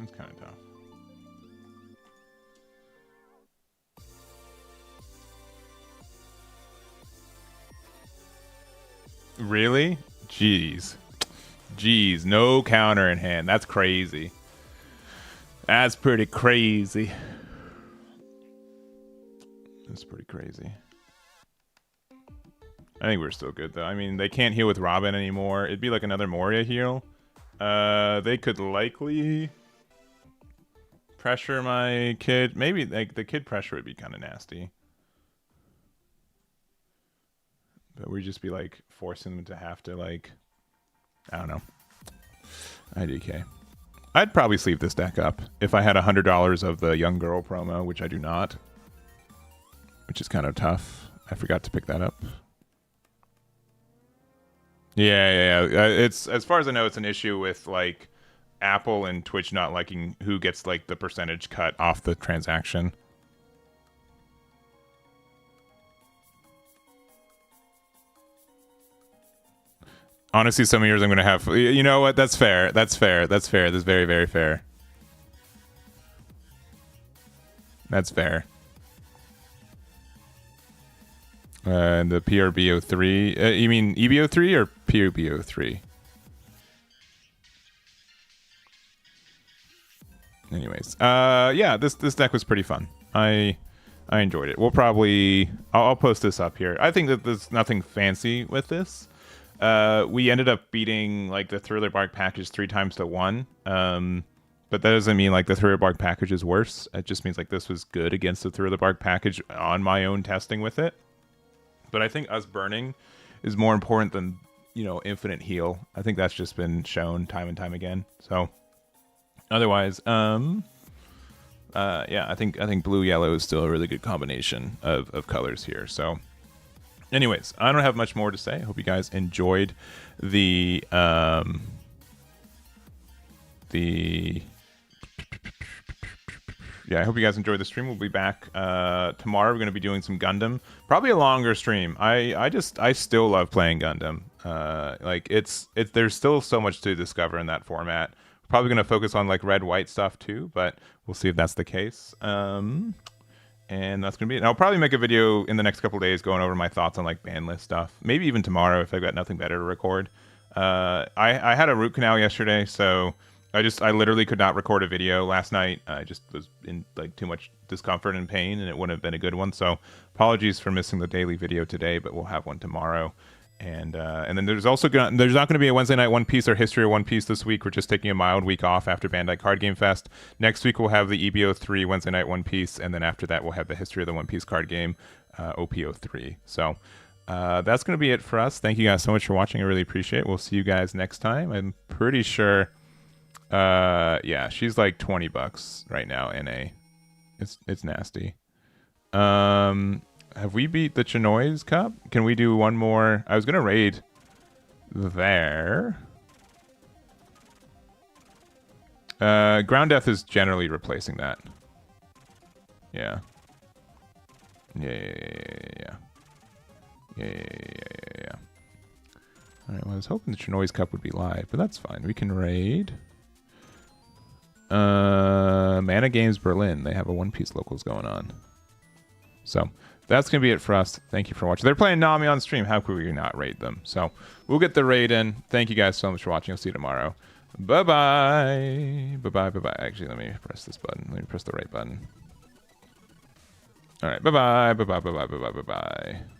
[SPEAKER 1] It's kind of tough. Really? Jeez, no counter in hand. That's crazy. That's pretty crazy. I think we're still good though. I mean, they can't heal with Robin anymore. It'd be like another Moria heal. They could likely pressure my kid. Maybe like the kid pressure would be kind of nasty. But we'd just be like forcing them to have to like, I don't know. IDK. I'd probably sleeve this deck up if I had $100 of the young girl promo, which I do not. Which is kind of tough. I forgot to pick that up. Yeah. It's, as far as I know, it's an issue with like Apple and Twitch not liking who gets like the percentage cut off the transaction. Honestly, some years I'm gonna have. You know what? That's fair. That's very, very fair. That's fair. And the PRB03. You mean EB03 or PRB03? Anyways, yeah, this deck was pretty fun. I enjoyed it. We'll probably I'll post this up here. I think that there's nothing fancy with this. We ended up beating like the Thriller Bark package 3 times to 1. But that doesn't mean like the Thriller Bark package is worse. It just means like this was good against the Thriller Bark package on my own testing with it. But I think us burning is more important than, you know, infinite heal. I think that's just been shown time and time again. So otherwise, yeah, I think blue yellow is still a really good combination of colors here. So anyways, I don't have much more to say. I hope you guys enjoyed the yeah, I hope you guys enjoyed the stream. We'll be back tomorrow. We're going to be doing some Gundam. Probably a longer stream. I still love playing Gundam. Like there's still so much to discover in that format. Probably going to focus on like red white stuff too, but we'll see if that's the case. And that's going to be it. And I'll probably make a video in the next couple of days going over my thoughts on like ban list stuff. Maybe even tomorrow if I've got nothing better to record. I had a root canal yesterday, so I literally could not record a video last night. I just was in like too much discomfort and pain, and it wouldn't have been a good one. So apologies for missing the daily video today, but we'll have one tomorrow. And then there's not going to be a Wednesday night One Piece or History of One Piece this week. We're just taking a mild week off after Bandai Card Game Fest. Next week we'll have the EB03 Wednesday night One Piece, and then after that we'll have the History of the One Piece card game, OP03. So that's going to be it for us. Thank you guys so much for watching. I really appreciate it. We'll see you guys next time. I'm pretty sure. Yeah, she's like $20 right now. NA, it's nasty. Have we beat the Chinoy's Cup? Can we do one more? I was gonna raid there. Ground Death is generally replacing that. Yeah. Yeah. All right. Well, I was hoping the Chinoy's Cup would be live, but that's fine. We can raid. Mana Games Berlin. They have a One Piece locals going on. So that's going to be it for us. Thank you for watching. They're playing Nami on stream. How could we not raid them? So we'll get the raid in. Thank you guys so much for watching. I'll see you tomorrow. Bye-bye. Bye-bye. Bye-bye. Actually, let me press this button. Let me press the right button. All right. Bye-bye. Bye-bye. Bye-bye. Bye-bye. Bye-bye.